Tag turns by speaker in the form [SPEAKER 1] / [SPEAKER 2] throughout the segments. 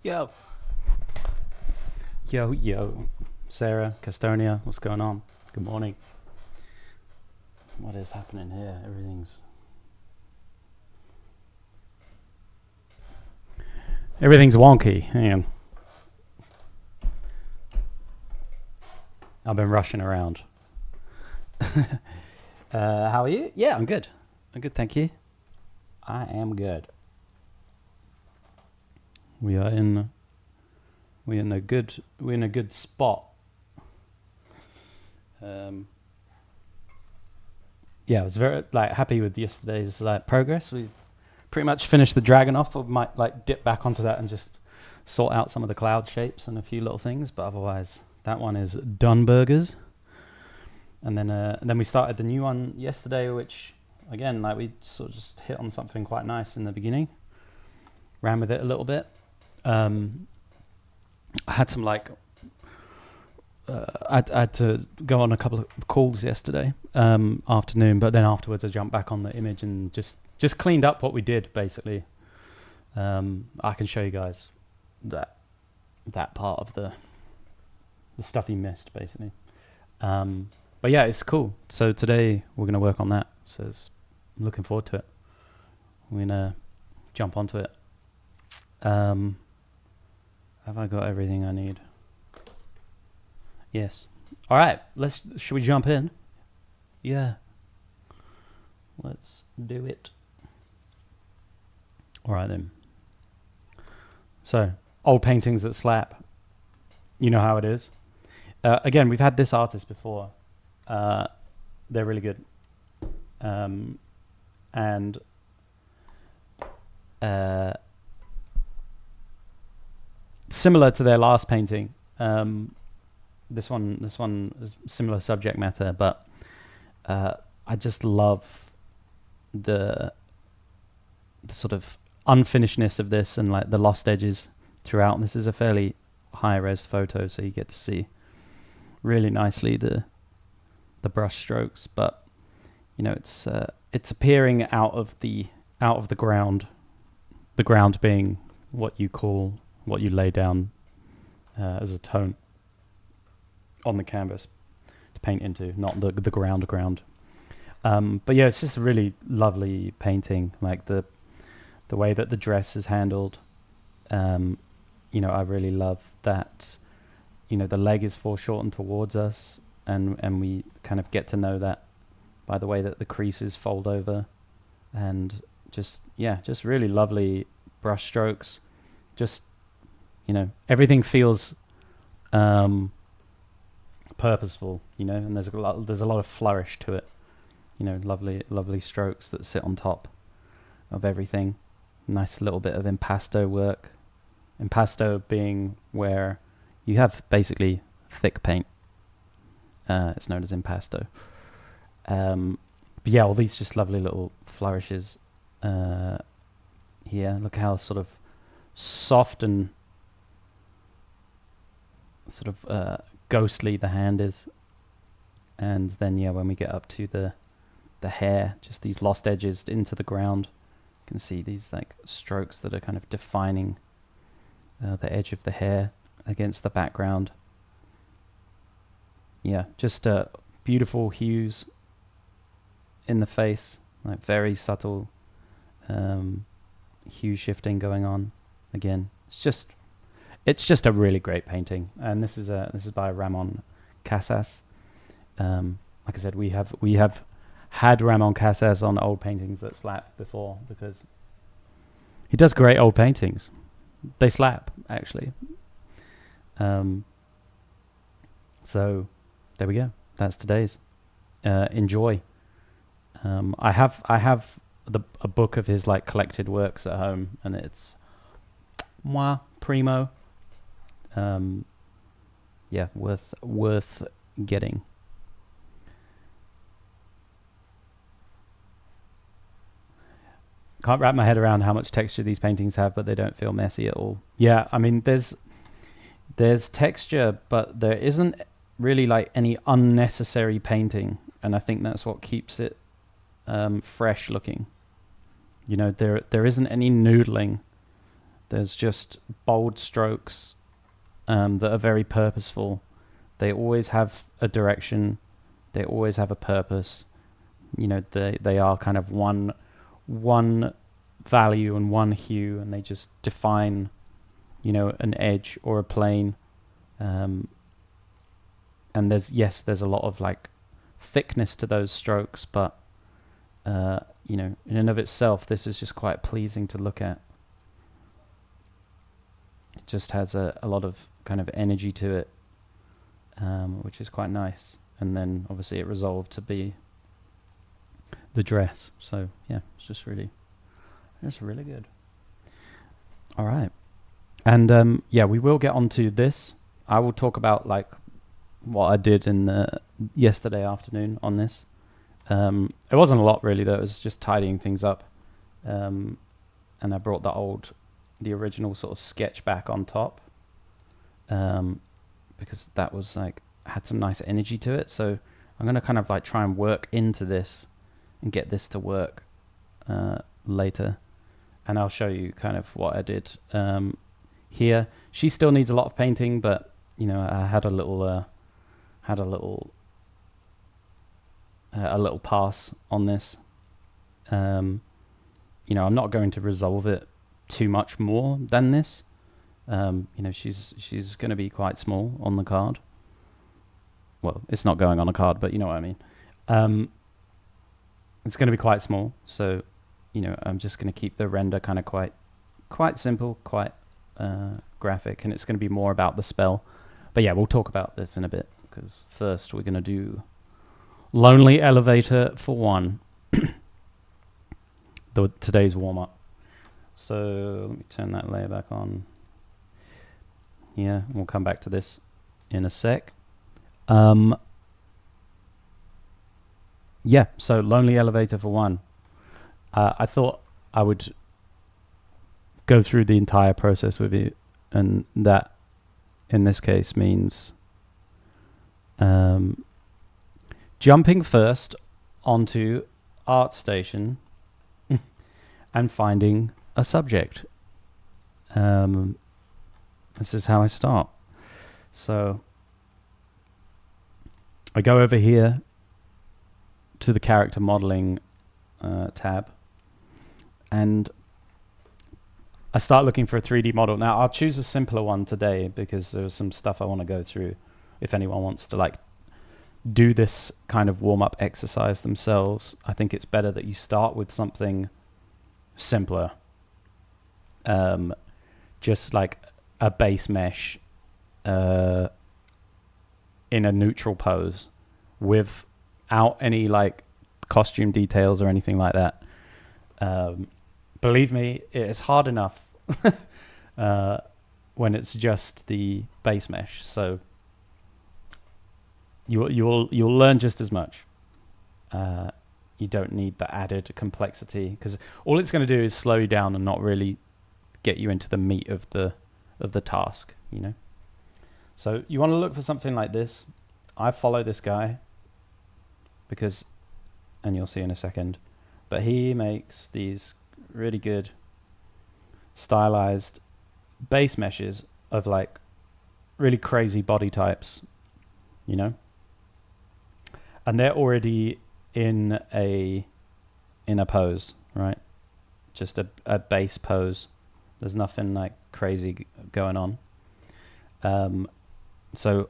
[SPEAKER 1] Yo. Yo. Sarah, Castonia, what's going on? Good morning. What is happening here? Everything's wonky. Hang on. I've been rushing around. How are you? Yeah, I'm good. I'm good, thank you. I am good. We're in a good spot. Yeah, I was very happy with yesterday's progress. We pretty much finished the dragon off. We might dip back onto that and just sort out some of the cloud shapes and a few little things, but otherwise that one is done burgers. And then we started the new one yesterday, which again we sort of just hit on something quite nice in the beginning. Ran with it a little bit. I had some I had to go on a couple of calls yesterday afternoon, but then afterwards I jumped back on the image and just cleaned up what we did basically. I can show you guys that part of the stuff you missed basically. But yeah, it's cool. So today we're going to work on that. So I'm looking forward to it. We're going to jump onto it. Have I got everything I need? Yes. All right. Should we jump in? Yeah. Let's do it. All right then. So, old paintings that slap. You know how it is. Again, we've had this artist before. They're really good. And similar to their last painting, this one is similar subject matter, but I just love the sort of unfinishedness of this and the lost edges throughout. This is a fairly high res photo, so you get to see really nicely the brush strokes, but it's appearing out of the ground. The ground being what you lay down as a tone on the canvas to paint into, not the ground. But yeah, it's just a really lovely painting. Like the way that the dress is handled. I really love that. The leg is foreshortened towards us, and we kind of get to know that by the way that the creases fold over, and just really lovely brush strokes. Just everything feels purposeful, and there's a lot of flourish to it. Lovely strokes that sit on top of everything. Nice little bit of impasto work. Impasto being where you have basically thick paint. It's known as impasto. But yeah, all these just lovely little flourishes here. Look how sort of soft and sort of ghostly the hand is. And then when we get up to the hair, just these lost edges into the ground, you can see these strokes that are kind of defining the edge of the hair against the background. Yeah, just beautiful hues in the face, very subtle hue shifting going on. Again, it's just a really great painting, and this is by Ramon Casas. Like I said, we have had Ramon Casas on old paintings that slap before, because he does great old paintings. They slap, actually. So there we go. That's today's. Enjoy. I have a book of his collected works at home, and it's primo. Worth getting. Can't wrap my head around how much texture these paintings have, but they don't feel messy at all. Yeah, I mean, there's texture, but there isn't really any unnecessary painting, and I think that's what keeps it fresh looking. There isn't any noodling There's just bold strokes that are very purposeful. They always have a direction. They always have a purpose. You know, they are kind of one value and one hue, and they just define, you know, an edge or a plane. And there's a lot of like thickness to those strokes, but you know, in and of itself, this is just quite pleasing to look at. It just has a lot of kind of energy to it, which is quite nice. And then obviously it resolved to be the dress. So yeah, it's really good. All right. And yeah, we will get onto this. I will talk about like what I did in the yesterday afternoon on this. It wasn't a lot really though. It was just tidying things up. And I brought the original sort of sketch back on top. Because that was like, had some nice energy to it. So I'm going to kind of like try and work into this and get this to work later. And I'll show you kind of what I did here. She still needs a lot of painting, but you know, I had a little pass on this. You know, I'm not going to resolve it too much more than this. You know, she's going to be quite small on the card. Well, it's not going on a card, but you know what I mean. It's going to be quite small, so you know, I'm just going to keep the render kind of quite simple, quite graphic, and it's going to be more about the spell. But yeah, we'll talk about this in a bit, because first we're going to do Lonely Elevator for 1. Today's warm-up. So let me turn that layer back on. Yeah, we'll come back to this in a sec. Yeah, so Lonely Elevator for 1. I thought I would go through the entire process with you, and that in this case means jumping first onto ArtStation and finding a subject. This is how I start. So I go over here to the character modeling tab, and I start looking for a 3D model. Now I'll choose a simpler one today because there's some stuff I want to go through. If anyone wants to like do this kind of warm-up exercise themselves, I think it's better that you start with something simpler. Just like a base mesh in a neutral pose without any like costume details or anything like that. Believe me, it's hard enough when it's just the base mesh. So you'll learn just as much. You don't need the added complexity, because all it's going to do is slow you down and not really get you into the meat of the task, you know. So you want to look for something like this. I follow this guy because, and you'll see in a second, but he makes these really good stylized base meshes of like really crazy body types, you know, and they're already in a pose, right? Just a base pose. There's nothing like crazy going on. So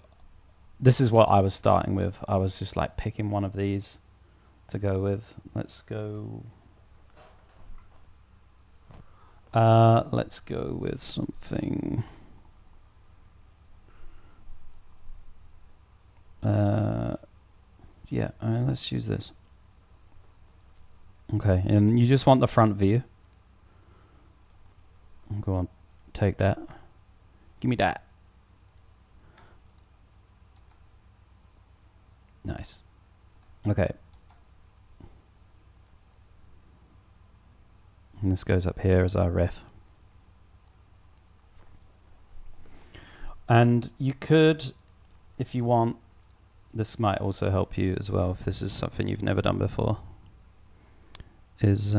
[SPEAKER 1] this is what I was starting with. I was just like picking one of these to go with. Let's go with something. Yeah, let's use this. Okay, and you just want the front view. Go on, take that. Give me that. Nice. Okay. And this goes up here as our ref. And you could, if you want, this might also help you as well if this is something you've never done before, is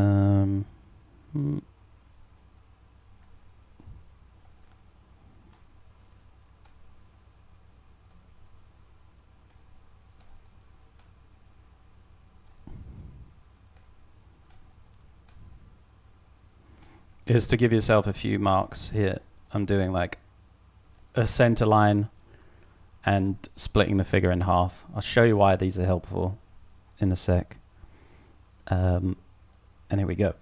[SPEAKER 1] is to give yourself a few marks here. I'm doing like a center line and splitting the figure in half. I'll show you why these are helpful in a sec. And here we go.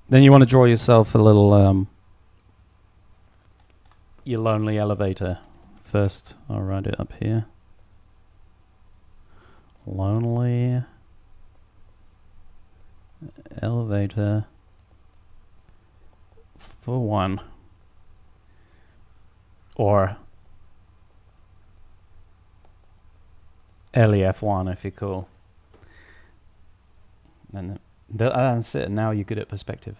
[SPEAKER 1] Then you want to draw yourself a little your lonely elevator. First, I'll write it up here. Lonely elevator for 1. Or LEF1 if you're cool. And that's it. Now you're good at perspective.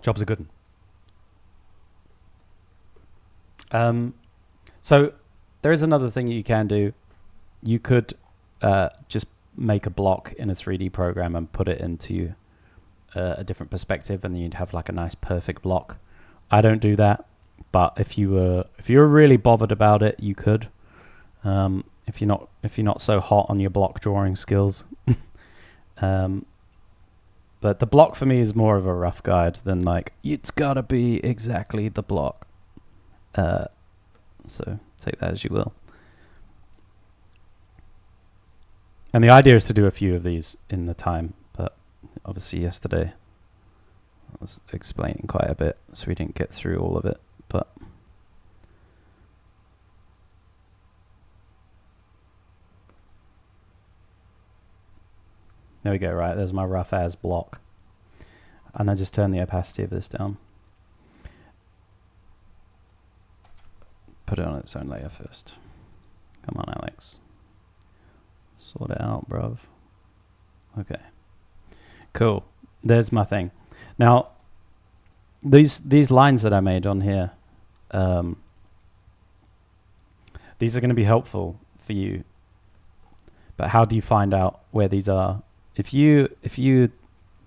[SPEAKER 1] Job's a good one. So there is another thing you can do. You could just make a block in a 3D program and put it into a different perspective, and then you'd have like a nice perfect block. I don't do that, but if you were really bothered about it, you could. If you're not so hot on your block drawing skills. But the block for me is more of a rough guide than like it's gotta be exactly the block. So take that as you will. And the idea is to do a few of these in the time, but obviously yesterday I was explaining quite a bit, so we didn't get through all of it. But there we go, right? There's my rough as block. And I just turn the opacity of this down. Put it on its own layer first. Come on, Alex. Sort it out, bruv. Okay. Cool. There's my thing. Now, these lines that I made on here, these are going to be helpful for you. But how do you find out where these are? If you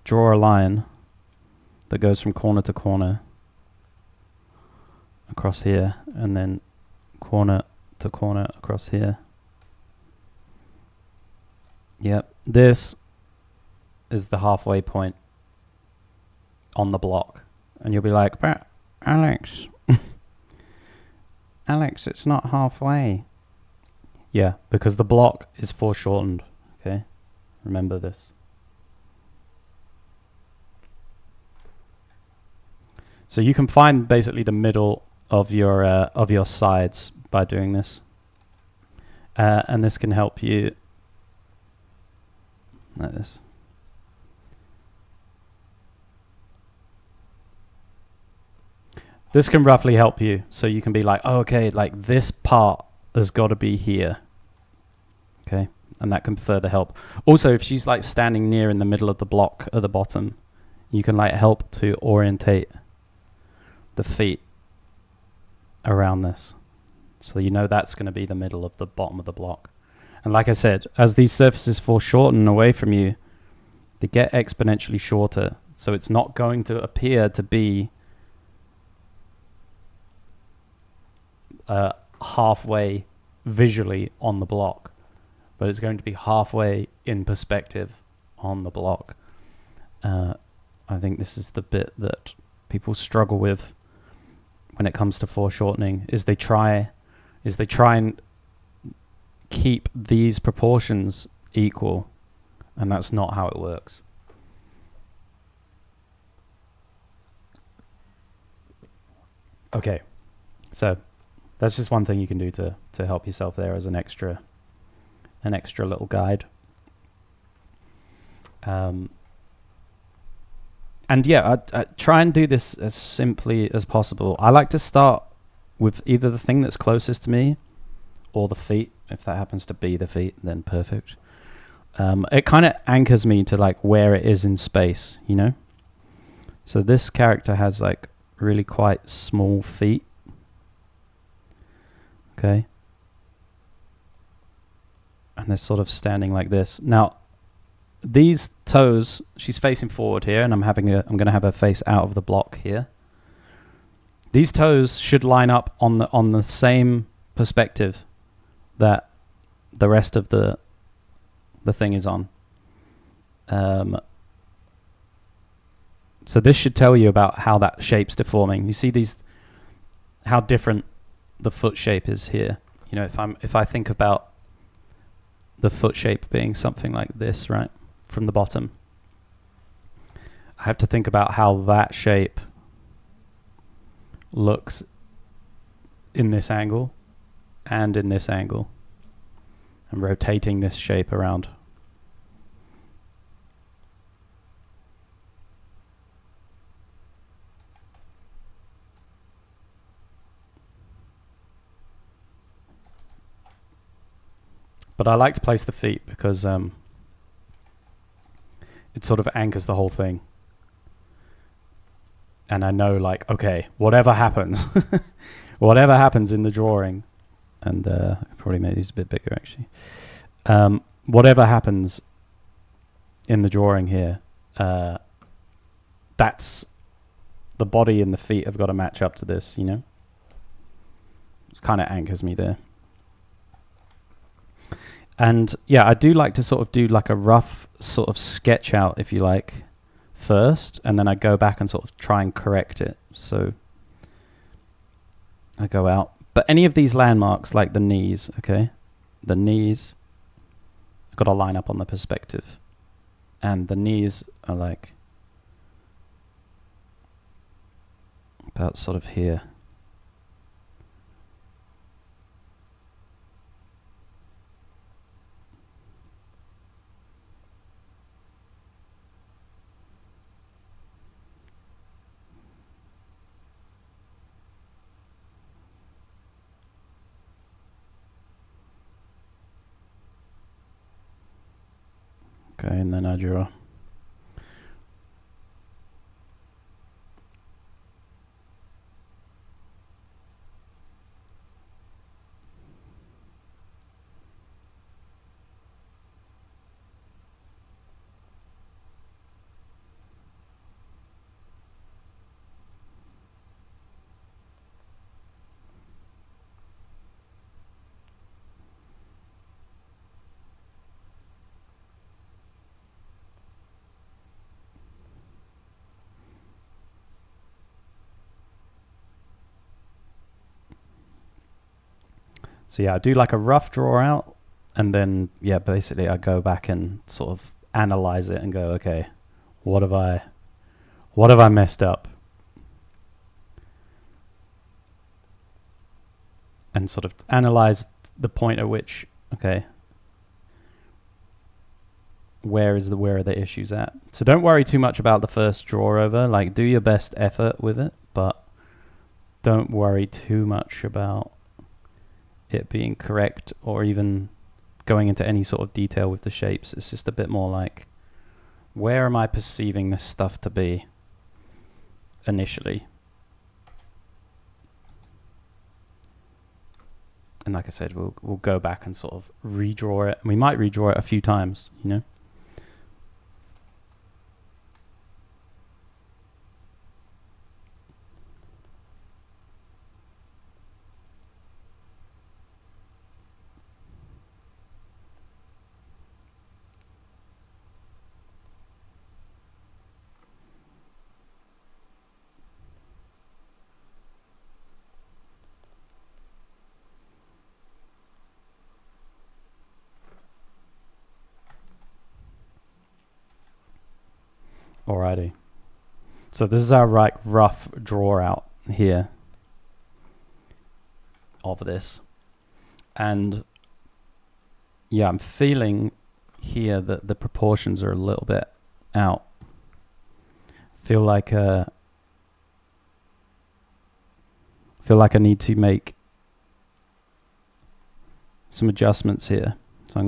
[SPEAKER 1] draw a line that goes from corner to corner across here, and then corner to corner across here. Yep, this is the halfway point on the block. And you'll be like, but Alex, Alex, it's not halfway. Yeah, because the block is foreshortened, okay? Remember this. So you can find basically the middle of your sides by doing this. And this can help you like this. This can roughly help you, so you can be like, oh, okay, like this part has got to be here. Okay, and that can further help. Also, if she's like standing near in the middle of the block at the bottom, you can like help to orientate the feet around this. So you know that's going to be the middle of the bottom of the block. And like I said, as these surfaces foreshorten away from you, they get exponentially shorter. So it's not going to appear to be halfway visually on the block, but it's going to be halfway in perspective on the block. I think this is the bit that people struggle with when it comes to foreshortening, is they try and keep these proportions equal, and that's not how it works. Okay, so that's just one thing you can do to help yourself there as an extra little guide. And yeah, I try and do this as simply as possible. I like to start with either the thing that's closest to me or the feet. If that happens to be the feet, then perfect. It kind of anchors me to like where it is in space, you know? So this character has like really quite small feet. Okay. And they're sort of standing like this. Now, these toes, she's facing forward here, and I'm going to have her face out of the block here. These toes should line up on the same perspective that the rest of the thing is on. So this should tell you about how that shape's deforming. You see these, how different the foot shape is here. You know, if I think about the foot shape being something like this, right, from the bottom, I have to think about how that shape looks in this angle and in this angle, and rotating this shape around. But I like to place the feet because it sort of anchors the whole thing. And I know, like, okay, whatever happens, whatever happens in the drawing, and I probably made these a bit bigger actually. Whatever happens in the drawing here, that's the body and the feet have got to match up to this, you know? It kind of anchors me there. And yeah, I do like to sort of do like a rough sort of sketch out, if you like, first, and then I go back and sort of try and correct it. So I go out. But any of these landmarks, like the knees, okay? The knees, I've got to line up on the perspective. And the knees are like about sort of here. Okay, and then I draw. So yeah, I do like a rough draw out, and then yeah, basically I go back and sort of analyze it and go, okay, what have I messed up? And sort of analyze the point at which, okay, where are the issues at? So don't worry too much about the first draw over, like do your best effort with it, but don't worry too much about it being correct or even going into any sort of detail with the shapes. It's just a bit more like, where am I perceiving this stuff to be initially? And like I said, we'll go back and sort of redraw it. We might redraw it a few times, you know? Alrighty. So this is our rough draw out here of this. And yeah, I'm feeling here that the proportions are a little bit out. Feel like I need to make some adjustments here. So I'm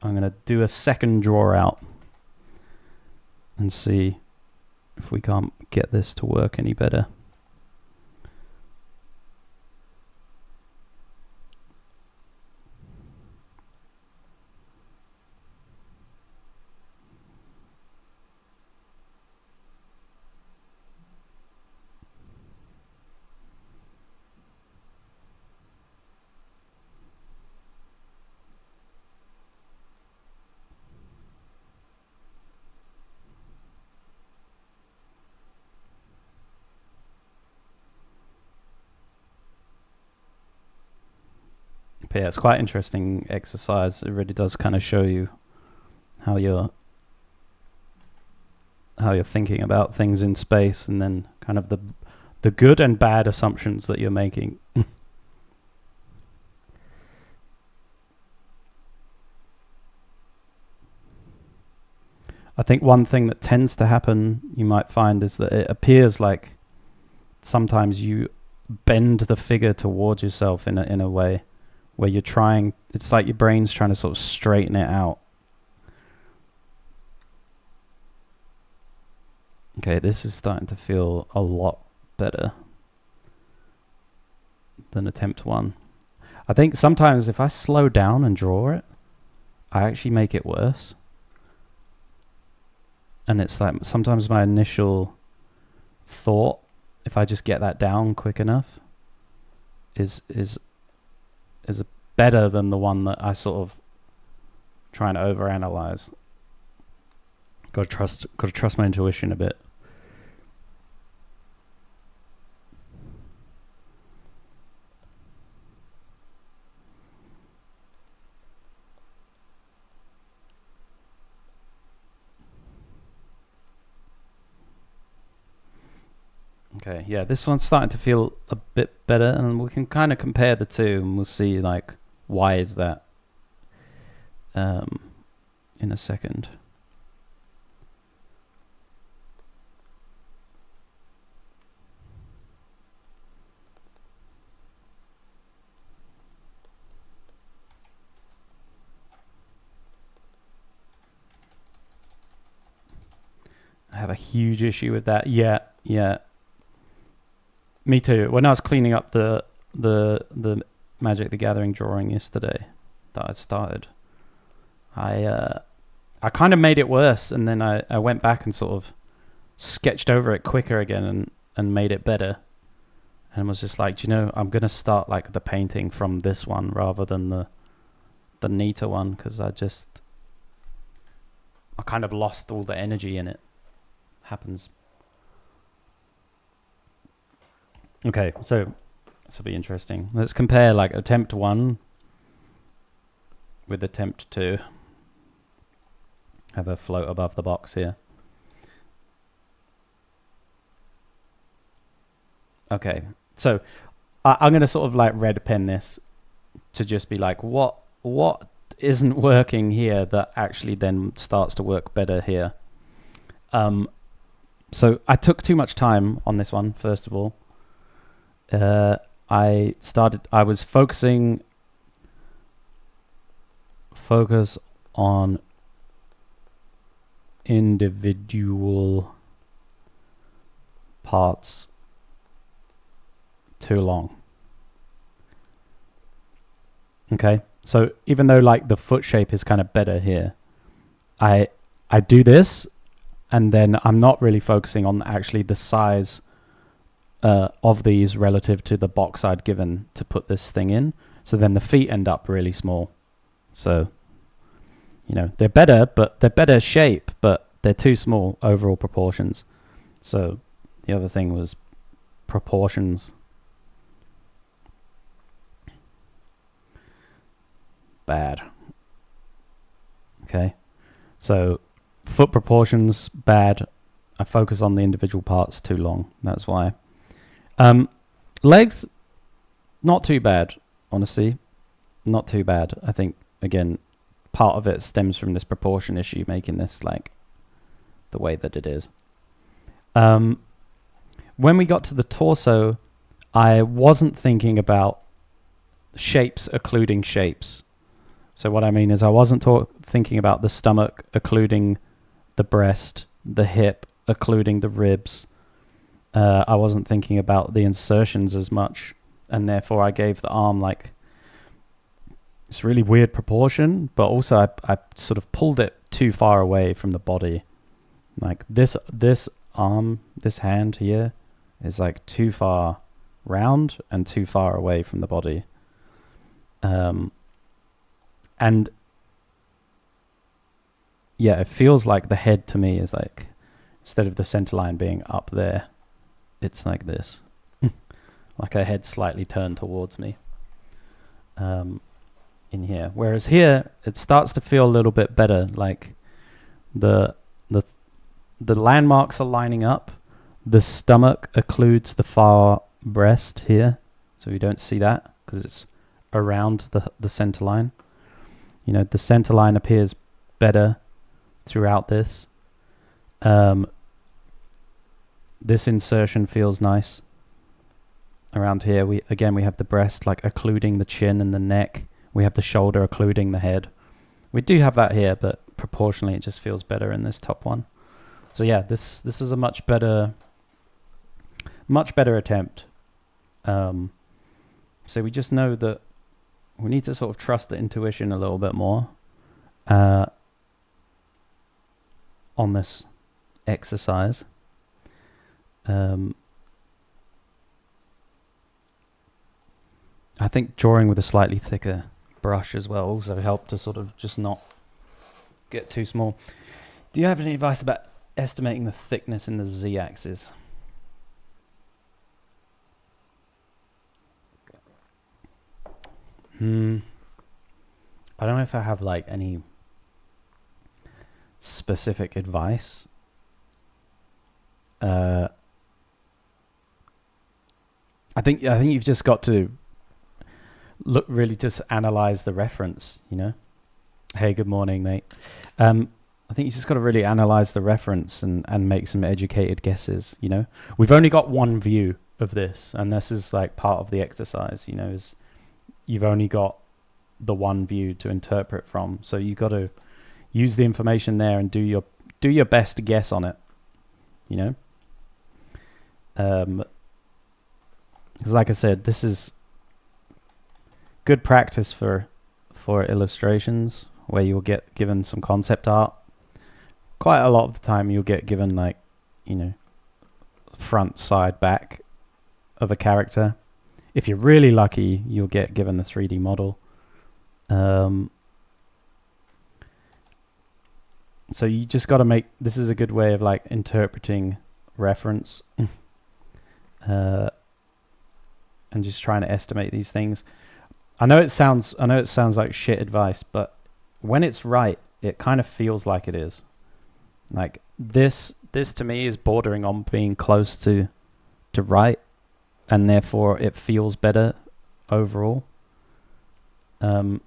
[SPEAKER 1] gonna do a second draw out and see if we can't get this to work any better. But yeah, it's quite interesting exercise. It really does kind of show you how you're thinking about things in space, and then kind of the good and bad assumptions that you're making. I think one thing that tends to happen, you might find, is that it appears like sometimes you bend the figure towards yourself in a way where you're trying. It's like your brain's trying to sort of straighten it out. Okay, this is starting to feel a lot better than attempt 1. I think sometimes if I slow down and draw it, I actually make it worse. And it's like sometimes my initial thought, if I just get that down quick enough, is better than the one that I sort of trying to overanalyze. Got to trust my intuition a bit. Okay, yeah, this one's starting to feel a bit better, and we can kind of compare the two, and we'll see like why is that in a second. I have a huge issue with that. Yeah. Me too. When I was cleaning up the Magic the Gathering drawing yesterday that I started, I kind of made it worse, and then I went back and sort of sketched over it quicker again and made it better, and was just like, I'm gonna start like the painting from this one rather than the neater one, because I kind of lost all the energy in it. Happens. Okay, so this will be interesting. Let's compare like attempt 1 with attempt 2. Have a float above the box here. Okay, so I'm going to sort of like red pen this to just be like, what isn't working here that actually then starts to work better here. So I took too much time on this one, first of all. I was focus on individual parts too long. Okay, so even though like the foot shape is kind of better here, I do this, and then I'm not really focusing on actually the size of these relative to the box I'd given to put this thing in. So then the feet end up really small. So, they're better shape, but they're too small overall proportions. So the other thing was proportions. Bad. Okay. So foot proportions, bad. I focus on the individual parts too long. That's why. Legs, not too bad, honestly. Not too bad. I think, again, part of it stems from this proportion issue, making this like the way that it is. When we got to the torso, I wasn't thinking about shapes occluding shapes. So what I mean is I wasn't thinking about the stomach occluding the breast, the hip occluding the ribs. I wasn't thinking about the insertions as much, and therefore I gave the arm like this really weird proportion, but also I sort of pulled it too far away from the body. Like this arm, this hand here is like too far round and too far away from the body. And yeah, it feels like the head to me is like, instead of the center line being up there, it's like this. Like a head slightly turned towards me. in here. Whereas here, it starts to feel a little bit better. Like the the landmarks are lining up. The stomach occludes the far breast here, so you don't see that because it's around the center line. You know, the center line appears better throughout this. This insertion feels nice. Around here, we have the breast like occluding the chin and the neck. We have the shoulder occluding the head. We do have that here, but proportionally it just feels better in this top one. So yeah, this is a much better attempt. So we just know that we need to sort of trust the intuition a little bit more on this exercise. I think drawing with a slightly thicker brush as well also helped to sort of just not get too small. Do you have any advice about estimating the thickness in the z-axis? I don't know if I have like any specific advice. I think you've just got to really just analyze the reference, you know. Hey, good morning, mate. I think you just got to really analyze the reference and make some educated guesses, you know. We've only got one view of this, and this is like part of the exercise, you know, is you've only got the one view to interpret from. So you got to use the information there and do your best guess on it, you know. Because like I said, this is good practice for illustrations where you'll get given some concept art. Quite a lot of the time you'll get given like, you know, front, side, back of a character. If you're really lucky, you'll get given the 3D model. So you just got to make, this is a good way of like interpreting reference and just trying to estimate these things. I know it sounds like shit advice, but when it's right, it kind of feels like it is. Like this to me is bordering on being close to right, and therefore it feels better overall. And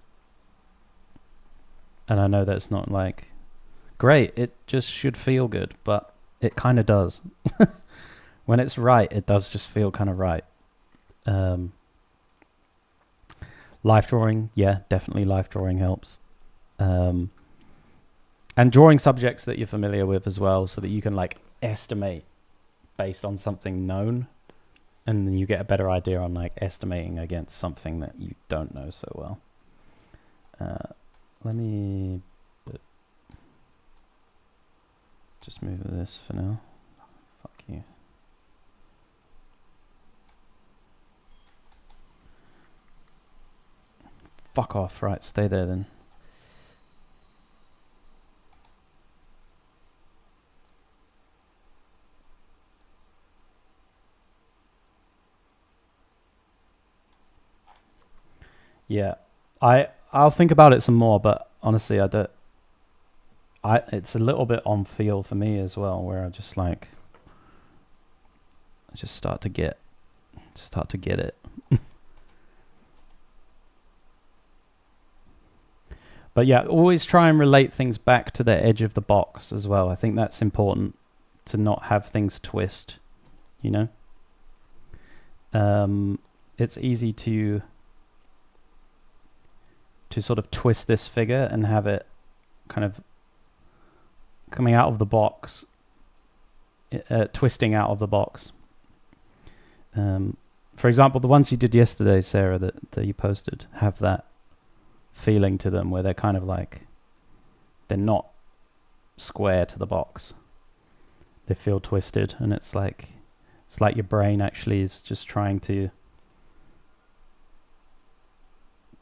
[SPEAKER 1] I know that's not like great, it just should feel good, but it kind of does. When it's right, it does just feel kind of right. Life drawing, yeah, definitely life drawing helps. And drawing subjects that you're familiar with as well, so that you can like estimate based on something known, and then you get a better idea on like estimating against something that you don't know so well. Let me just move this for now. Fuck you. Fuck off, right, stay there then. Yeah, I'll think about it some more, but honestly, it's a little bit on feel for me as well, where I just start to get it. But yeah, always try and relate things back to the edge of the box as well. I think that's important, to not have things twist, you know? It's easy to sort of twist this figure and have it kind of coming out of the box, twisting out of the box. For example, the ones you did yesterday, Sarah, that you posted, have that feeling to them where they're kind of like, they're not square to the box. They feel twisted, and it's like your brain actually is just trying to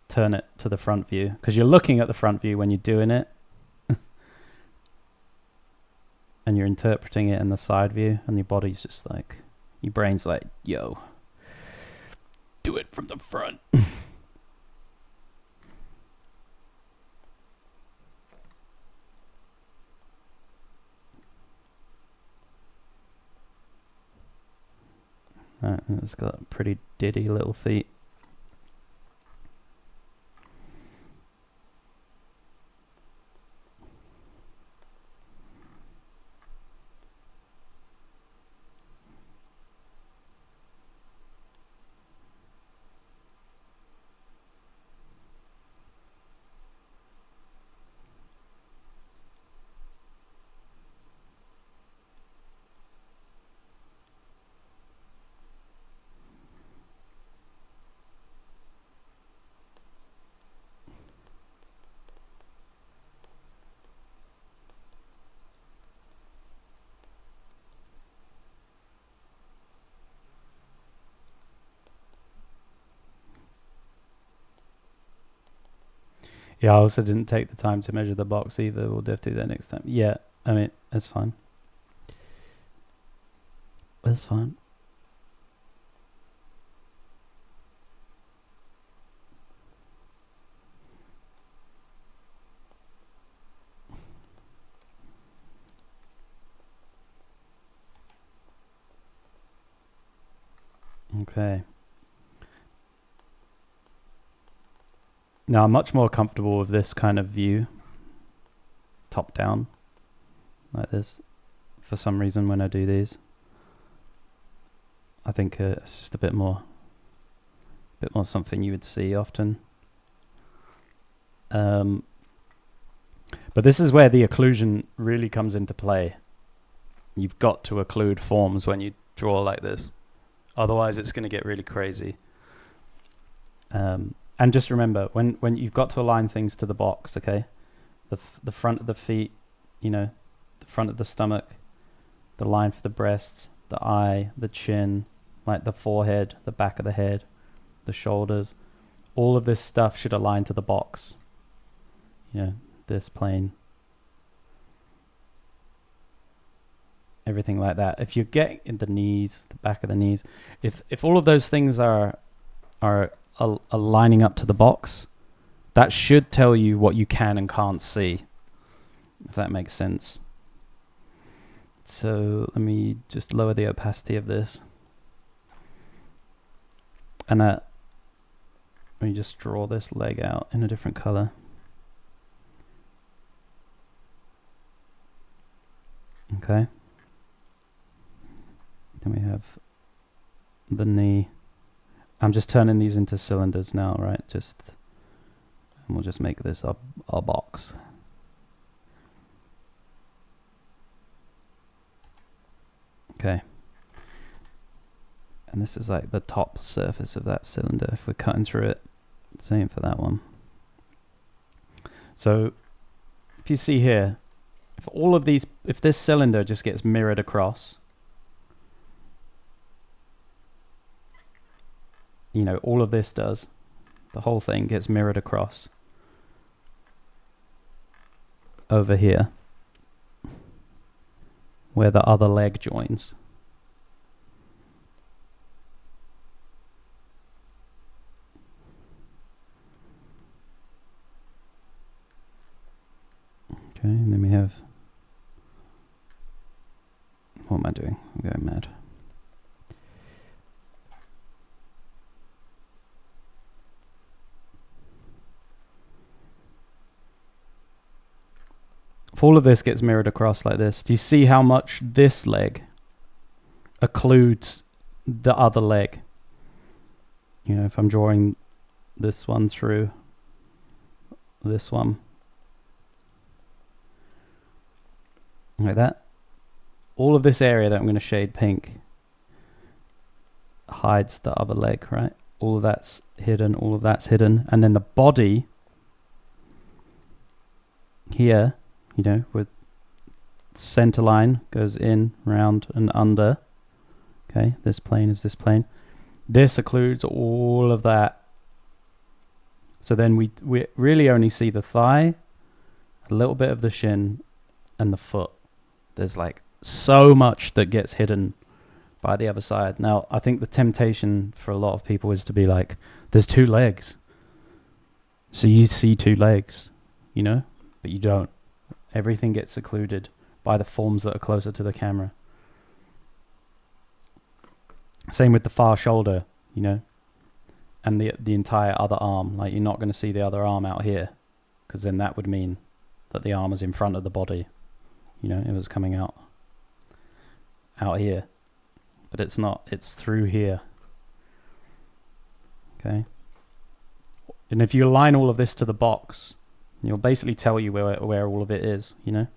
[SPEAKER 1] turn it to the front view, because you're looking at the front view when you're doing it and you're interpreting it in the side view, and your body's just like, your brain's like, yo, do it from the front. It's got pretty diddy little feet. Yeah, I also didn't take the time to measure the box either. We'll definitely do that next time. Yeah, I mean, it's fine. It's fine. Okay. Now I'm much more comfortable with this kind of view, top down, like this, for some reason when I do these. I think it's just a bit more something you would see often. But this is where the occlusion really comes into play. You've got to occlude forms when you draw like this. Otherwise it's going to get really crazy. And just remember, when you've got to align things to the box, okay? The front of the feet, the front of the stomach, the line for the breasts, the eye, the chin, like the forehead, the back of the head, the shoulders. All of this stuff should align to the box. This plane. Everything like that. If you get in the knees, the back of the knees, if all of those things are lining up to the box, that should tell you what you can and can't see, if that makes sense. So let me just lower the opacity of this, and let me just draw this leg out in a different color. Okay, then we have the knee. I'm just turning these into cylinders now, right? And we'll just make this our box. Okay. And this is like the top surface of that cylinder. If we're cutting through it, same for that one. So if you see here, if this cylinder just gets mirrored across, all of this does. The whole thing gets mirrored across over here, where the other leg joins. Okay, and then we have... What am I doing? I'm going mad. If all of this gets mirrored across like this, do you see how much this leg occludes the other leg? If I'm drawing this one through this one, like that, all of this area that I'm going to shade pink hides the other leg, right? All of that's hidden, all of that's hidden. And then the body here, with center line goes in, round, and under. Okay, this plane is this plane. This occludes all of that. So then we really only see the thigh, a little bit of the shin, and the foot. There's like so much that gets hidden by the other side. Now, I think the temptation for a lot of people is to be like, there's two legs. So you see two legs, but you don't. Everything gets occluded by the forms that are closer to the camera. Same with the far shoulder, you know, and the entire other arm. Like, you're not going to see the other arm out here, because then that would mean that the arm is in front of the body. You know, it was coming out here, but it's not. It's through here. Okay. And if you align all of this to the box, it'll basically tell you where all of it is, you know.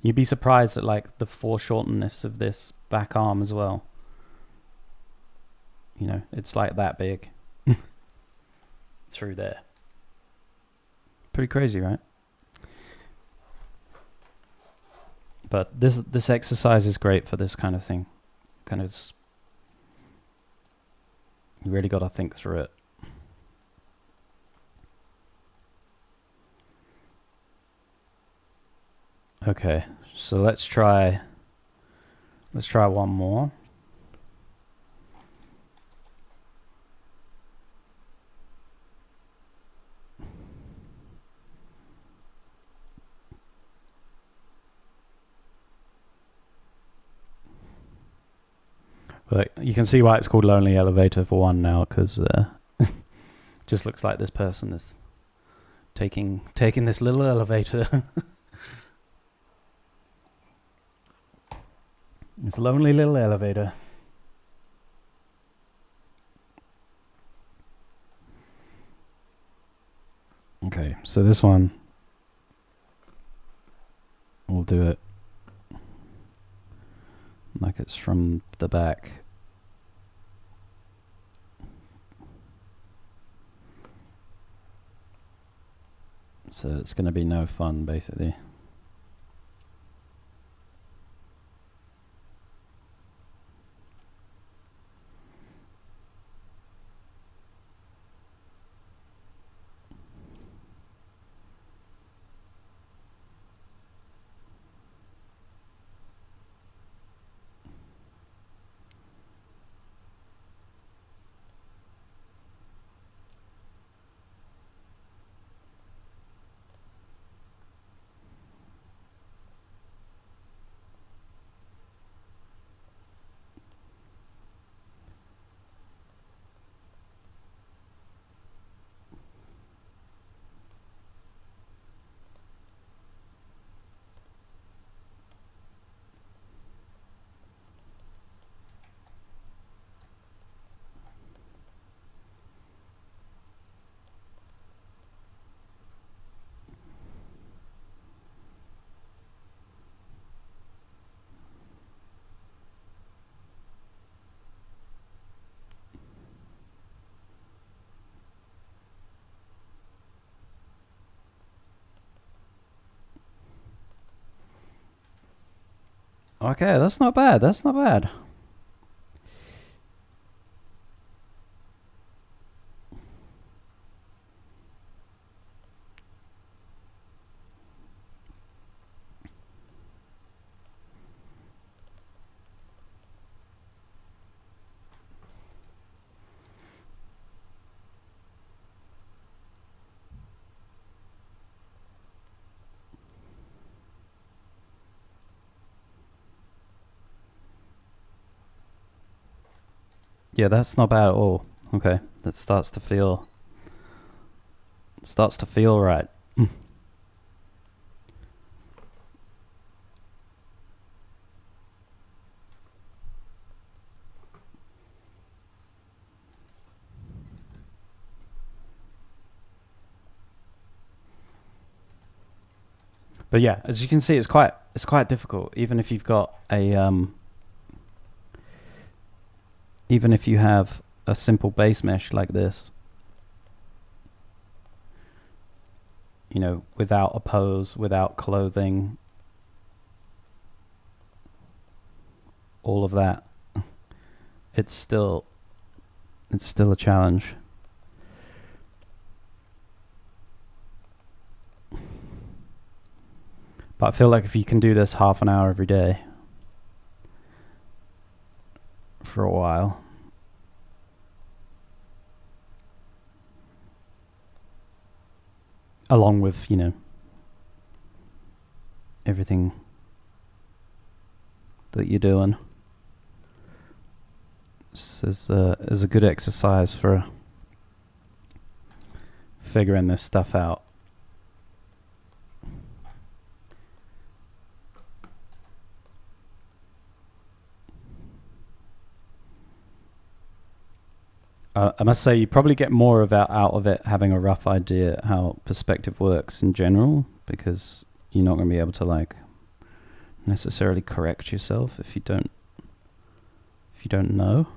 [SPEAKER 1] You'd be surprised at like the foreshortenedness of this back arm as well. You know, it's like that big through there. Pretty crazy, right? But this exercise is great for this kind of thing. Kind of, you really got to think through it. Okay, so let's try one more. But you can see why it's called Lonely Elevator for one now, because just looks like this person is taking this little elevator. This lonely little elevator. Okay, so this one, we'll do it like it's from the back. So it's going to be no fun, basically. Okay, that's not bad. That's not bad. Yeah, that's not bad at all. Okay, that starts to feel right. But yeah, as you can see, it's quite difficult. Even if you've got a even if you have a simple base mesh like this, you know, without a pose, without clothing, all of that, it's still a challenge. But I feel like if you can do this half an hour every day for a while, along with, you know, everything that you're doing, This is a good exercise for figuring this stuff out. I must say, you probably get more out of it having a rough idea how perspective works in general, because you're not going to be able to like necessarily correct yourself if you don't know.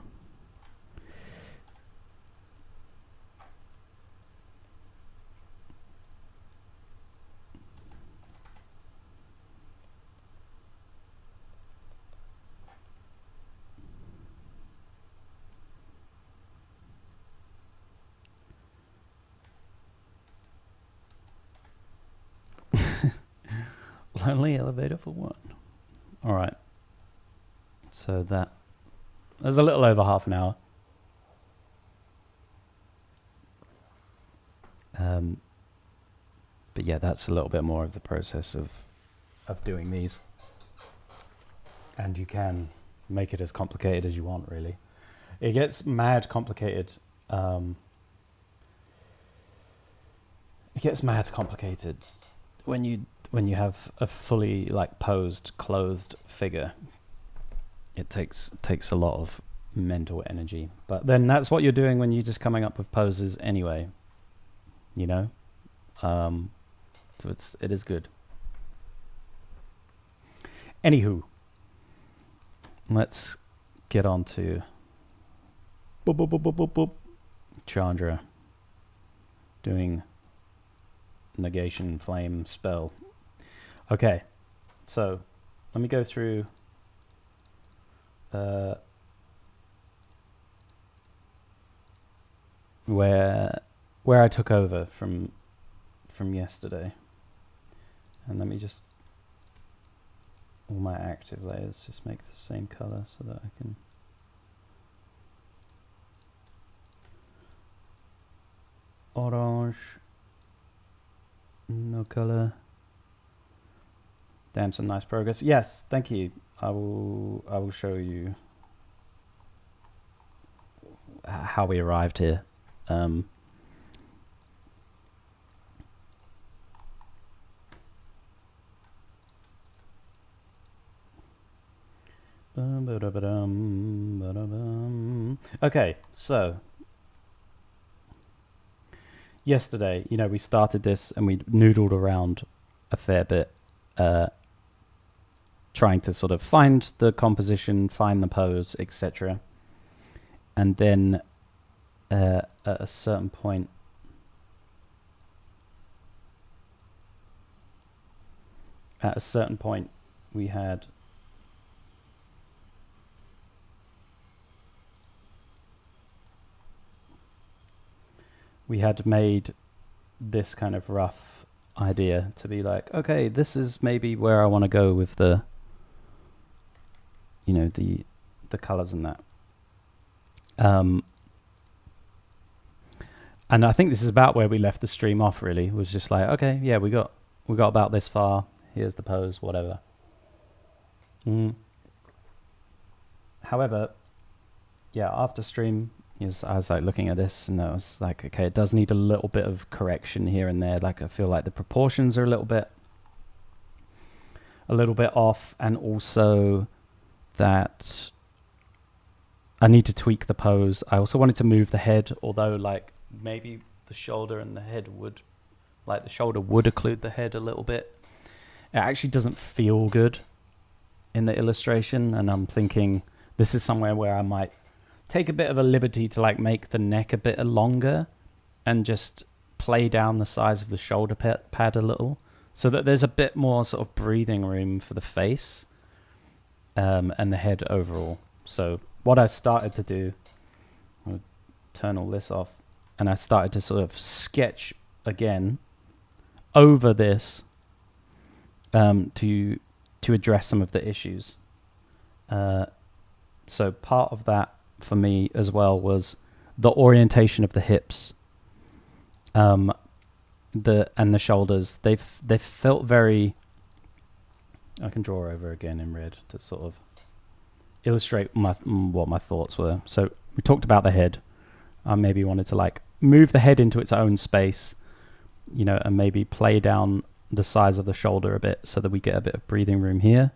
[SPEAKER 1] Lonely elevator for one. All right. So that was a little over half an hour. But yeah, that's a little bit more of the process of doing these. And you can make it as complicated as you want, really. It gets mad complicated. It gets mad complicated when you have a fully like posed, clothed figure. It takes a lot of mental energy. But then that's what you're doing when you're just coming up with poses anyway. You know? So it is good. Anywho, let's get on to Chandra doing negation flame spell. Okay, so let me go through where I took over from yesterday, and let me just all my active layers just make the same color so that I can orange, no color. Damn, some nice progress. Yes, thank you. I will show you how we arrived here. Okay, so yesterday, we started this and we noodled around a fair bit, trying to sort of find the composition, find the pose, etc. And then at a certain point, we had made this kind of rough idea to be like, okay, this is maybe where I want to go with the the colors and that. And I think this is about where we left the stream off, really. It was just like, okay, yeah, we got about this far. Here's the pose, whatever. However, yeah, after stream, I was like looking at this and I was like, okay, it does need a little bit of correction here and there. Like I feel like the proportions are a little bit off, and also that I need to tweak the pose. I also wanted to move the head, although like maybe the shoulder and the head would, like the shoulder would occlude the head a little bit. It actually doesn't feel good in the illustration, and I'm thinking this is somewhere where I might take a bit of a liberty to like make the neck a bit longer and just play down the size of the shoulder pad a little, so that there's a bit more sort of breathing room for the face and the head overall. So what I started to do, I'll turn all this off, and I started to sort of sketch again over this to address some of the issues. So part of that for me as well was the orientation of the hips, and the shoulders. They felt very. I can draw over again in red to sort of illustrate what my thoughts were. So we talked about the head. I maybe wanted to like move the head into its own space, you know, and maybe play down the size of the shoulder a bit so that we get a bit of breathing room here.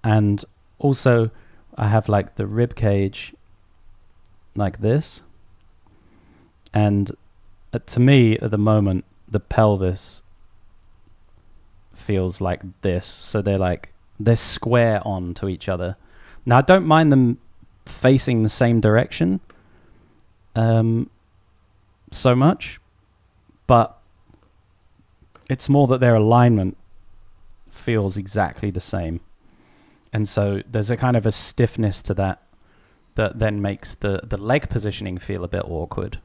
[SPEAKER 1] And also I have like the rib cage like this. And to me at the moment, the pelvis feels like this. So they're square on to each other. Now I don't mind them facing the same direction so much, but it's more that their alignment feels exactly the same. And so there's a kind of a stiffness to that then makes the leg positioning feel a bit awkward.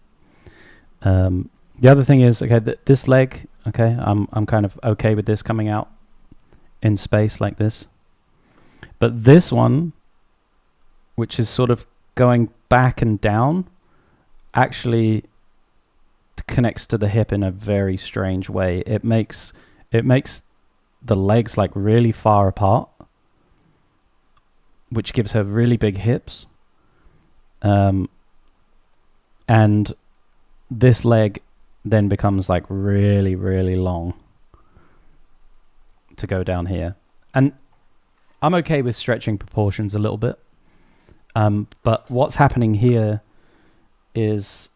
[SPEAKER 1] The other thing is, okay, this leg, okay, I'm kind of okay with this coming out in space like this. But this one, which is sort of going back and down, actually connects to the hip in a very strange way. It makes the legs like really far apart, which gives her really big hips. And this leg then becomes like really, really long to go down here. And I'm okay with stretching proportions a little bit. But what's happening here is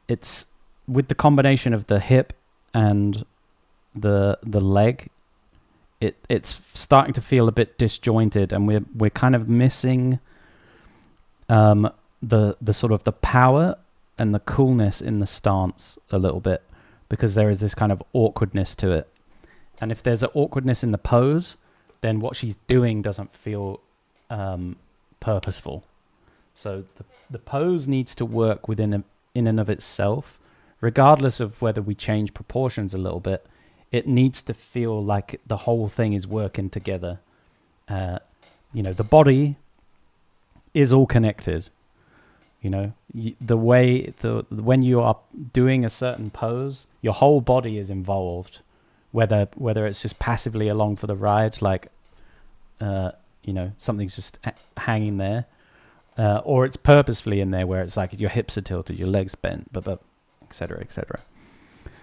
[SPEAKER 1] it's with the combination of the hip and the leg, it's starting to feel a bit disjointed, and we're kind of missing the sort of the power and the coolness in the stance a little bit, because there is this kind of awkwardness to it. And if there's an awkwardness in the pose, then what she's doing doesn't feel purposeful. So the pose needs to work in and of itself, regardless of whether we change proportions a little bit. It needs to feel like the whole thing is working together. You know, the body is all connected. You know, the way when you are doing a certain pose, your whole body is involved. Whether it's just passively along for the ride, like you know, something's just hanging there, or it's purposefully in there where it's like your hips are tilted, your legs bent, et cetera, et cetera.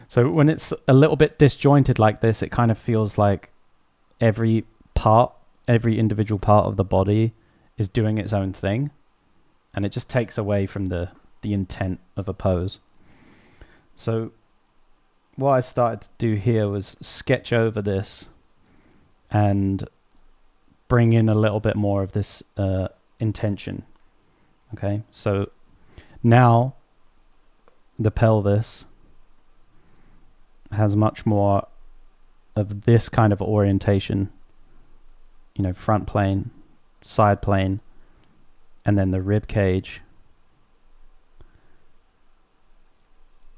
[SPEAKER 1] So when it's a little bit disjointed like this, it kind of feels like every individual part of the body is doing its own thing, and it just takes away from the intent of a pose. So what I started to do here was sketch over this and bring in a little bit more of this intention. Okay, so now the pelvis has much more of this kind of orientation, you know, front plane, side plane, and then the rib cage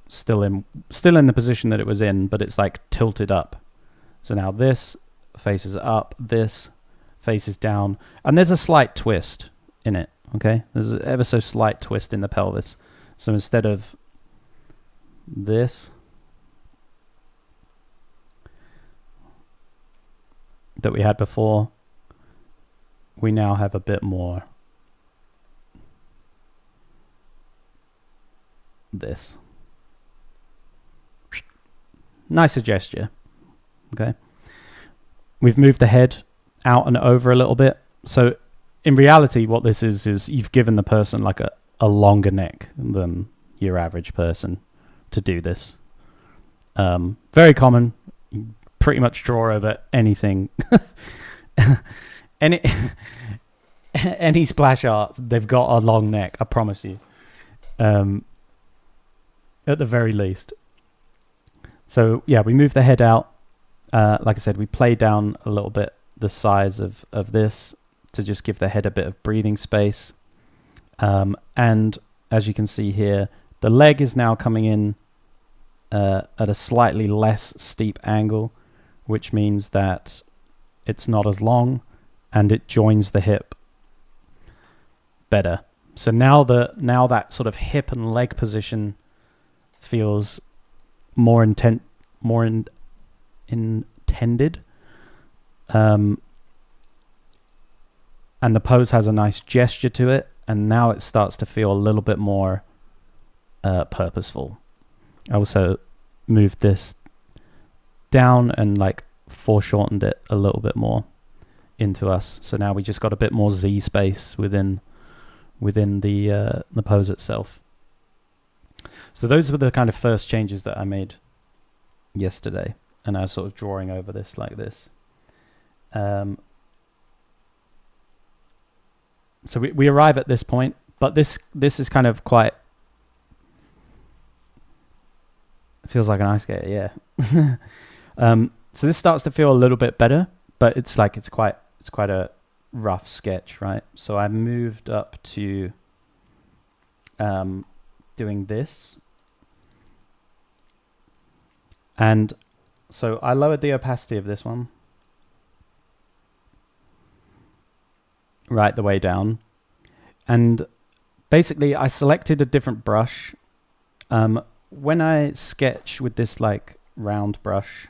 [SPEAKER 1] still in the position that it was in, but it's like tilted up. So now this faces up, this faces down, and there's a slight twist in it. Okay, there's an ever so slight twist in the pelvis. So instead of this that we had before, we now have a bit more this. Nicer gesture. Okay, we've moved the head out and over a little bit. So in reality, what this is you've given the person like a longer neck than your average person to do this. Very common. You pretty much draw over anything. Any splash art, they've got a long neck, I promise you. At the very least. So yeah, we move the head out. Like I said, we play down a little bit the size of this to just give the head a bit of breathing space. And as you can see here, the leg is now coming in at a slightly less steep angle, which means that it's not as long and it joins the hip better. So now that sort of hip and leg position feels more intended. and the pose has a nice gesture to it, and now it starts to feel a little bit more purposeful. I also moved this down and like foreshortened it a little bit more into us, so now we just got a bit more Z space within the pose itself. So those were the kind of first changes that I made yesterday, and I was sort of drawing over this like this. So we arrive at this point, but this is kind of quite, feels like an ice skate, yeah. So this starts to feel a little bit better, but it's quite a rough sketch, right? So I moved up to doing this, and so I lowered the opacity of this one right the way down, and basically I selected a different brush. When I sketch with this like round brush,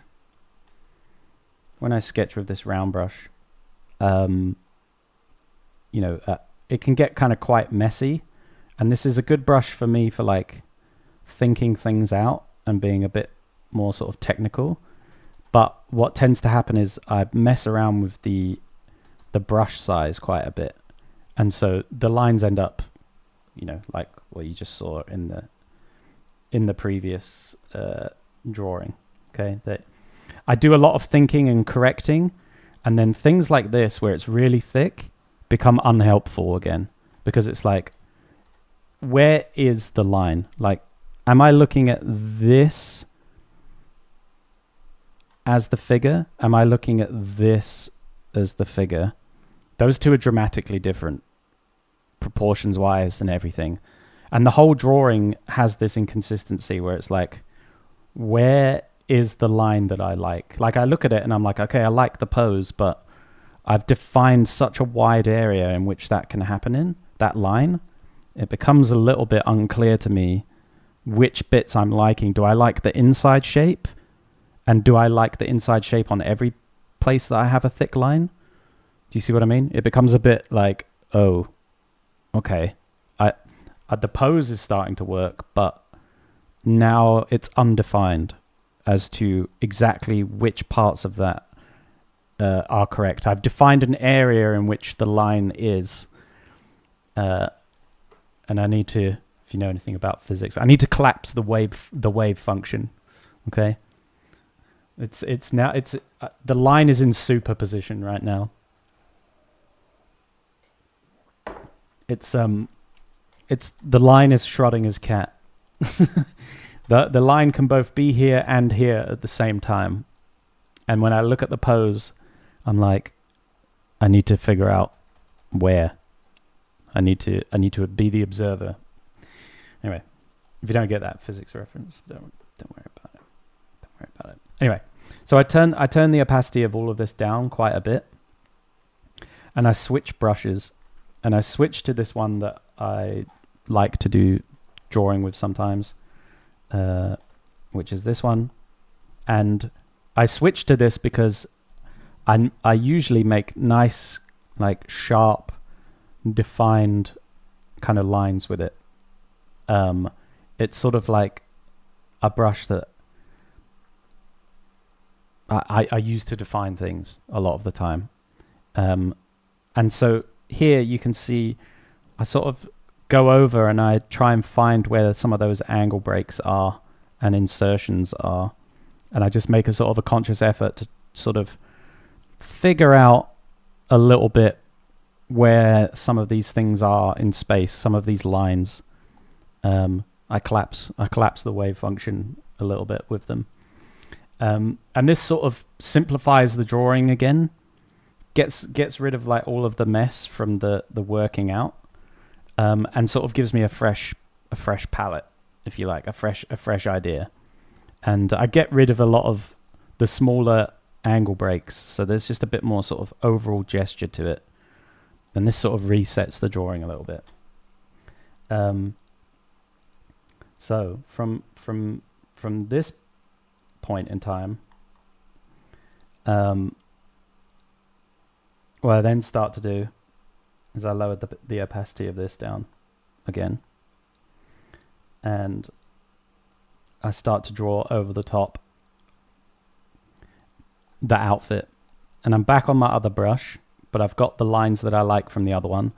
[SPEAKER 1] it can get kind of quite messy, and this is a good brush for me for like thinking things out and being a bit more sort of technical. But what tends to happen is I mess around with the brush size quite a bit, and so the lines end up, like what you just saw in the previous drawing. Okay, that I do a lot of thinking and correcting, and then things like this where it's really thick become unhelpful again, because it's like, where is the line? Like, am I looking at this as the figure? Am I looking at this as the figure? Those two are dramatically different, proportions wise and everything. And the whole drawing has this inconsistency where it's like, where is the line that I like? Like, I look at it and I'm like, okay, I like the pose, but I've defined such a wide area in which that can happen in, that line. It becomes a little bit unclear to me which bits I'm liking. Do I like the inside shape? And do I like the inside shape on every place that I have a thick line? Do you see what I mean? It becomes a bit like, oh, okay. The pose is starting to work, but now it's undefined as to exactly which parts of that are correct. I've defined an area in which the line is, and I need to, if you know anything about physics, I need to collapse the wave function. Okay, it's now the line is in superposition right now. It's the line is Schrodinger's cat. The line can both be here and here at the same time. And when I look at the pose, I'm like, I need to figure out where. I need to be the observer. Anyway, if you don't get that physics reference, don't worry about it. Don't worry about it. Anyway, so I turn the opacity of all of this down quite a bit, and I switch brushes, and I switch to this one that I like to do drawing with sometimes, which is this one. And I switch to this because I usually make nice, like, sharp, defined kind of lines with it. It's sort of like a brush that I use to define things a lot of the time. And so here you can see I sort of go over and I try and find where some of those angle breaks are and insertions are. And I just make a sort of a conscious effort to sort of figure out a little bit where some of these things are in space, some of these lines. I collapse the wave function a little bit with them. And this sort of simplifies the drawing again, gets rid of like all of the mess from the working out, and sort of gives me a fresh palette, if you like, a fresh idea. And I get rid of a lot of the smaller angle breaks, so there's just a bit more sort of overall gesture to it. And this sort of resets the drawing a little bit. So from this point in time, what I then start to do is I lowered the opacity of this down again. And I start to draw over the top the outfit. And I'm back on my other brush, but I've got the lines that I like from the other one.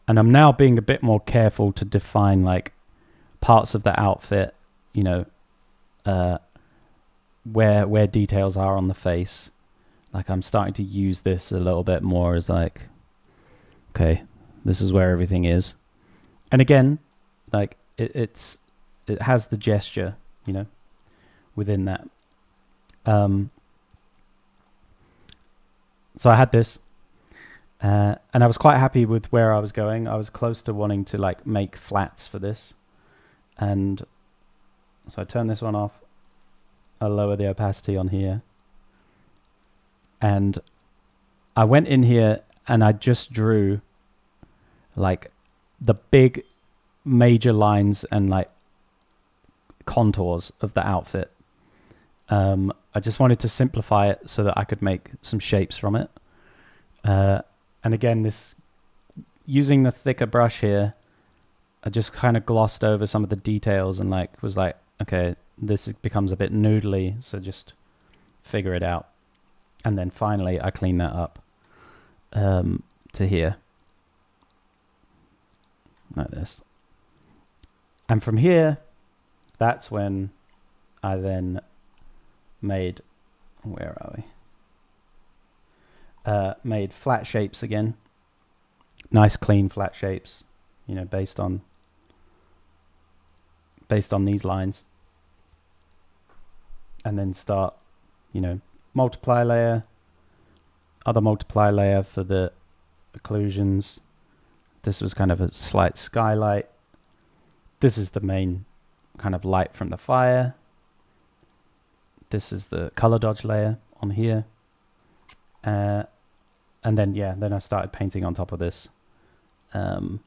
[SPEAKER 1] And I'm now being a bit more careful to define like parts of the outfit, you know, where details are on the face. Like I'm starting to use this a little bit more as like, okay, this is where everything is. And again, like it has the gesture, you know, within that. So I had this, and I was quite happy with where I was going. I was close to wanting to like make flats for this. And so I turn this one off. I lower the opacity on here. And I went in here and I just drew like the big major lines and like contours of the outfit. I just wanted to simplify it so that I could make some shapes from it. And again, this using the thicker brush here, I just kind of glossed over some of the details and like was like, okay, this becomes a bit noodly, so just figure it out. And then finally I clean that up to here, like this. And from here, that's when I then made, where are we? Made flat shapes again. Nice clean flat shapes, you know, based on these lines. And then start, you know, multiply layer, other multiply layer for the occlusions. This was kind of a slight skylight. This is the main kind of light from the fire. This is the color dodge layer on here. And then, yeah, then I started painting on top of this, layer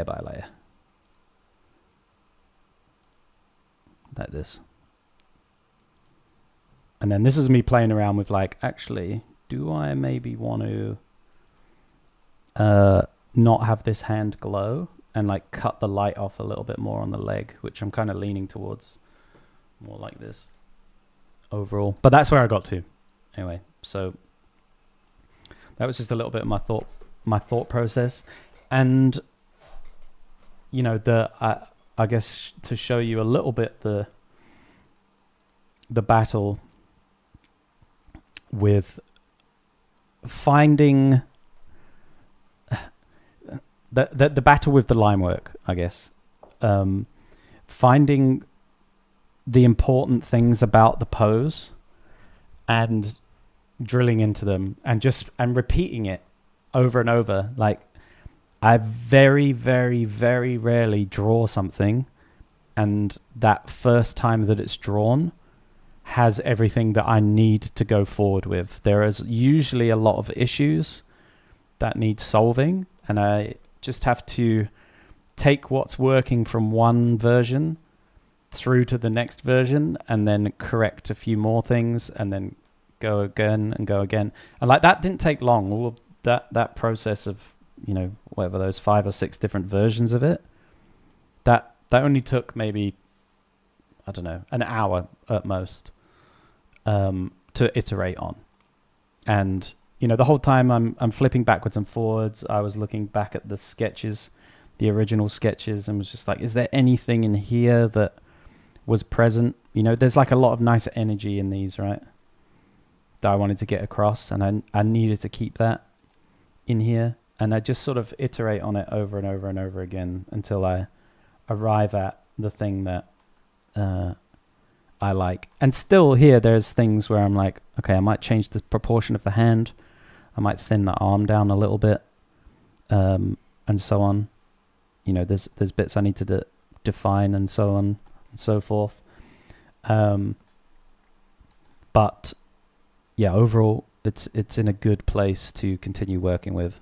[SPEAKER 1] by layer. Like this. And then this is me playing around with like, actually, do I maybe want to not have this hand glow and like cut the light off a little bit more on the leg, which I'm kind of leaning towards more like this overall. But that's where I got to anyway. So that was just a little bit of my thought process. And you know, I guess to show you a little bit the battle with finding the battle with the line work, I guess. Finding the important things about the pose and drilling into them and repeating it over and over. Like I very, very, very rarely draw something and that first time that it's drawn has everything that I need to go forward with. There is usually a lot of issues that need solving, and I just have to take what's working from one version through to the next version and then correct a few more things and then go again and go again. And like that didn't take long. All of that process of, you know, whatever, those 5 or 6 different versions of it, that only took maybe, I don't know, an hour at most to iterate on. And you know, the whole time I'm flipping backwards and forwards, I was looking back at the sketches, the original sketches, and was just like, is there anything in here that was present? You know, there's like a lot of nice energy in these, right, that I wanted to get across, and I needed to keep that in here. And I just sort of iterate on it over and over and over again until I arrive at the thing that I like. And still here, there's things where I'm like, okay, I might change the proportion of the hand. I might thin the arm down a little bit, and so on. You know, there's bits I need to define and so on and so forth. But yeah, overall, it's in a good place to continue working with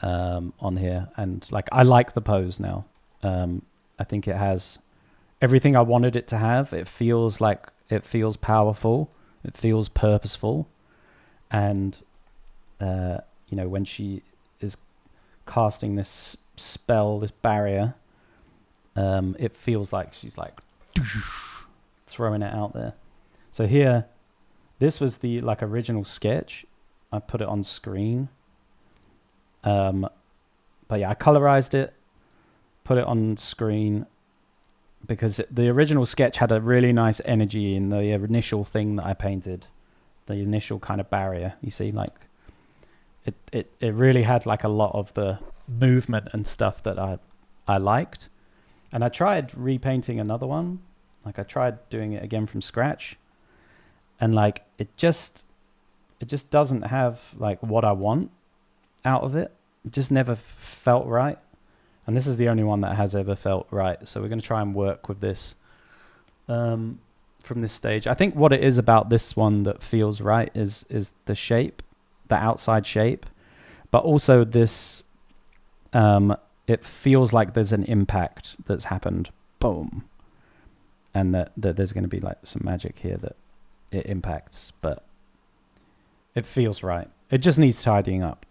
[SPEAKER 1] on here. And like, I like the pose now. I think it has everything I wanted it to have. It feels powerful. It feels purposeful. And, you know, when she casting this spell, this barrier, it feels like she's like throwing it out there. So here, this was the like original sketch. I put it on screen. But yeah, I colorized it, put it on screen, because the original sketch had a really nice energy in the initial thing that I painted, the initial kind of barrier. You see, like it really had like a lot of the movement and stuff that I liked. And I tried repainting another one. Like I tried doing it again from scratch, and like it just doesn't have like what I want out of it. It just never felt right. And this is the only one that has ever felt right. So we're going to try and work with this from this stage. I think what it is about this one that feels right is the shape, the outside shape, but also this, it feels like there's an impact that's happened. Boom. And that there's going to be like some magic here that it impacts, but it feels right. It just needs tidying up,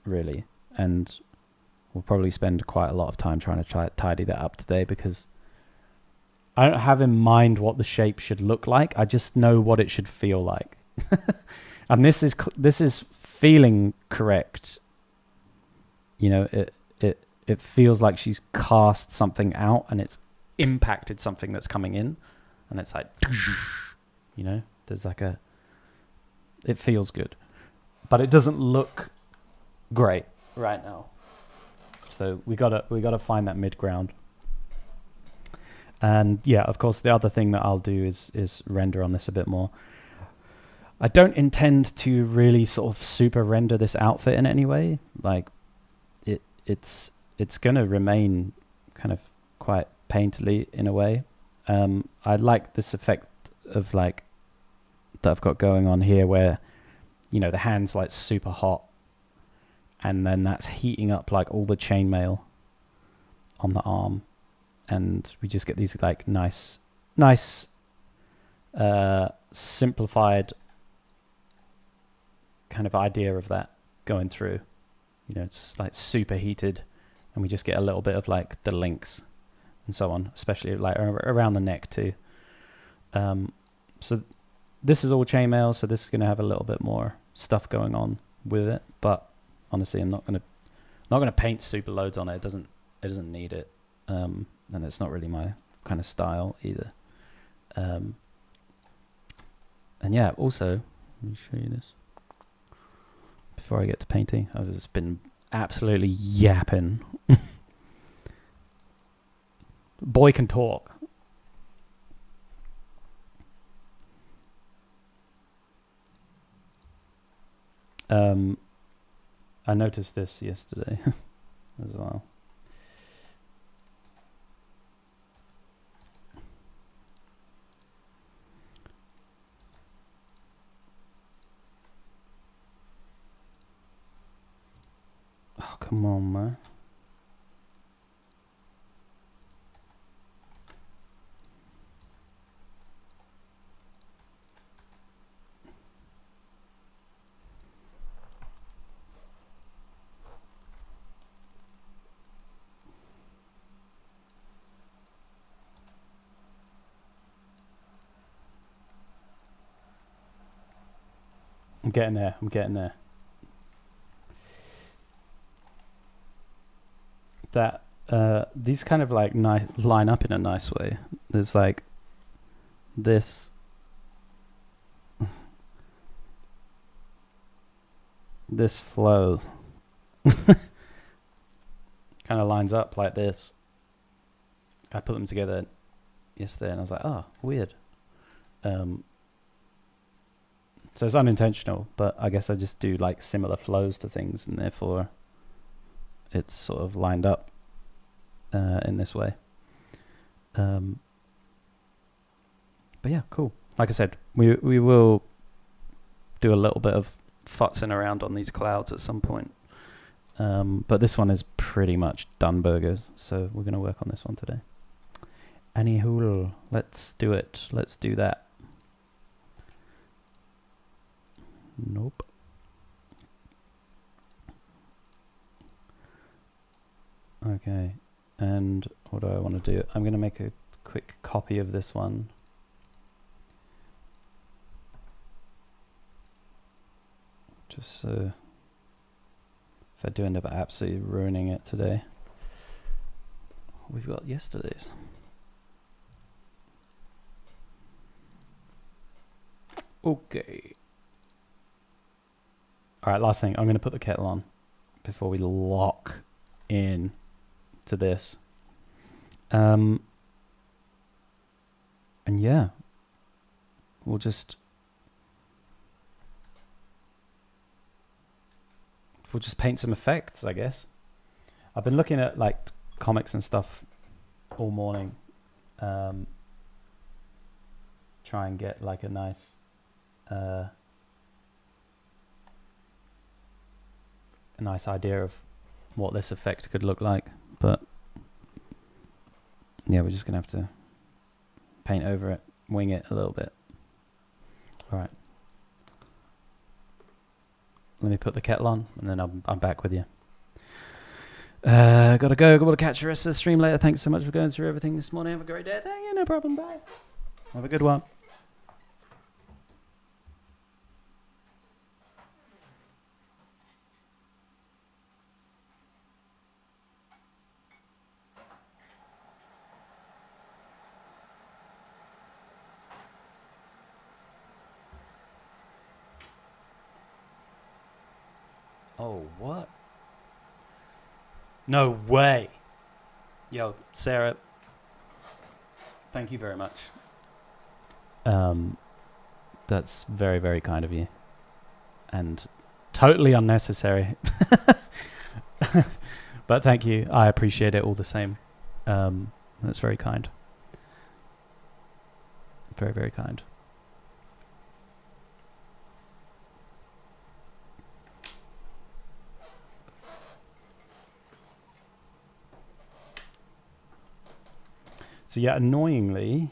[SPEAKER 1] really. And we'll probably spend quite a lot of time trying to tidy that up today, because I don't have in mind what the shape should look like. I just know what it should feel like. And this is feeling correct. You know, it feels like she's cast something out and it's impacted something that's coming in, and it's like, you know, there's like it feels good, but it doesn't look great right now. So we gotta find that mid ground. And yeah, of course, the other thing that I'll do is render on this a bit more. I don't intend to really sort of super render this outfit in any way. Like it's gonna remain kind of quite painterly in a way. I like this effect of like that I've got going on here, where you know the hand's like super hot, and then that's heating up like all the chainmail on the arm, and we just get these like nice simplified kind of idea of that going through. You know, it's like super heated, and we just get a little bit of like the links and so on, especially like around the neck too. So this is all chainmail, so this is going to have a little bit more stuff going on with it, but honestly, I'm not gonna paint super loads on it. It doesn't need it, and it's not really my kind of style either. And yeah, also let me show you this before I get to painting. I've just been absolutely yapping. Boy can talk. I noticed this yesterday as well. Oh, come on, man. I'm getting there. That these kind of like line up in a nice way. There's like this flow kind of lines up like this. I put them together yesterday and I was like, oh, weird. So it's unintentional, but I guess I just do like similar flows to things, and therefore it's sort of lined up in this way. But yeah, cool. Like I said, we will do a little bit of futzing around on these clouds at some point. But this one is pretty much done burgers, so we're going to work on this one today. Anywho, let's do it. Let's do that. Nope. Okay, and what do I want to do? I'm going to make a quick copy of this one. Just if I do end up absolutely ruining it today. We've got yesterday's. Okay. Alright, last thing. I'm going to put the kettle on before we lock in to this. And yeah. We'll just paint some effects, I guess. I've been looking at like comics and stuff all morning. Try and get like a nice idea of what this effect could look like, but yeah, we're just gonna have to paint over it, wing it a little bit. All right, let me put the kettle on, and then I'm back with you. Gotta go. Gotta catch the rest of the stream later. Thanks so much for going through everything this morning. Have a great day. Thank you. No problem. Bye. Have a good one. Oh, what? No way. Yo, Sarah, thank you very much. That's very, very kind of you. And totally unnecessary. But thank you. I appreciate it all the same. That's very kind. Very, very kind. So yeah, annoyingly,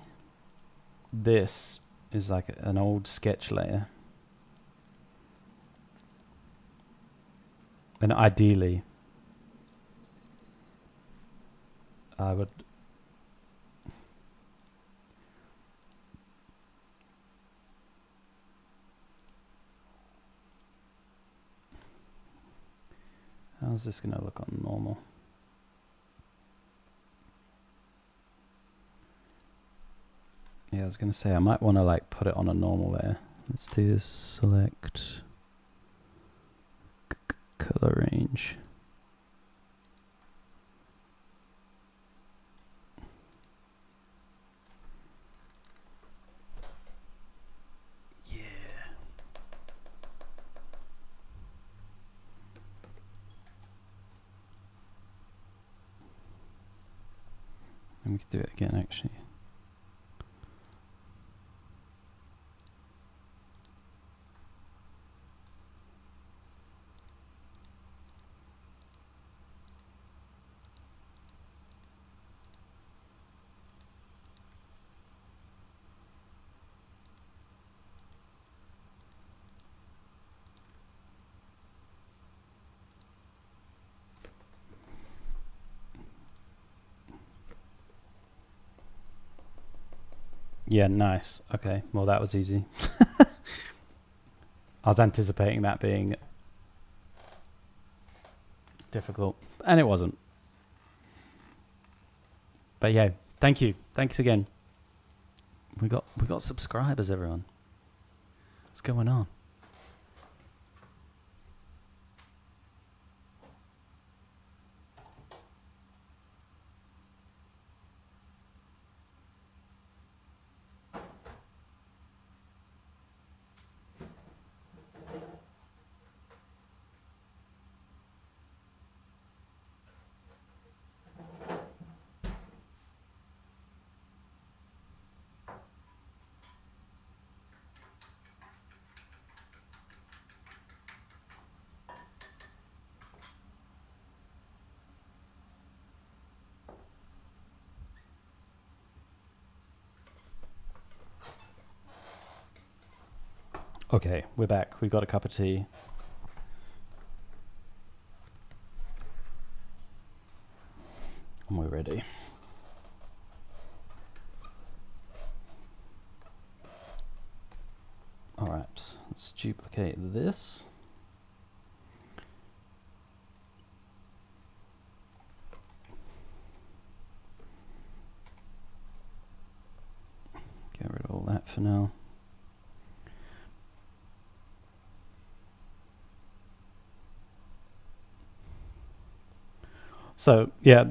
[SPEAKER 1] this is like an old sketch layer. And ideally, I would... How's this going to look on normal? Yeah, I was going to say, I might want to like put it on a normal layer. Let's do this, select color range. Yeah. And we can do it again actually. Yeah, nice. Okay, well that was easy. I was anticipating that being difficult, and it wasn't. But yeah, thank you. Thanks again. We got subscribers, everyone. What's going on? Okay, we're back. We got a cup of tea. And we're ready. Alright, let's duplicate this. Get rid of all that for now. So yeah,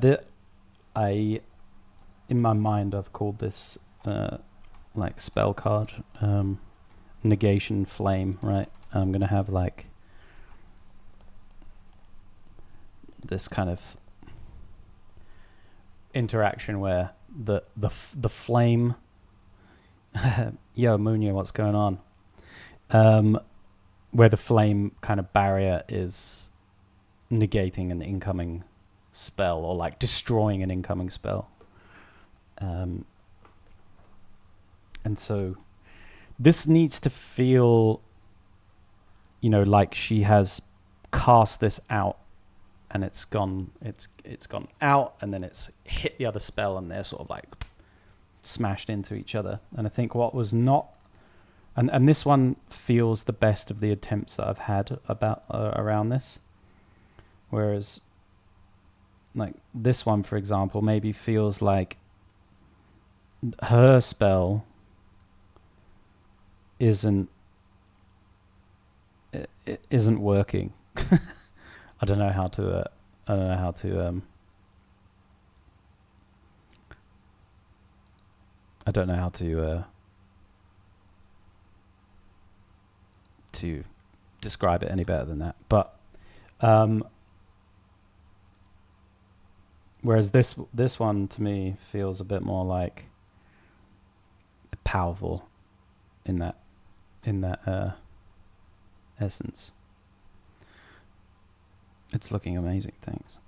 [SPEAKER 1] in my mind I've called this like spell card negation flame, right? I'm gonna have like this kind of interaction where the flame yo Munya, what's going on? Where the flame kind of barrier is negating an incoming spell, or like destroying an incoming spell. And so this needs to feel, you know, like she has cast this out and it's gone out, and then it's hit the other spell and they're sort of like smashed into each other. And I think what was not, and this one feels the best of the attempts that I've had about around this, whereas like this one, for example, maybe feels like her spell isn't working. I don't know how to describe it any better than that. But whereas this one to me feels a bit more like powerful in that essence. It's looking amazing, thanks.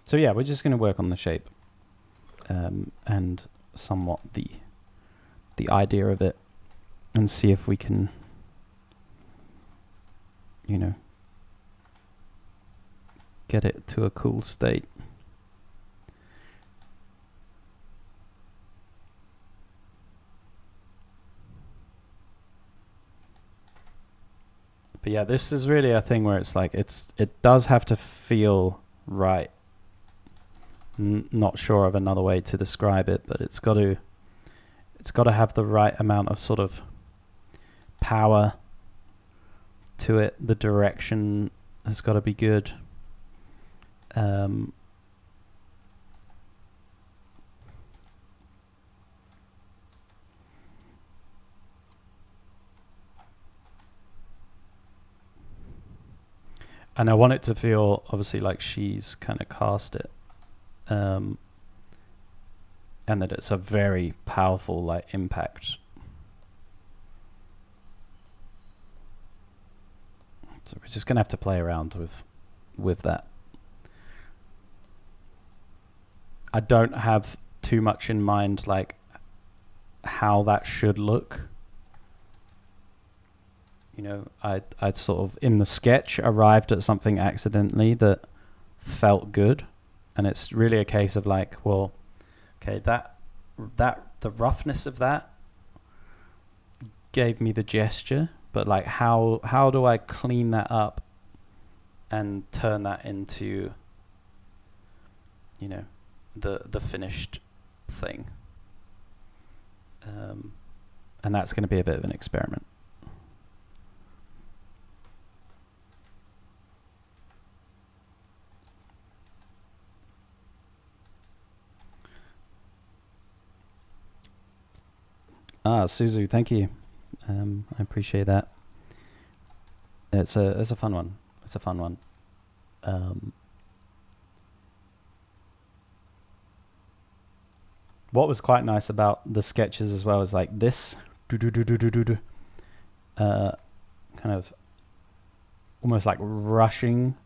[SPEAKER 1] So yeah, we're just going to work on the shape and somewhat the idea of it, and see if we can, you know, get it to a cool state. But yeah, this is really a thing where it's like it does have to feel right. Not sure of another way to describe it, but it's got to have the right amount of sort of power to it. The direction has got to be good. And I want it to feel obviously like she's kind of cast it, and that it's a very powerful like impact. So we're just gonna have to play around with that. I don't have too much in mind like how that should look. You know, I'd sort of in the sketch arrived at something accidentally that felt good, and it's really a case of like, well, okay, that the roughness of that gave me the gesture, but like how do I clean that up and turn that into, you know, the finished thing, and that's going to be a bit of an experiment. Suzu, thank you. I appreciate that. It's a fun one. It's a fun one. What was quite nice about the sketches as well is like this kind of almost like rushing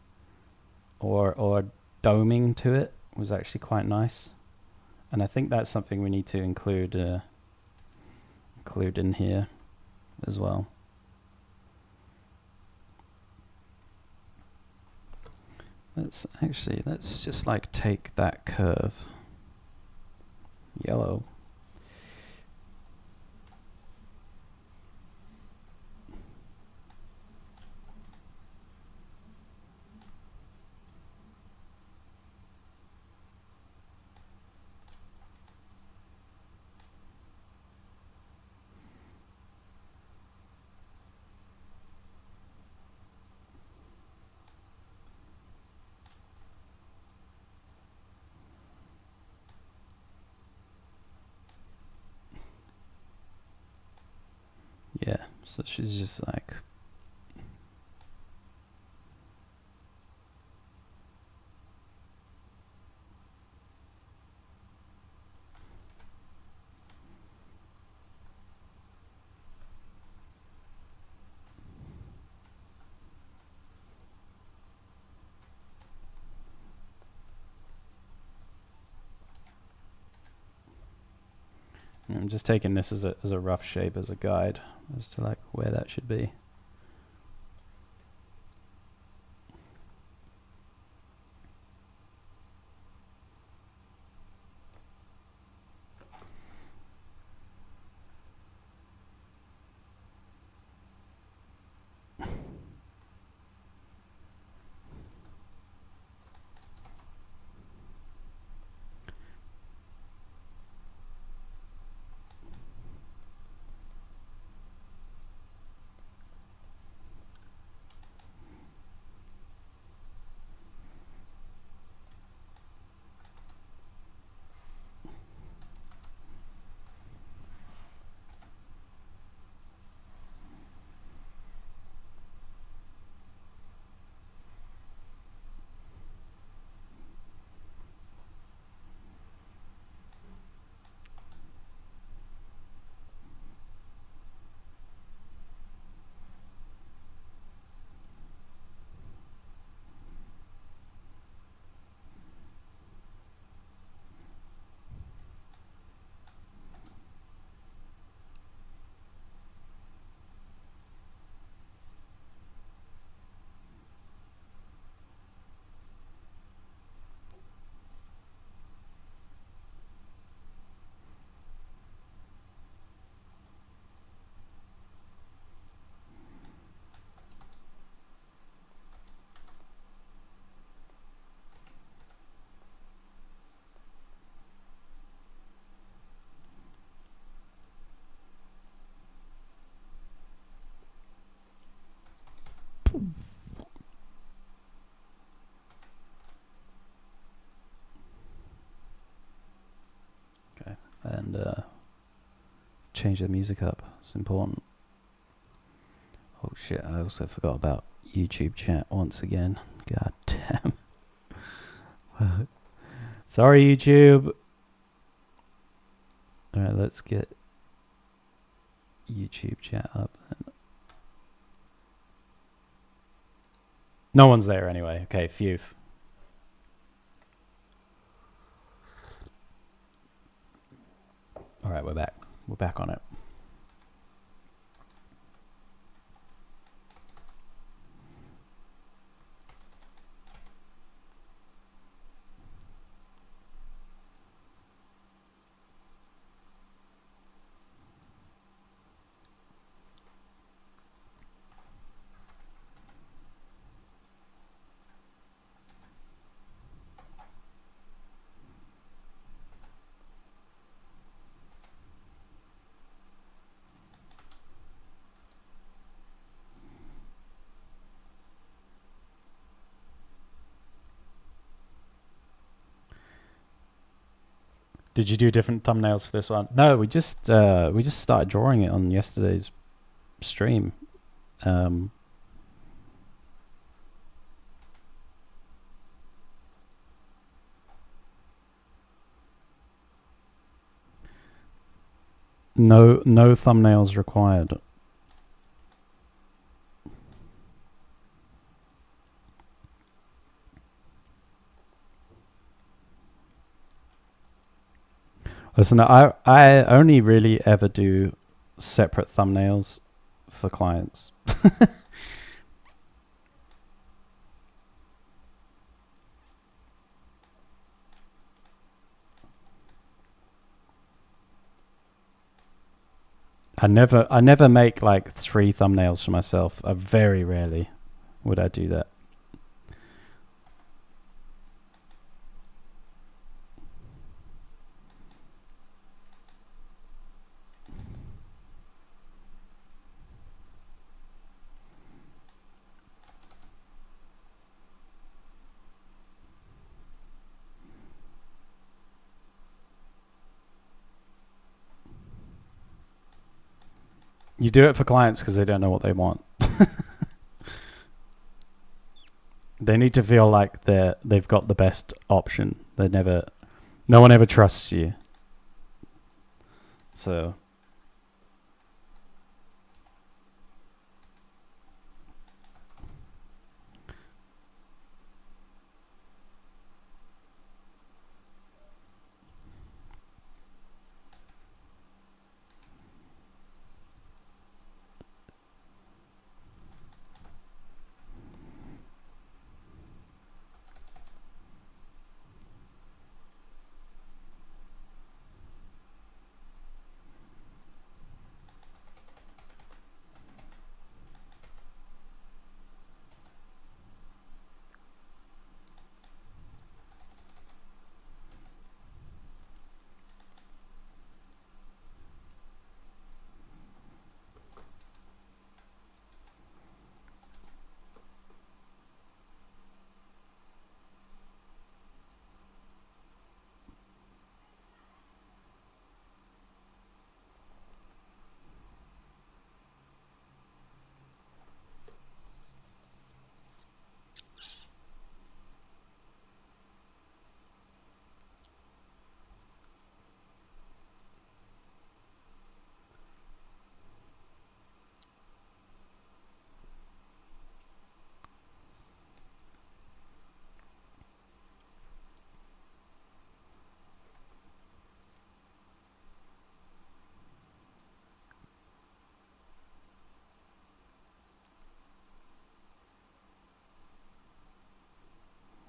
[SPEAKER 1] or doming to it was actually quite nice, and I think that's something we need to include in here as well. let's just like take that curve, yellow. Yeah, so she's just like, I'm just taking this as a rough shape, as a guide as to like where that should be. Okay, and change the music up. It's important. Oh shit! I also forgot about YouTube chat once again. God damn. Sorry, YouTube. All right, let's get YouTube chat up. No one's there anyway. Okay, phew. All right, we're back. We're back on it. Did you do different thumbnails for this one? No, we just started drawing it on yesterday's stream. No thumbnails required. Listen, I only really ever do separate thumbnails for clients. I never make like 3 thumbnails for myself. Very rarely would I do that. You do it for clients because they don't know what they want. They need to feel like they've got the best option. No one ever trusts you. So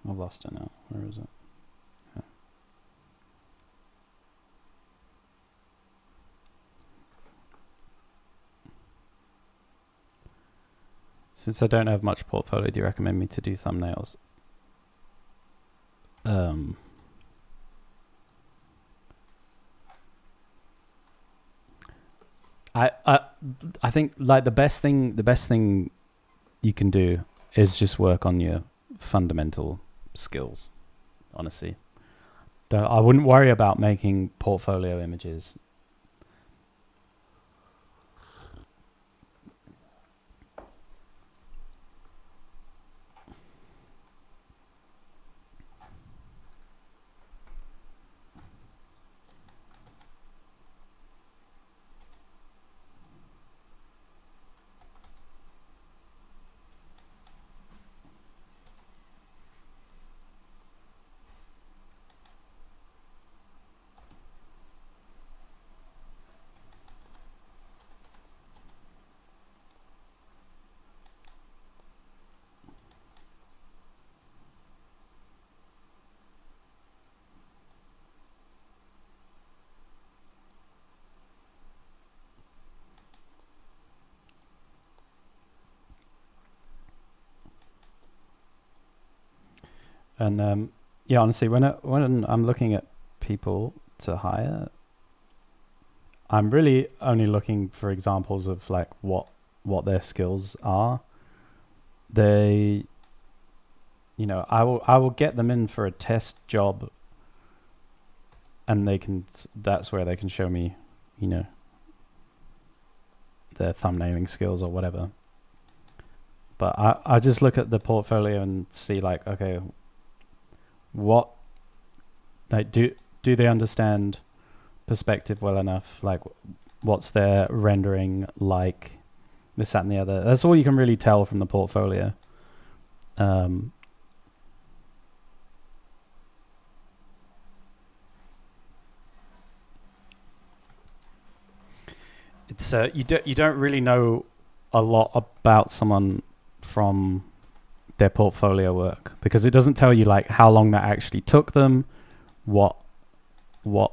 [SPEAKER 1] I've lost it now. Where is it? Yeah. Since I don't have much portfolio, do you recommend me to do thumbnails? I I think like the best thing you can do is just work on your fundamental skills. Honestly, I wouldn't worry about making portfolio images. And yeah, honestly, when I'm looking at people to hire, I'm really only looking for examples of like what their skills are. They, I will get them in for a test job, and that's where they can show me, their thumbnailing skills or whatever. But I just look at the portfolio and see like, okay, what like do they understand perspective well enough? Like, what's their rendering like? This, that, and the other. That's all you can really tell from the portfolio. It's you don't really know a lot about someone from their portfolio work, because it doesn't tell you like how long that actually took them, what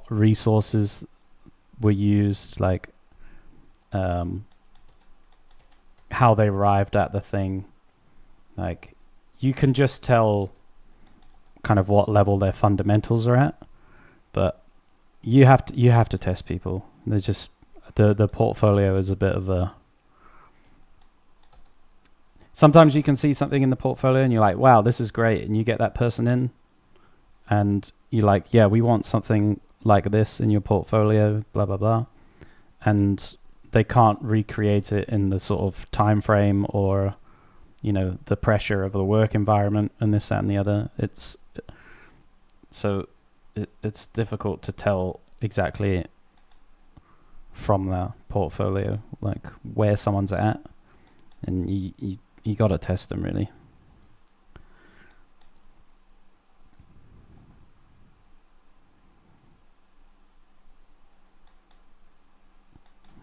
[SPEAKER 1] resources were used, like um, how they arrived at the thing. Like, you can just tell kind of what level their fundamentals are at, but you have to test people. There's just the portfolio is a bit of a. Sometimes you can see something in the portfolio and you're like, wow, this is great, and you get that person in, and you're like, yeah, we want something like this in your portfolio, blah blah blah, and they can't recreate it in the sort of time frame or, you know, the pressure of the work environment and this, that, and the other. It's difficult to tell exactly from the portfolio like where someone's at, and you got to test them really.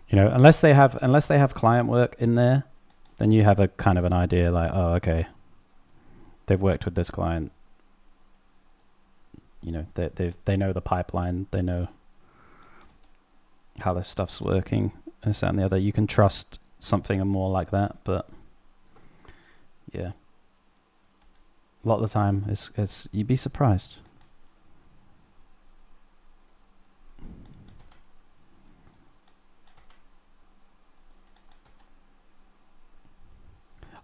[SPEAKER 1] You know, unless they have client work in there, then you have a kind of an idea like, oh, okay, they've worked with this client. You know, they know the pipeline, they know how their stuff's working, and this, that, and the other. You can trust something more like that, but yeah, a lot of the time it's you'd be surprised.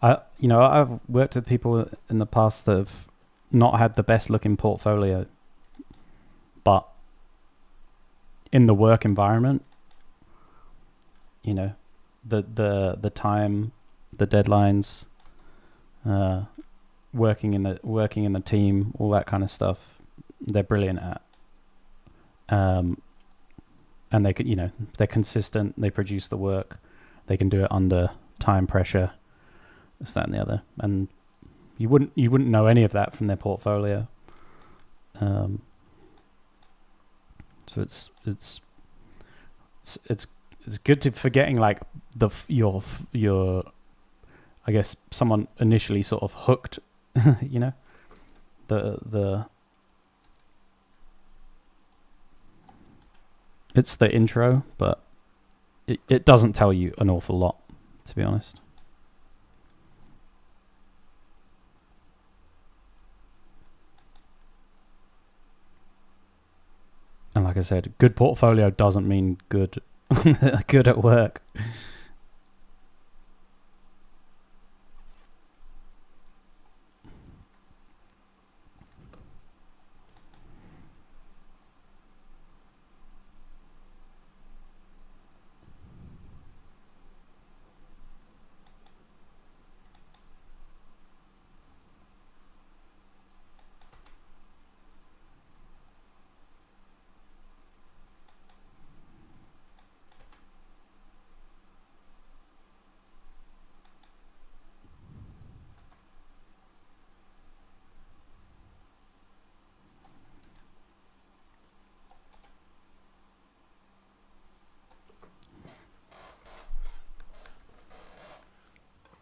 [SPEAKER 1] I've worked with people in the past that have not had the best looking portfolio, but in the work environment, you know, the time, the deadlines, working in the team, all that kind of stuff, they're brilliant at. And they could, you know, they're consistent. They produce the work. They can do it under time pressure. This, that, and the other. And you wouldn't know any of that from their portfolio. So it's good to forgetting like your I guess someone initially sort of hooked, you know, the it's the intro, but it doesn't tell you an awful lot, to be honest. And like I said, good portfolio doesn't mean good good at work.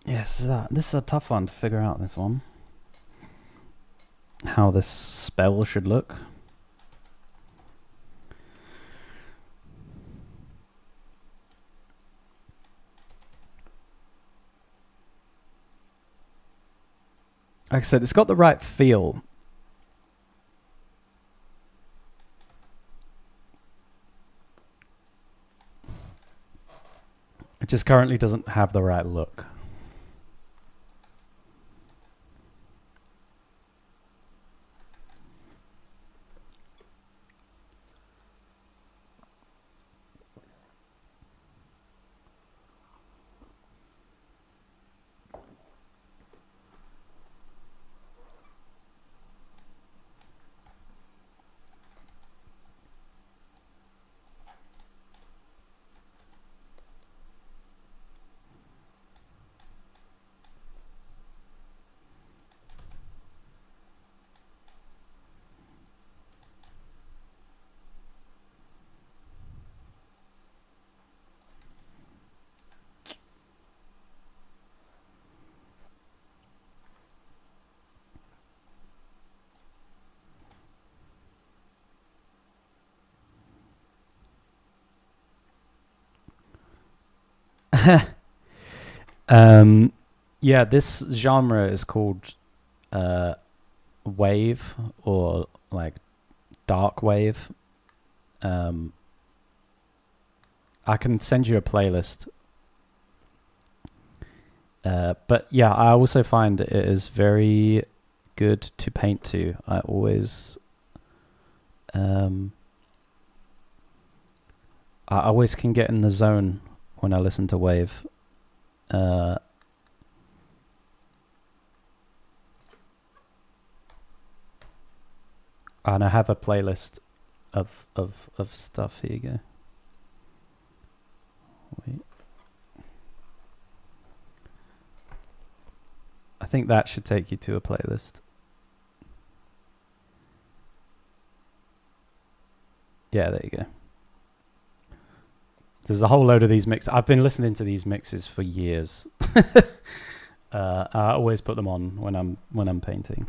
[SPEAKER 1] Yes, this is a tough one to figure out, this one. How this spell should look. Like I said, it's got the right feel. It just currently doesn't have the right look. Yeah, this genre is called wave, or like dark wave. Um, I can send you a playlist. But yeah, I also find it is very good to paint to. Um, I always can get in the zone when I listen to wave. And I have a playlist of stuff. Here you go. Wait. I think that should take you to a playlist. Yeah, there you go. There's a whole load of these mixes. I've been listening to these mixes for years. I always put them on when I'm painting.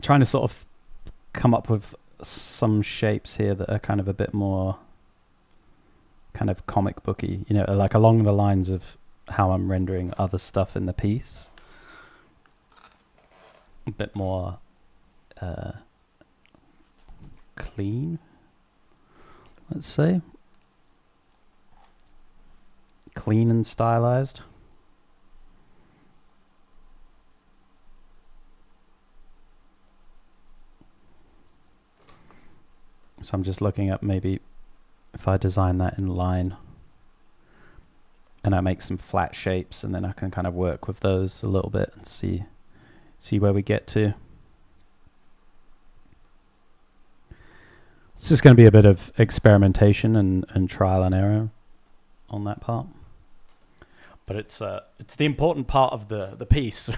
[SPEAKER 1] Trying to sort of come up with some shapes here that are kind of a bit more kind of comic booky, like along the lines of how I'm rendering other stuff in the piece. A bit more clean, let's say. Clean and stylized. So I'm just looking at maybe if I design that in line and I make some flat shapes, and then I can kind of work with those a little bit and see where we get to. It's just going to be a bit of experimentation and trial and error on that part. But it's the important part of the piece.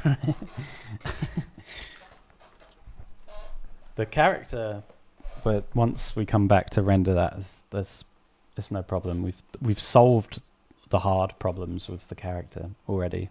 [SPEAKER 1] The character, but once we come back to render that, it's no problem. We've solved the hard problems with the character already.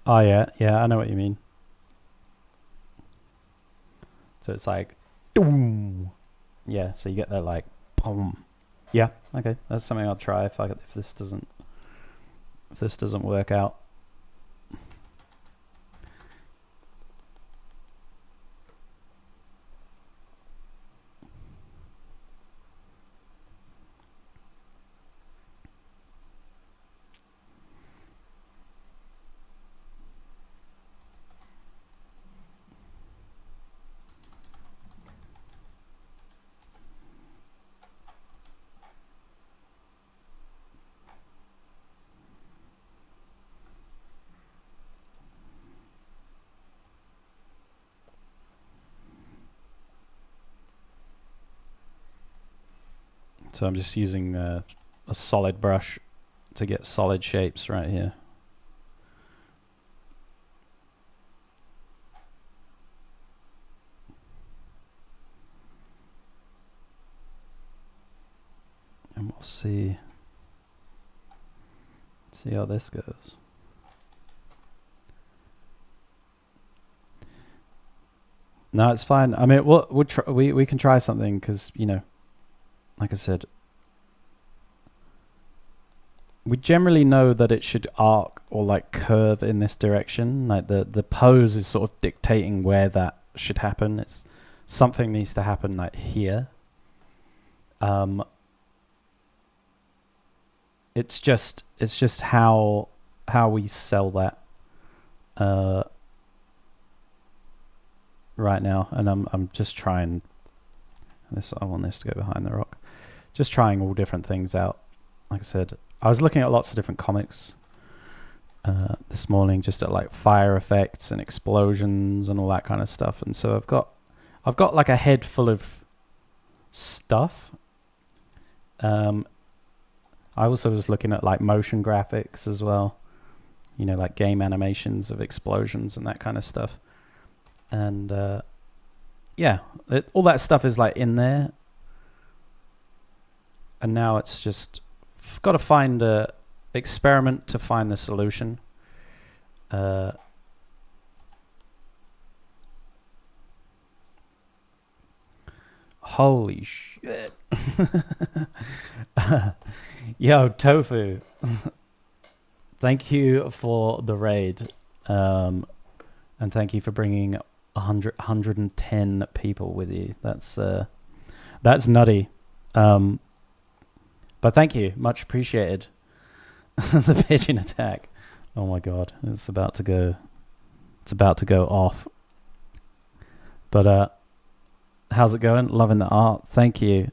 [SPEAKER 1] Oh yeah, yeah, I know what you mean. So it's like, boom. Yeah, so you get that like, boom. Yeah, okay, that's something I'll try if this doesn't work out. So I'm just using a solid brush to get solid shapes right here. And we'll see how this goes. No, it's fine. I mean, we can try something because, you know, like I said, we generally know that it should arc or like curve in this direction. Like the pose is sort of dictating where that should happen. It's something needs to happen like here. It's just how we sell that right now, and I'm just trying this. I want this to go behind the rock. Just trying all different things out. Like I said, I was looking at lots of different comics this morning, just at like fire effects and explosions and all that kind of stuff. And so I've got like a head full of stuff. I also was looking at like motion graphics as well, you know, like game animations of explosions and that kind of stuff. And yeah, all that stuff is like in there. And now it's just got to find a experiment to find the solution. Holy shit. Yo, Tofu. Thank you for the raid. And thank you for bringing 110 people with you. That's nutty. But thank you. Much appreciated. The pigeon attack. Oh my god. It's about to go off. But how's it going? Loving the art. Thank you.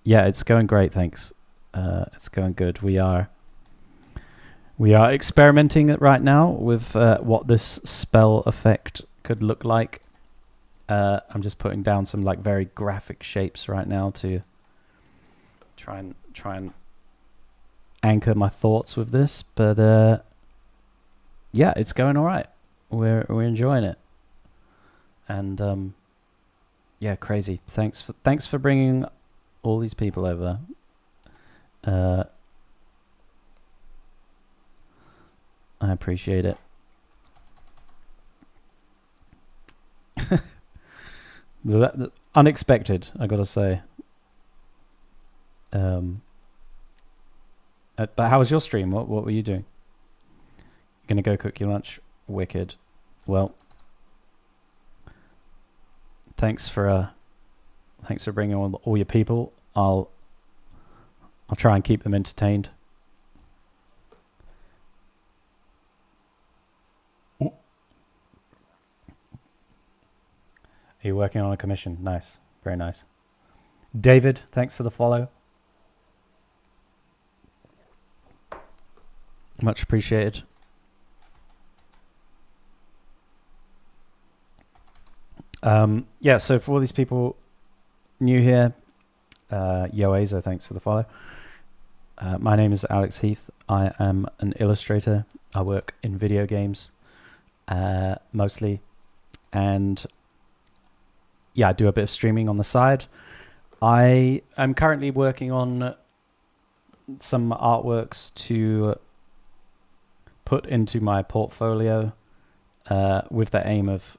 [SPEAKER 1] Yeah, it's going great, thanks. It's going good. We are experimenting right now with what this spell effect could look like. I'm just putting down some like very graphic shapes right now to try and anchor my thoughts with this. But yeah, it's going all right. We're enjoying it. And yeah, crazy. Thanks for bringing all these people over. I appreciate it. Unexpected, I gotta say. But how was your stream? What were you doing? Gonna go cook your lunch? Wicked. Well, thanks for bringing all your people. I'll try and keep them entertained. Are you working on a commission? Nice. Very nice. David, thanks for the follow. Much appreciated. Yeah, so for all these people new here, Yoazo, thanks for the follow. My name is Alex Heath. I am an illustrator. I work in video games mostly, and yeah, I do a bit of streaming on the side. I am currently working on some artworks to put into my portfolio with the aim of,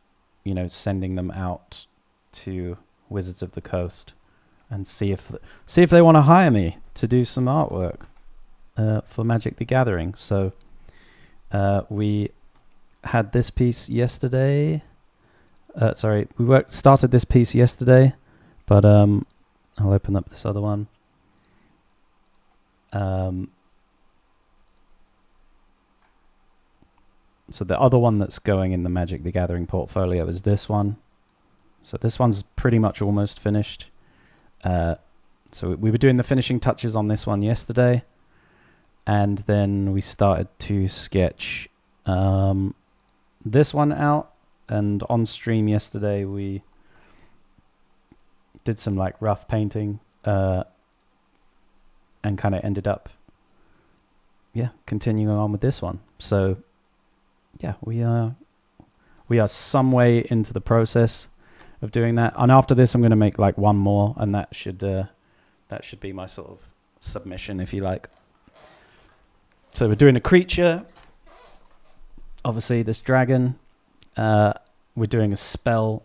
[SPEAKER 1] sending them out to Wizards of the Coast and see if they want to hire me to do some artwork for Magic the Gathering. So we had this piece yesterday. We started this piece yesterday, but I'll open up this other one. So the other one that's going in the Magic the Gathering portfolio is this one. So this one's pretty much almost finished. So we were doing the finishing touches on this one yesterday, and then we started to sketch this one out. And on stream yesterday, we did some like rough painting and kind of ended up, continuing on with this one. So yeah, we are some way into the process of doing that. And after this, I'm going to make like one more, and that should be my sort of submission, if you like. So we're doing a creature. Obviously, this dragon. We're doing a spell.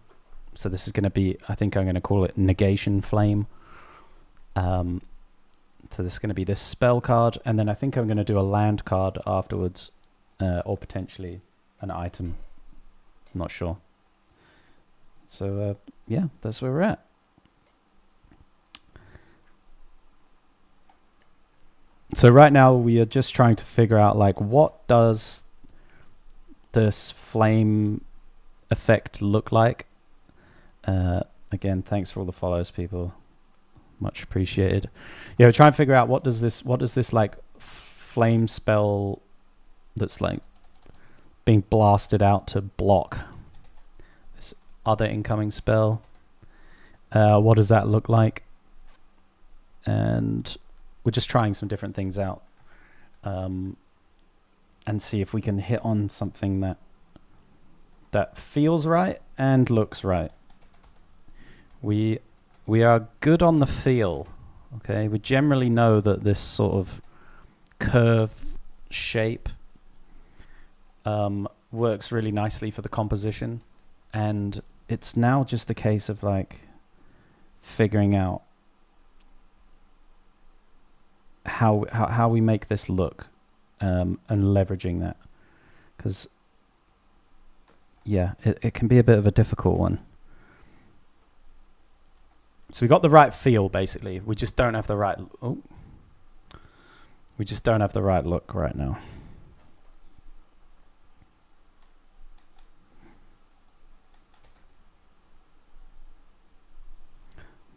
[SPEAKER 1] So this is going to be, I think I'm going to call it Negation Flame. So this is going to be this spell card, and then I think I'm going to do a land card afterwards, or potentially an item. I'm not sure. So yeah, that's where we're at. So right now we are just trying to figure out like what does this flame effect look like. Again, thanks for all the follows, people. Much appreciated. Yeah, we're trying to figure out what does this like flame spell that's like being blasted out to block this other incoming spell. What does that look like? And we're just trying some different things out, and see if we can hit on something that feels right and looks right. We are good on the feel. Okay, we generally know that this sort of curve shape works really nicely for the composition, and it's now just a case of like figuring out how we make this look, and leveraging that, because yeah, it can be a bit of a difficult one. So we got the right feel, basically. We just don't have the right. We just don't have the right look right now.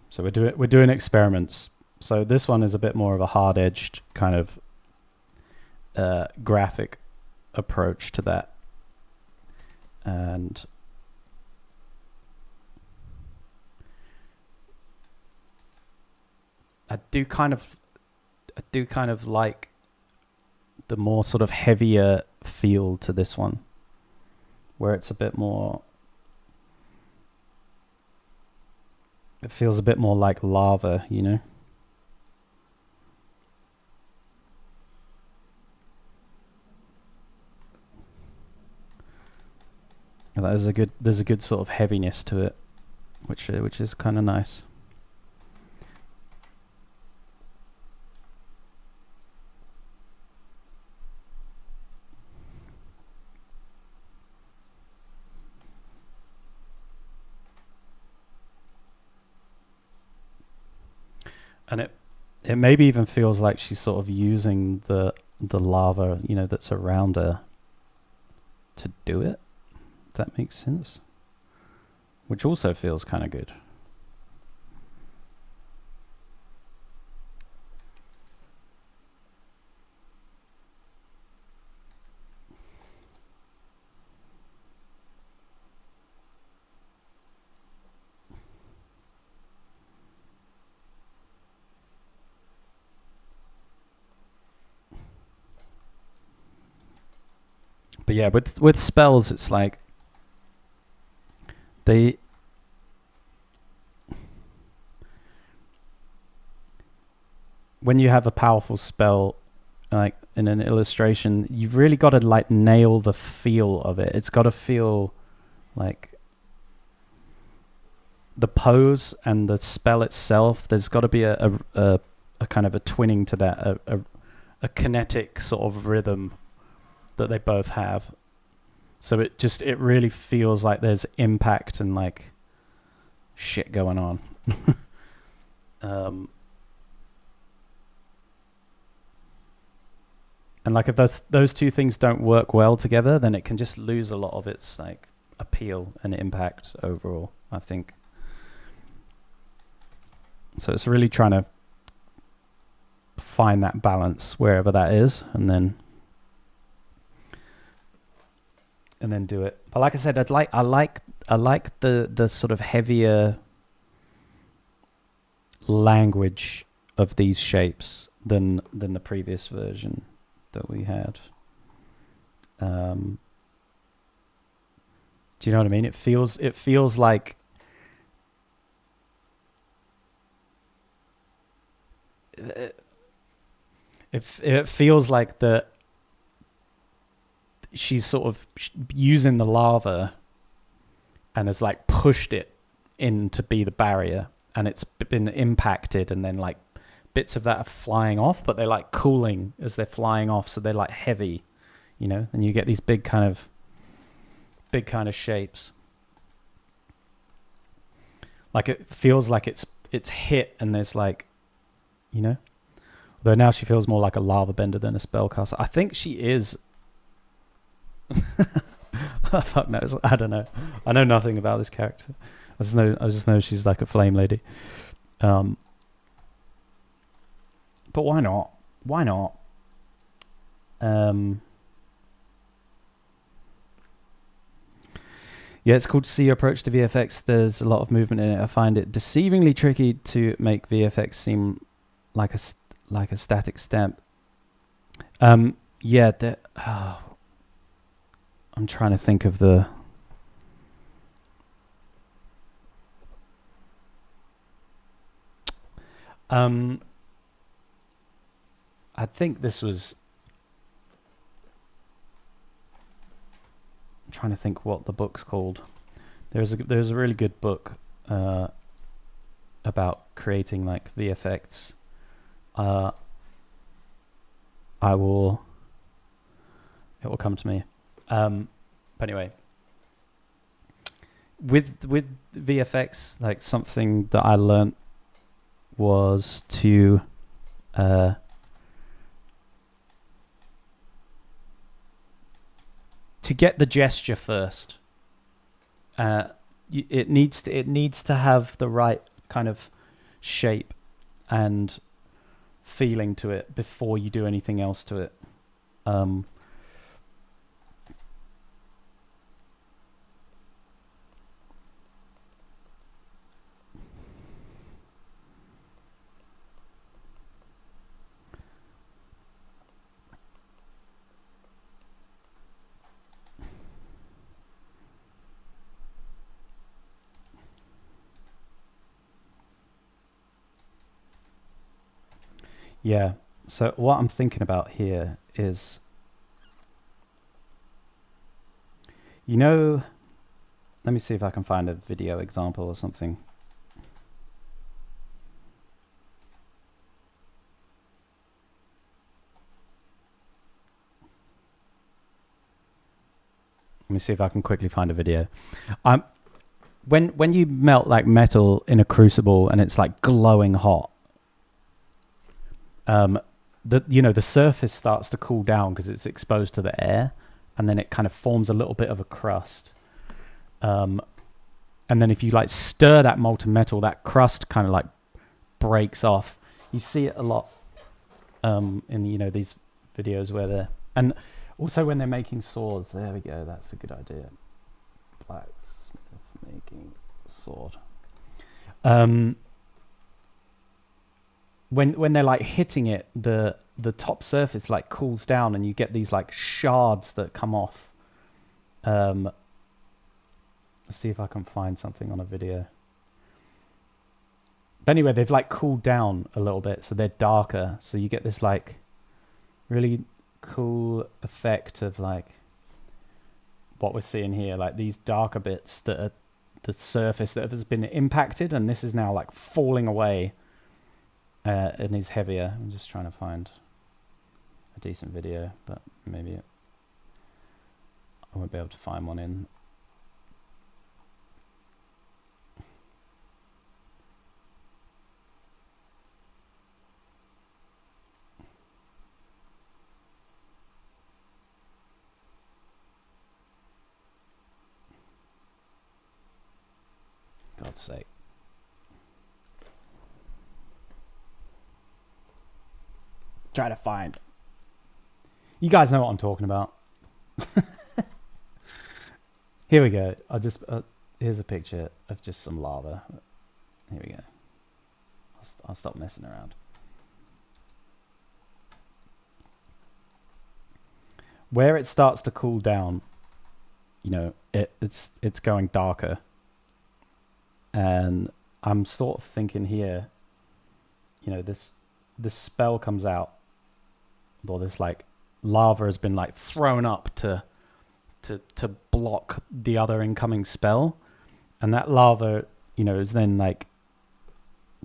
[SPEAKER 1] So we're doing experiments. So this one is a bit more of a hard-edged kind of graphic approach to that, and I do kind of like the more sort of heavier feel to this one, where it's a bit more. It feels a bit more like lava, you know. There's a good sort of heaviness to it, which is kind of nice. And it maybe even feels like she's sort of using the lava, you know, that's around her to do it. If that makes sense. Which also feels kind of good. But yeah, with spells, it's like they when you have a powerful spell, like in an illustration, you've really got to like nail the feel of it. It's got to feel like the pose and the spell itself. There's got to be a kind of a twinning to that, a kinetic sort of rhythm that they both have. So it really feels like there's impact and like shit going on. And like if those two things don't work well together, then it can just lose a lot of its like appeal and impact overall, I think. So it's really trying to find that balance wherever that is, and then do it. But like I said, I like the sort of heavier language of these shapes than the previous version that we had. Do you know what I mean? It feels like it feels like that she's sort of using the lava and has like pushed it in to be the barrier, and it's been impacted, and then like bits of that are flying off, but they're like cooling as they're flying off, so they're like heavy, you know, and you get these big kind of shapes. Like it feels like it's hit, and there's like, you know, though now she feels more like a lava bender than a spellcaster. I think she is. Fuck knows. I don't know. I know nothing about this character. I just know she's like a flame lady. But why not? Why not? Yeah, it's cool to see your approach to VFX. There's a lot of movement in it. I find it deceivingly tricky to make VFX seem like a static stamp. Yeah, I'm trying to think of the. I think this was. I'm trying to think what the book's called. There's a really good book about creating like VFX. It will come to me. But anyway, with VFX, like something that I learned was to get the gesture first. It needs to have the right kind of shape and feeling to it before you do anything else to it. Yeah. So what I'm thinking about here is, you know, let me see if I can find a video example or something. Let me see if I can quickly find a video. When you melt like metal in a crucible and it's like glowing hot, the surface starts to cool down because it's exposed to the air, and then it kind of forms a little bit of a crust. And then if you like stir that molten metal, that crust kind of like breaks off. You see it a lot in these videos where they're, and also when they're making swords. There we go. That's a good idea. Blacksmith making sword. When they're like hitting it, the top surface like cools down, and you get these like shards that come off. Let's see if I can find something on a video. But anyway, they've like cooled down a little bit, so they're darker. So you get this like really cool effect of like what we're seeing here, like these darker bits that are the surface that has been impacted, and this is now like falling away and is heavier. I'm just trying to find a decent video, but maybe I won't be able to find one in. God's sake. Try to find. You guys know what I'm talking about. Here we go. Here's a picture of just some lava. Here we go. I'll stop messing around. Where it starts to cool down, it's going darker. And I'm sort of thinking here, this spell comes out, or this like lava has been like thrown up to block the other incoming spell, and that lava, is then like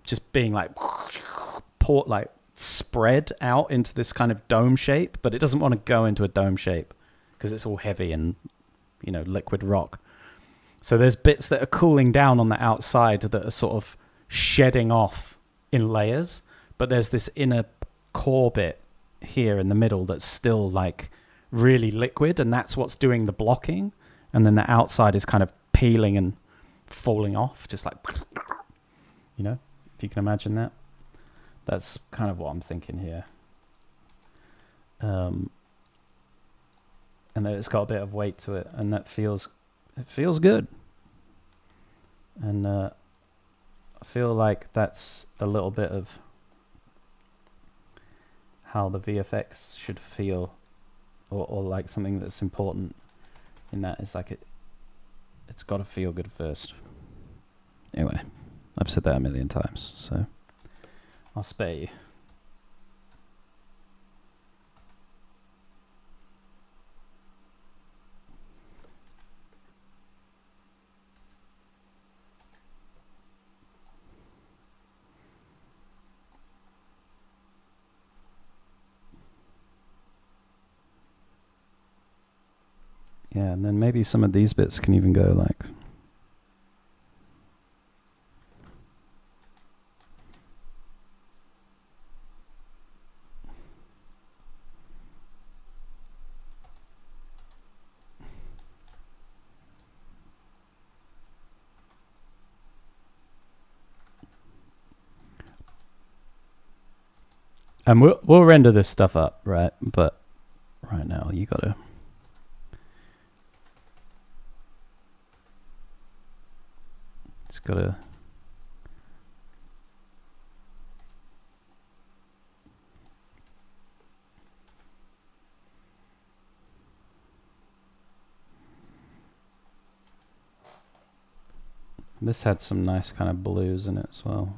[SPEAKER 1] just being like spread out into this kind of dome shape, but it doesn't want to go into a dome shape because it's all heavy and liquid rock. So there's bits that are cooling down on the outside that are sort of shedding off in layers, but there's this inner core bit here in the middle that's still like really liquid, and that's what's doing the blocking. And then the outside is kind of peeling and falling off, just like, if you can imagine that. That's kind of what I'm thinking here. And then it's got a bit of weight to it, and it feels good. And I feel like that's a little bit of how the VFX should feel, or like something that's important in that is like it's got to feel good first. Anyway, I've said that a million times, so I'll spare you. Yeah, and then maybe some of these bits can even go like... And we'll render this stuff up, right? But right now you gotta... It's gotta... This had some nice kind of blues in it as well.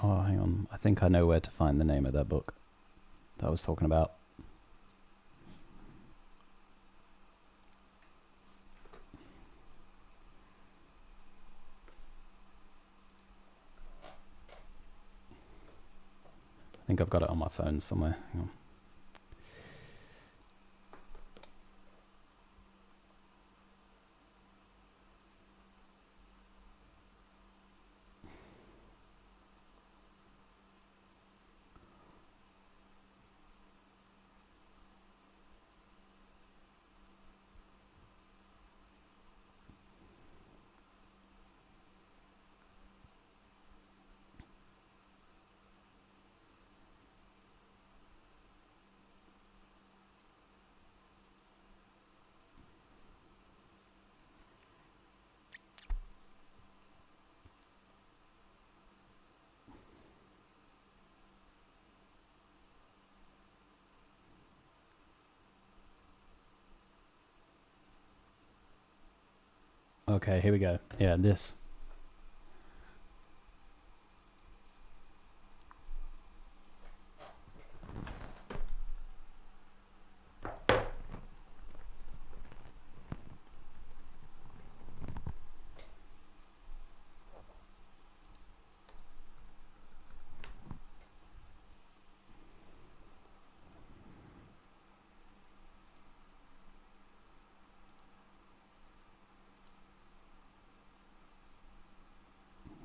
[SPEAKER 1] Oh, hang on. I think I know where to find the name of that book that I was talking about. I think I've got it on my phone somewhere. Hang on. Okay, here we go. Yeah, this.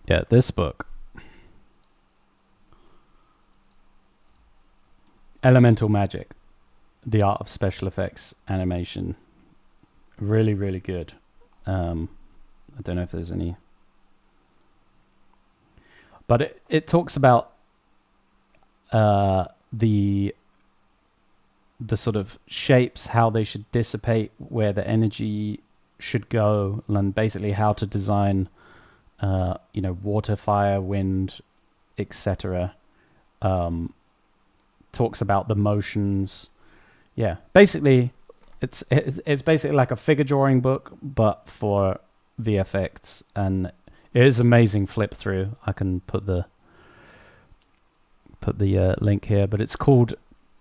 [SPEAKER 1] Yeah, this book. Elemental Magic, The Art of Special Effects Animation. Really, really good. I don't know if there's any... But it talks about the sort of shapes, how they should dissipate, where the energy should go, and basically how to design water, fire, wind, etc. Talks about the motions. Yeah, basically it's basically like a figure drawing book but for VFX, and it is amazing flip through. I can put the link here, but it's called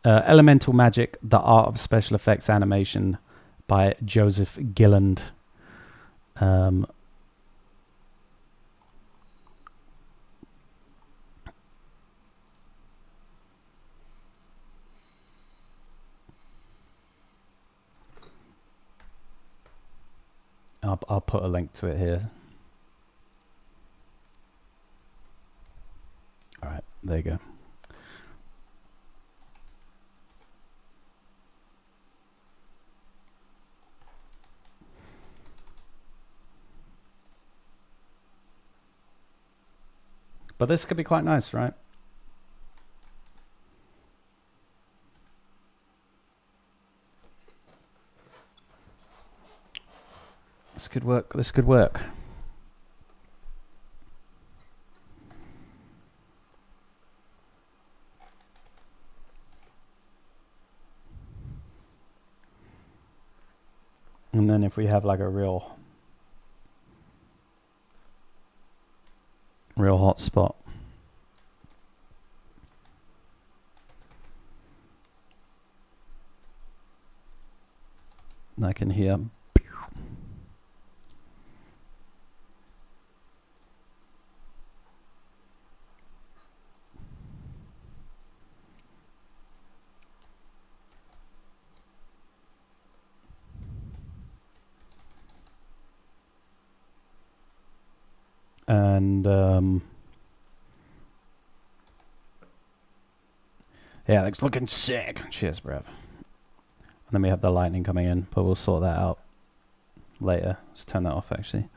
[SPEAKER 1] Elemental Magic: The Art of Special Effects Animation by Joseph Gilland. I'll put a link to it here. All right, there you go. But this could be quite nice, right? This could work. This could work. And then if we have like a real hot spot. I can hear. And yeah, it's looking sick. Cheers, bruv. And then we have the lightning coming in, but we'll sort that out later. Let's turn that off, actually.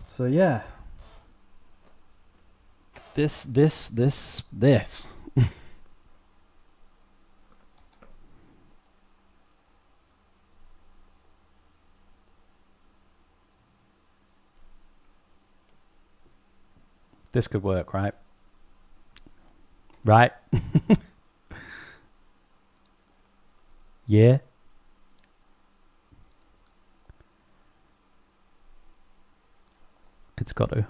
[SPEAKER 1] So yeah, this. This could work, right? Right? Yeah. It's got to.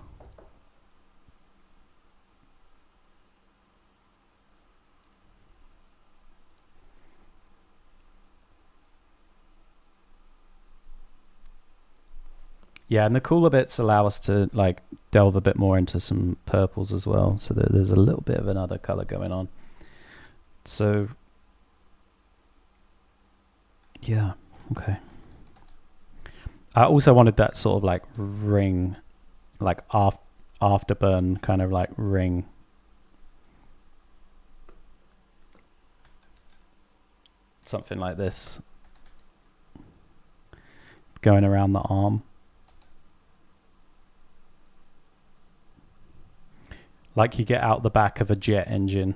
[SPEAKER 1] Yeah, and the cooler bits allow us to like delve a bit more into some purples as well, so that there's a little bit of another color going on. So yeah, okay. I also wanted that sort of like ring, like afterburn kind of like ring. Something like this going around the arm. Like you get out the back of a jet engine.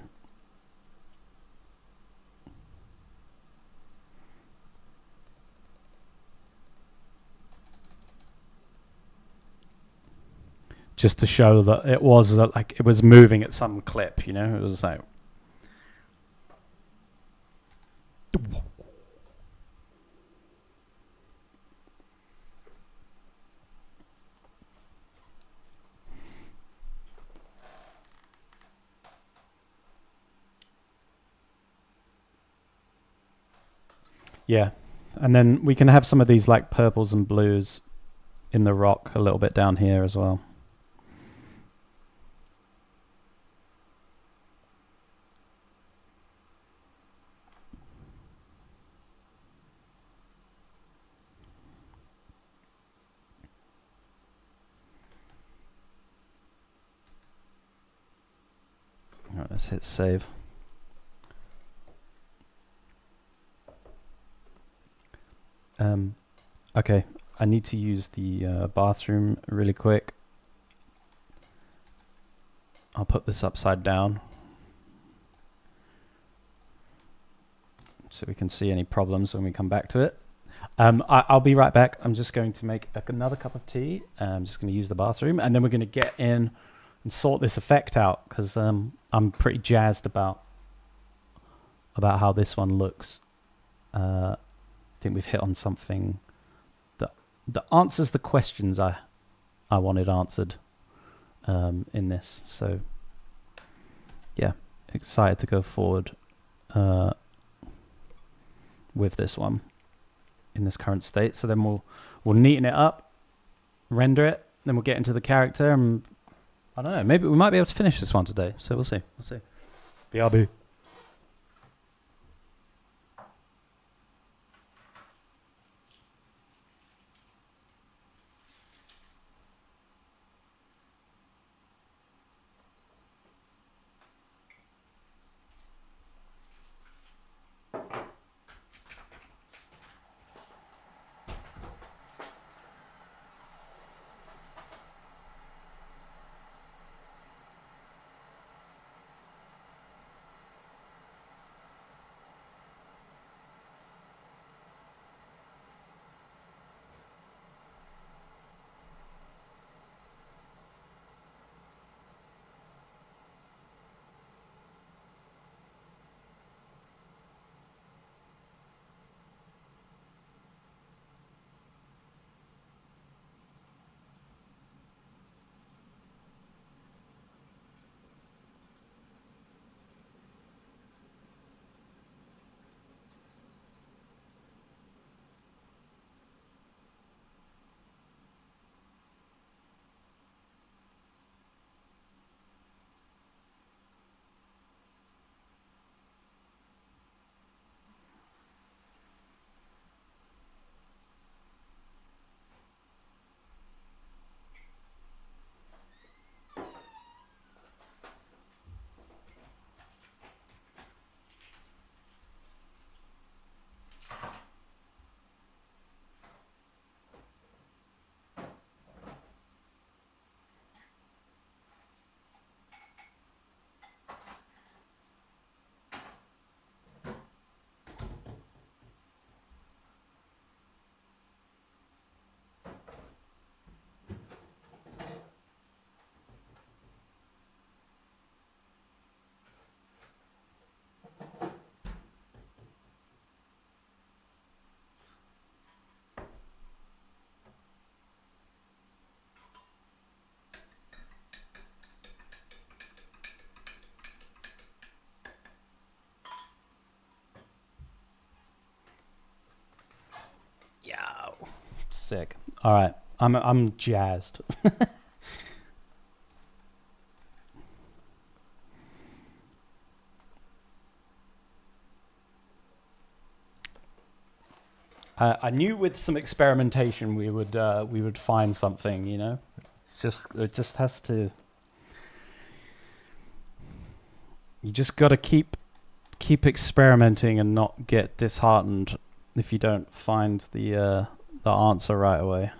[SPEAKER 1] Just to show that it was like it was moving at some clip, you know? It was like... Yeah. And then we can have some of these like purples and blues in the rock a little bit down here as well. All right, let's hit save. Okay, I need to use the bathroom really quick. I'll put this upside down so we can see any problems when we come back to it. I'll be right back. I'm just going to make another cup of tea. I'm just going to use the bathroom, and then we're going to get in and sort this effect out, because I'm pretty jazzed about how this one looks. I think we've hit on something that answers the questions I wanted answered in this. So yeah, excited to go forward with this one in this current state. So then we'll neaten it up, render it, then we'll get into the character, and I don't know, maybe we might be able to finish this one today. So we'll see. BRB. Sick. All right, I'm jazzed. I knew with some experimentation we would find something. You know, it just has to. You just got to keep experimenting and not get disheartened if you don't find the answer right away.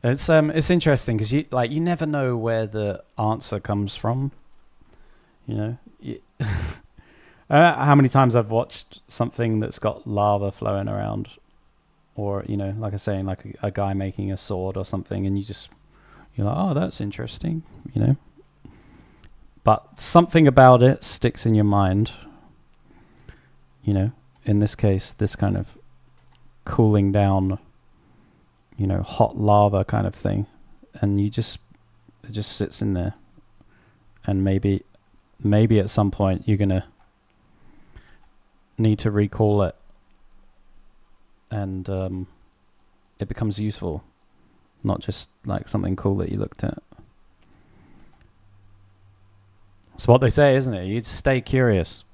[SPEAKER 1] It's interesting because you never know where the answer comes from. You know, how many times I've watched something that's got lava flowing around, or like I was saying, like a guy making a sword or something, and you're like, oh, that's interesting. But something about it sticks in your mind. In this case, this kind of cooling down, hot lava kind of thing, and it just sits in there, and maybe at some point you're gonna need to recall it, and it becomes useful, not just like something cool that you looked at. It's what they say, isn't it? You stay curious.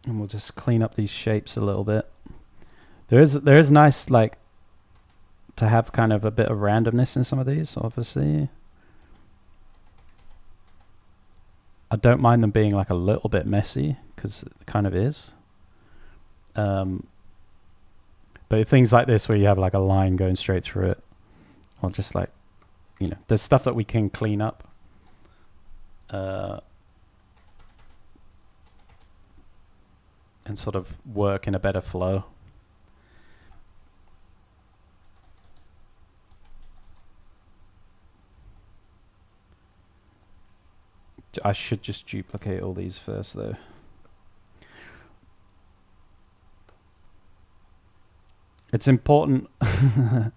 [SPEAKER 1] And we'll just clean up these shapes a little bit. There is nice, like, to have kind of a bit of randomness in some of these, obviously. I don't mind them being like a little bit messy, because it kind of is. But things like this where you have like a line going straight through it, or just like, there's stuff that we can clean up. And sort of work in a better flow. I should just duplicate all these first, though. It's important for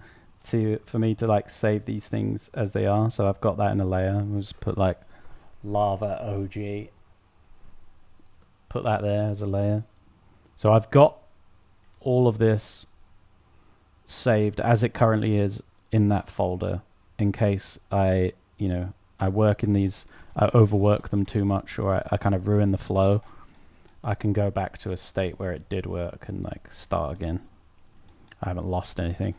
[SPEAKER 1] me to like save these things as they are. So I've got that in a layer. We'll just put like lava OG. Put that there as a layer. So I've got all of this saved as it currently is in that folder, in case I work in these, I overwork them too much, or I kind of ruin the flow. I can go back to a state where it did work and like start again. I haven't lost anything.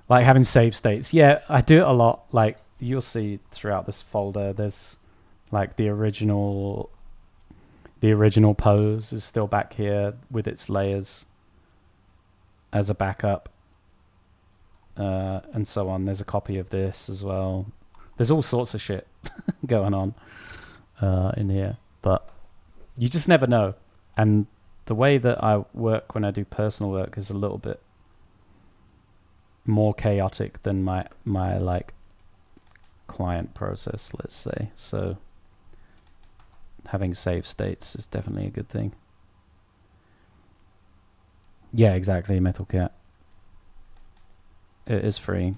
[SPEAKER 1] Like having save states. Yeah, I do it a lot. Like you'll see throughout this folder, there's like the original pose is still back here with its layers as a backup, and so on. There's a copy of this as well. There's all sorts of shit going on in here, but you just never know. And the way that I work when I do personal work is a little bit more chaotic than my like client process, let's say. So having save states is definitely a good thing. Yeah, exactly, Metal Cat. It is free.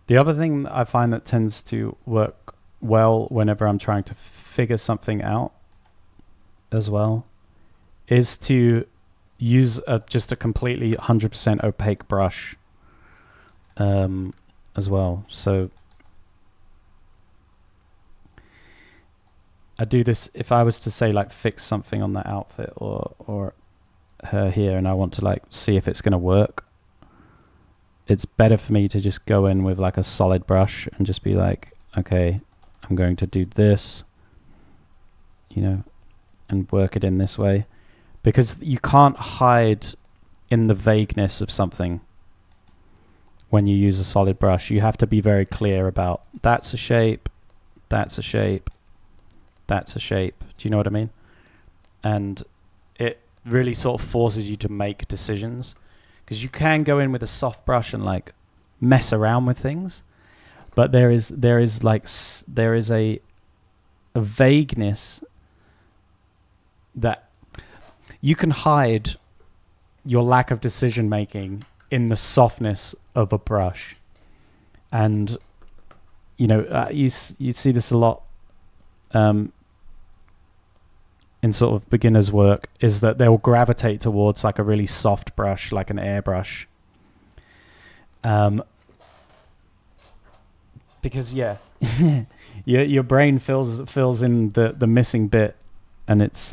[SPEAKER 1] The other thing that I find that tends to work well whenever I'm trying to figure something out as well is to use just a completely 100% opaque brush as well. So I do this if I was to say like fix something on that outfit or her here, and I want to like see if it's going to work. It's better for me to just go in with like a solid brush and just be like, okay, I'm going to do this, you know, and work it in this way, because you can't hide in the vagueness of something when you use a solid brush. You have to be very clear about that's a shape, that's a shape, that's a shape. Do you know what I mean? And it really sort of forces you to make decisions, because you can go in with a soft brush and like mess around with things, but there is a vagueness that you can hide your lack of decision making in the softness of a brush. And you know, you see this a lot in sort of beginners work, is that they'll gravitate towards like a really soft brush, like an airbrush, because your brain fills in the missing bit, and it's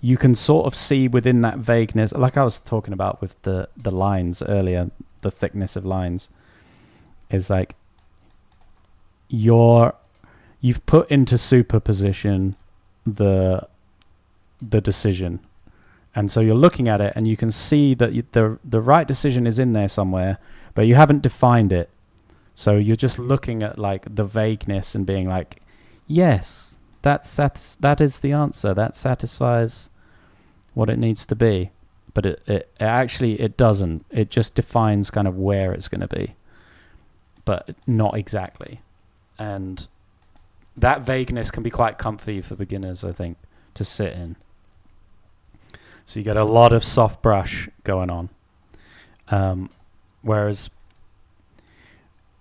[SPEAKER 1] you can sort of see within that vagueness, like I was talking about with the lines earlier, the thickness of lines, is like you've put into superposition the decision, and so you're looking at it and you can see that the right decision is in there somewhere, but you haven't defined it. So you're just looking at like the vagueness and being like, yes, that is the answer, that satisfies what it needs to be. But it actually doesn't. It just defines kind of where it's going to be, but not exactly. And that vagueness can be quite comfy for beginners, I think, to sit in. So you get a lot of soft brush going on. Whereas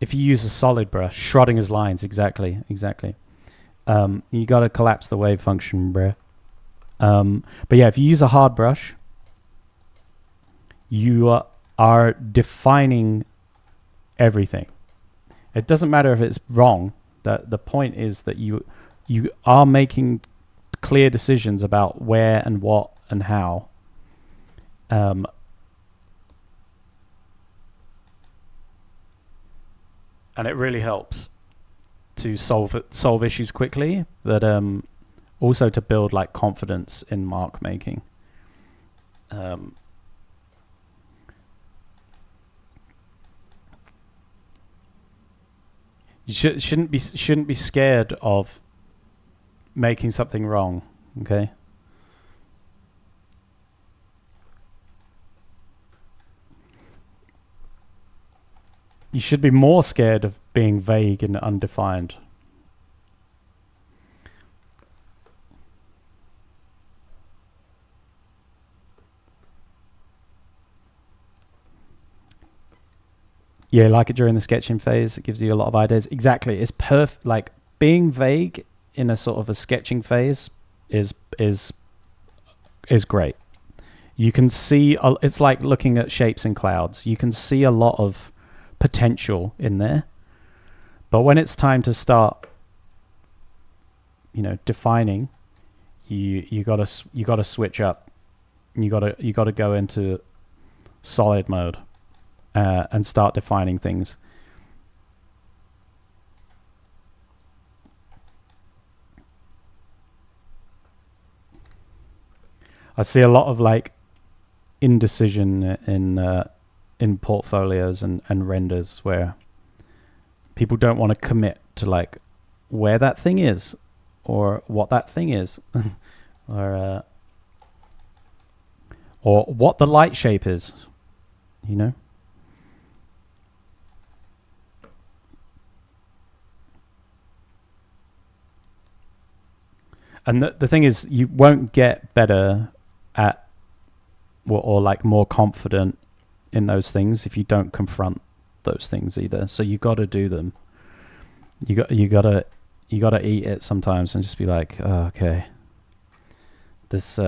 [SPEAKER 1] if you use a solid brush, Schrodinger's lines, exactly. You got to collapse the wave function, bruh. But yeah, if you use a hard brush, you are defining everything. It doesn't matter if it's wrong. The point is that you are making clear decisions about where and what and how. And it really helps to solve issues quickly, but also to build like confidence in mark making. You shouldn't be scared of making something wrong, okay? You should be more scared of being vague and undefined. Yeah, like it during the sketching phase. It gives you a lot of ideas. Exactly. It's perfect. Like being vague in a sort of a sketching phase is great. You can see, it's like looking at shapes in clouds. You can see a lot of potential in there. But when it's time to start, defining, you gotta switch up. You gotta go into solid mode. And start defining things. I see a lot of like indecision in portfolios and renders where people don't want to commit to like where that thing is or what that thing is or what the light shape is, And the thing is, you won't get better at or like more confident in those things if you don't confront those things either. So you got to do them. You gotta eat it sometimes and just be like, oh, okay, this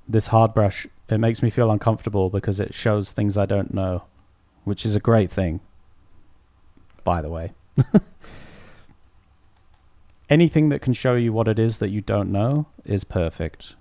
[SPEAKER 1] this hard brush, it makes me feel uncomfortable because it shows things I don't know, which is a great thing, by the way. Anything that can show you what it is that you don't know is perfect.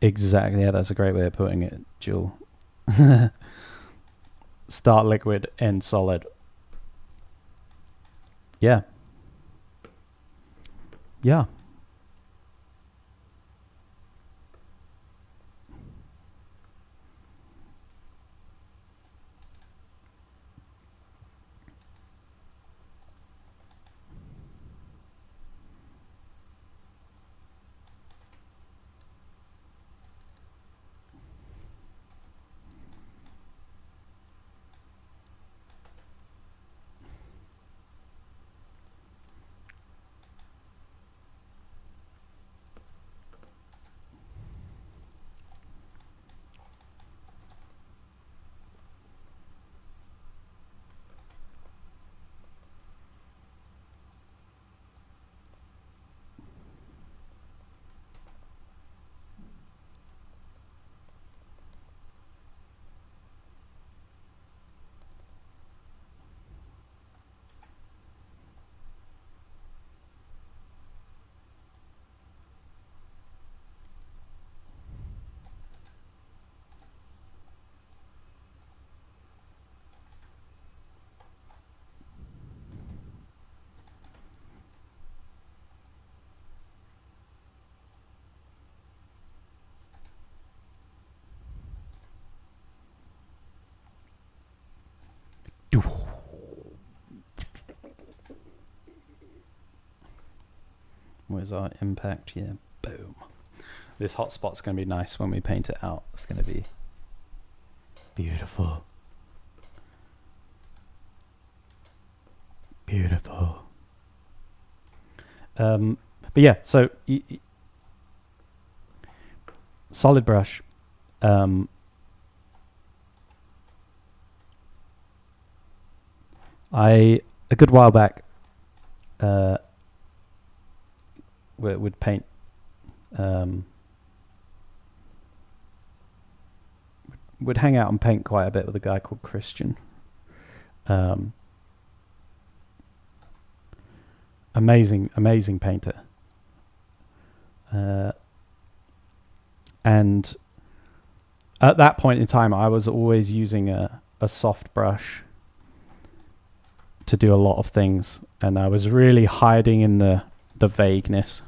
[SPEAKER 1] Exactly. Yeah, that's a great way of putting it, Jewel. Start liquid, end solid. Yeah. Yeah. Where's our impact? Yeah, boom. This hotspot's going to be nice when we paint it out. It's going to be beautiful. Beautiful. But yeah, so solid brush. A good while back would paint would hang out and paint quite a bit with a guy called Christian. Amazing painter. And at that point in time, I was always using a soft brush to do a lot of things, and I was really hiding in the vagueness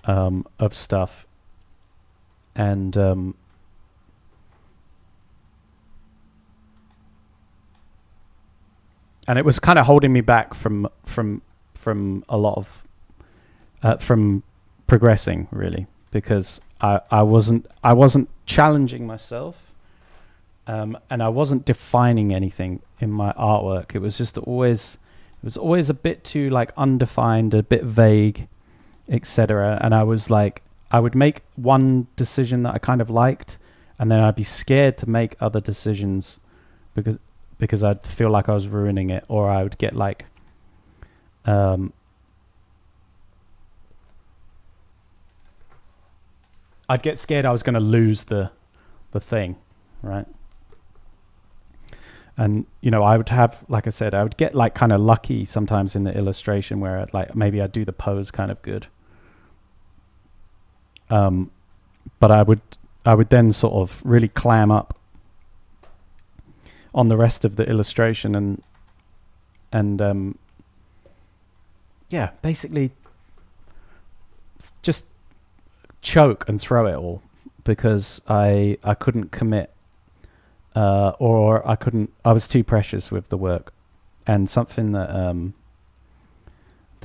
[SPEAKER 1] of stuff, and it was kind of holding me back from a lot of from progressing, really, because I wasn't challenging myself, and I wasn't defining anything in my artwork. It was just always a bit too like undefined, a bit vague, etc. And I was like, I would make one decision that I kind of liked, and then I'd be scared to make other decisions because I'd feel like I was ruining it, or I would get like I'd get scared I was going to lose the thing, right? And I would have, like I said, I would get like kind of lucky sometimes in the illustration where maybe I'd do the pose kind of good, but I would then sort of really clam up on the rest of the illustration and yeah, basically just choke and throw it all because I couldn't commit, or I was too precious with the work. And something that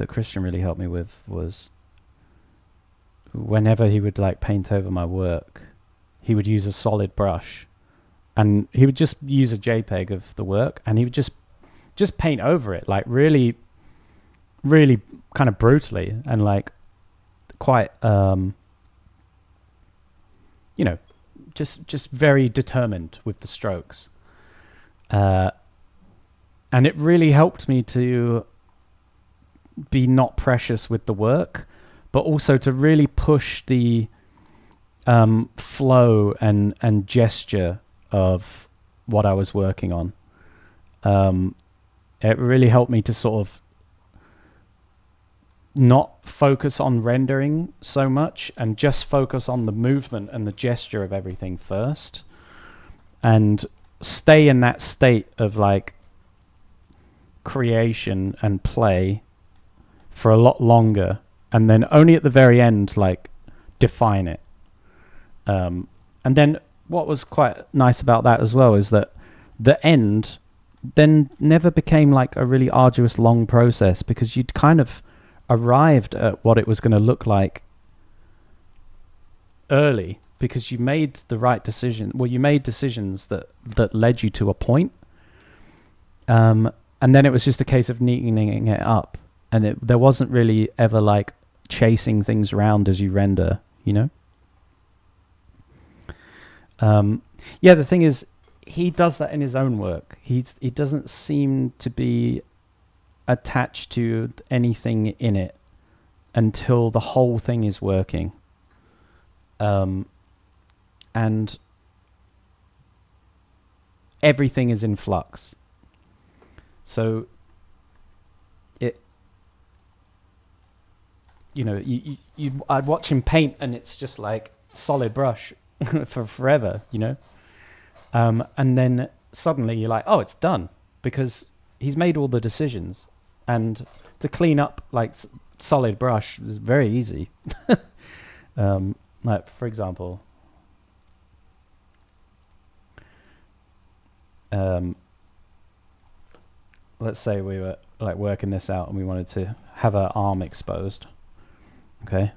[SPEAKER 1] Christian really helped me with was whenever he would like paint over my work, he would use a solid brush, and he would just use a JPEG of the work, and he would just paint over it, like really, really kind of brutally, and like quite, you know, just very determined with the strokes. And it really helped me to be not precious with the work, but also to really push the flow and gesture of what I was working on. It really helped me to sort of not focus on rendering so much and just focus on the movement and the gesture of everything first, and stay in that state of like creation and play for a lot longer, and then only at the very end like define it. And then what was quite nice about that as well is that the end then never became like a really arduous long process, because you'd kind of arrived at what it was going to look like early, because you made the right decision. Well, you made decisions that led you to a point, and then it was just a case of neatening it up, and there wasn't really ever like chasing things around as you render, you know. Yeah, the thing is, he does that in his own work. He doesn't seem to be attached to anything in it until the whole thing is working. And everything is in flux. So I'd watch him paint, and it's just like solid brush for forever, you know. And then suddenly you're like, oh, it's done, because he's made all the decisions. And to clean up like solid brush is very easy. Like for example, let's say we were like working this out and we wanted to have our arm exposed. Okay.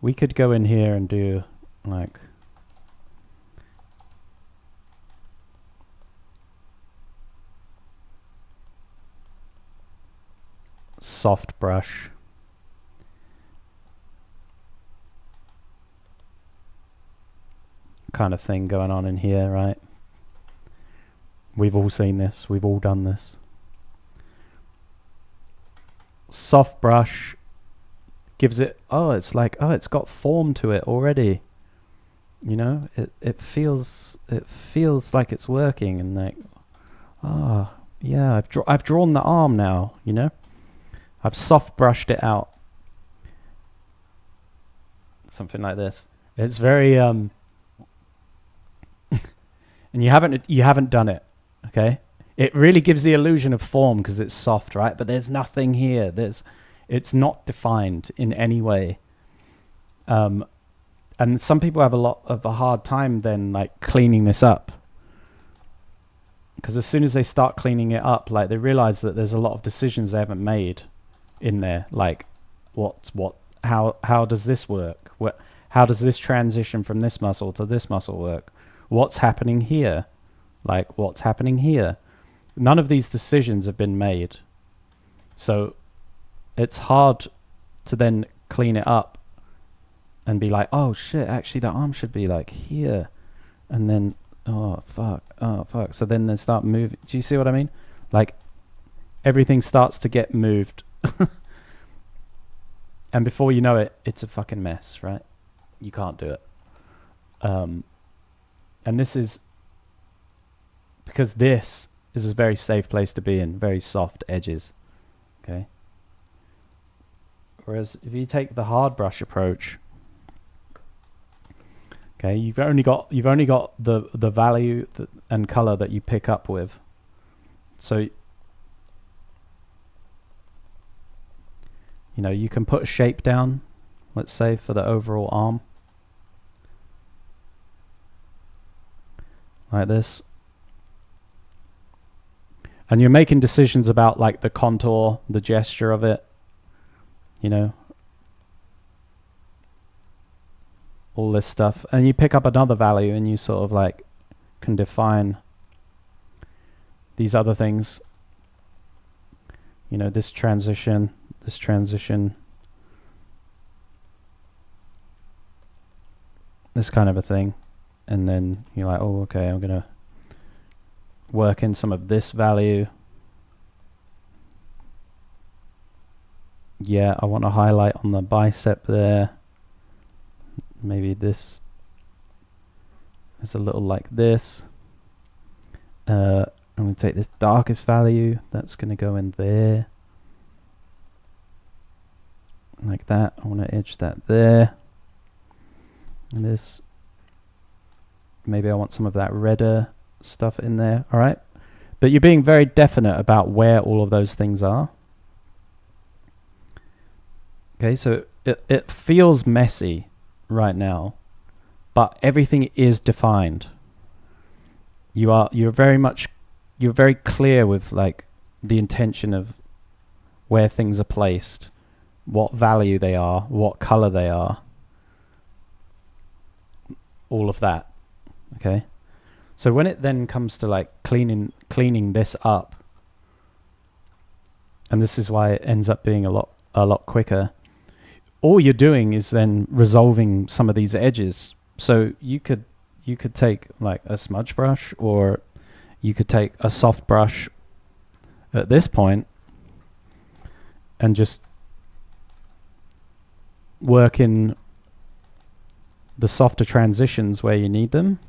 [SPEAKER 1] We could go in here and do like soft brush. Kind of thing going on in here, right? We've all seen this. We've all done this. Soft brush gives it, it's like, it's got form to it already. You know, it feels like it's working, and like, yeah, I've drawn the arm now, you know? I've soft brushed it out. Something like this. It's very and you haven't done it, okay? It really gives the illusion of form because it's soft, right? But there's nothing here. It's not defined in any way. And some people have a lot of a hard time then like cleaning this up, because as soon as they start cleaning it up, like they realize that there's a lot of decisions they haven't made in there, like how does this work? How does this transition from this muscle to this muscle work? What's happening here? Like what's happening here? None of these decisions have been made. So it's hard to then clean it up and be like, oh shit, actually the arm should be like here. And then, oh fuck. So then they start moving. Do you see what I mean? Like everything starts to get moved. And before you know it, it's a fucking mess, right? You can't do it. And this is because this is a very safe place to be in, very soft edges. Okay. Whereas if you take the hard brush approach, okay, you've only got the value and color that you pick up with. So you know, you can put a shape down, let's say, for the overall arm. Like this. And you're making decisions about like the contour, the gesture of it, you know. all this stuff, and you pick up another value and you sort of like can define these other things. You know, this transition, this kind of a thing. And then you're like, oh, okay, I'm going to work in some of this value. Yeah, I want to highlight on the bicep there. Maybe this is a little like this. I'm going to take this darkest value. That's going to go in there. Like that. I want to edge that there. And this, maybe I want some of that redder stuff in there. All right. But you're being very definite about where all of those things are. Okay, so it feels messy right now, but everything is defined. You're very clear with like the intention of where things are placed, what value they are, what color they are, all of that. Okay, so when it then comes to like cleaning this up, and this is why it ends up being a lot quicker. All you're doing is then resolving some of these edges. So you could take like a smudge brush, or you could take a soft brush at this point and just work in the softer transitions where you need them.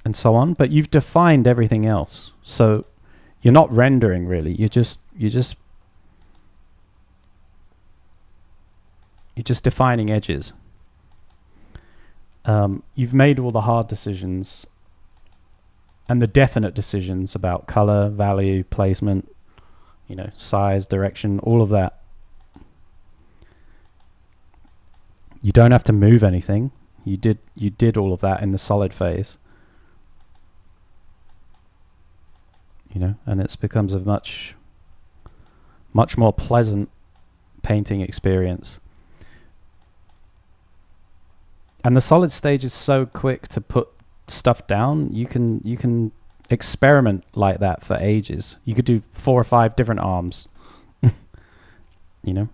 [SPEAKER 1] And so on, but you've defined everything else. So you're not rendering really. You're just defining edges. You've made all the hard decisions and the definite decisions about color, value, placement, you know, size, direction, all of that. You don't have to move anything. You did all of that in the solid phase. You know, and it becomes a much more pleasant painting experience. And the solid stage is so quick to put stuff down. You can experiment like that for ages. You could do 4 or 5 different arms. You know.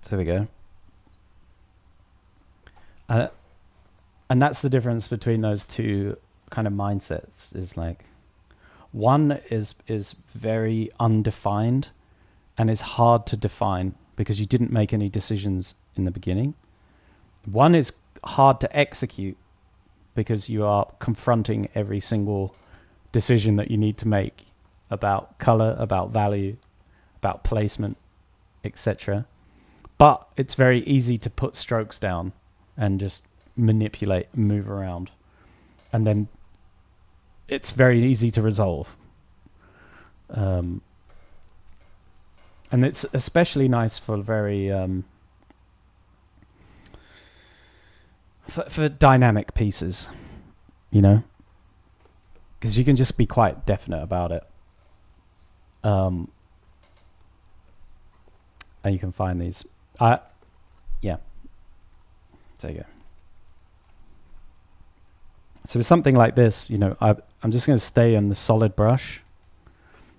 [SPEAKER 1] So there we go. And that's the difference between those two kind of mindsets. Is like, one is very undefined and is hard to define because you didn't make any decisions in the beginning. One is hard to execute because you are confronting every single decision that you need to make about color, about value, about placement, etc. But it's very easy to put strokes down and just manipulate, move around. And then it's very easy to resolve. And it's especially nice for very... for dynamic pieces, you know? Because you can just be quite definite about it. And you can find these... yeah. There you go. So with something like this, you know, I'm just going to stay on the solid brush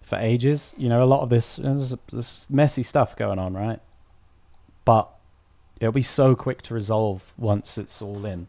[SPEAKER 1] for ages. You know, a lot of this messy stuff going on, right? But it'll be so quick to resolve once it's all in.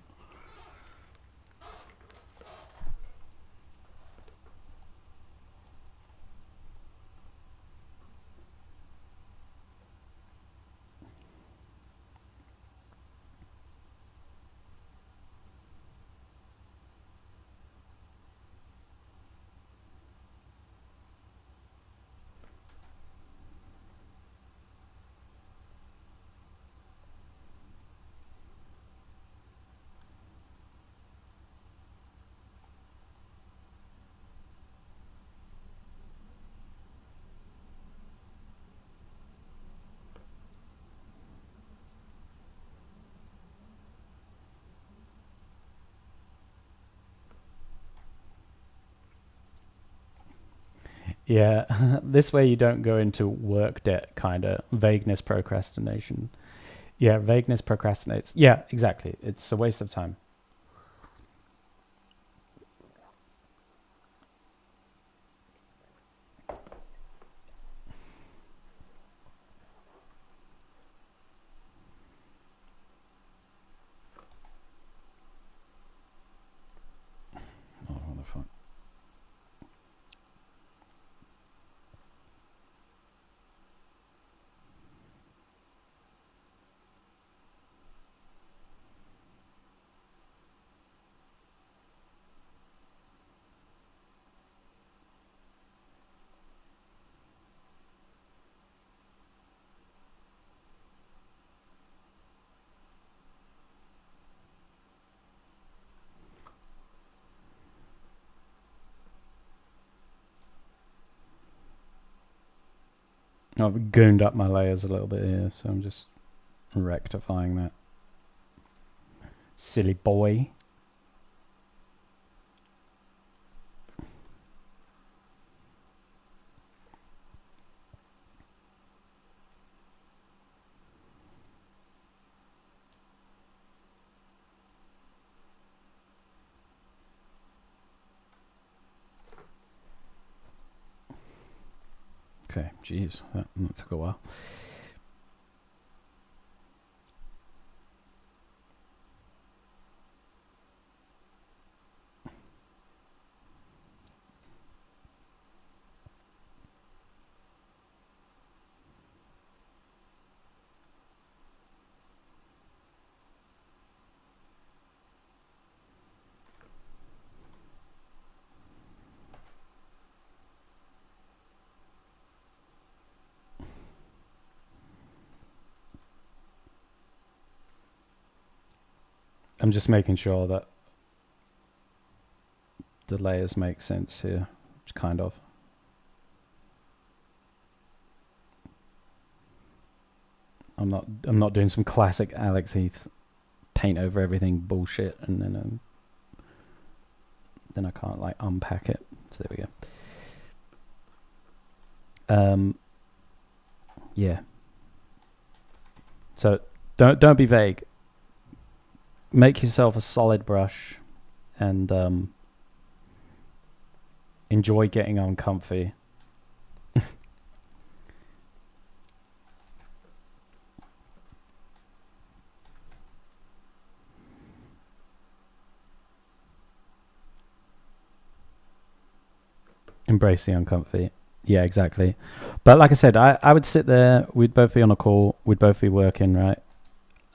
[SPEAKER 1] Yeah, this way you don't go into work debt kind of vagueness procrastination. Yeah, vagueness procrastinates. Yeah, exactly. It's a waste of time. Oh, what the fuck? I've gooned up my layers a little bit here, so I'm just rectifying that. Silly boy. Okay, jeez, that took a while. I'm just making sure that the layers make sense here, kind of. I'm not doing some classic Alex Heath paint over everything bullshit, and then I can't like unpack it. So there we go. Yeah. So don't be vague. Make yourself a solid brush, and enjoy getting uncomfy. Embrace the uncomfy. Yeah, exactly. But like I said, I would sit there. We'd both be on a call. We'd both be working, right,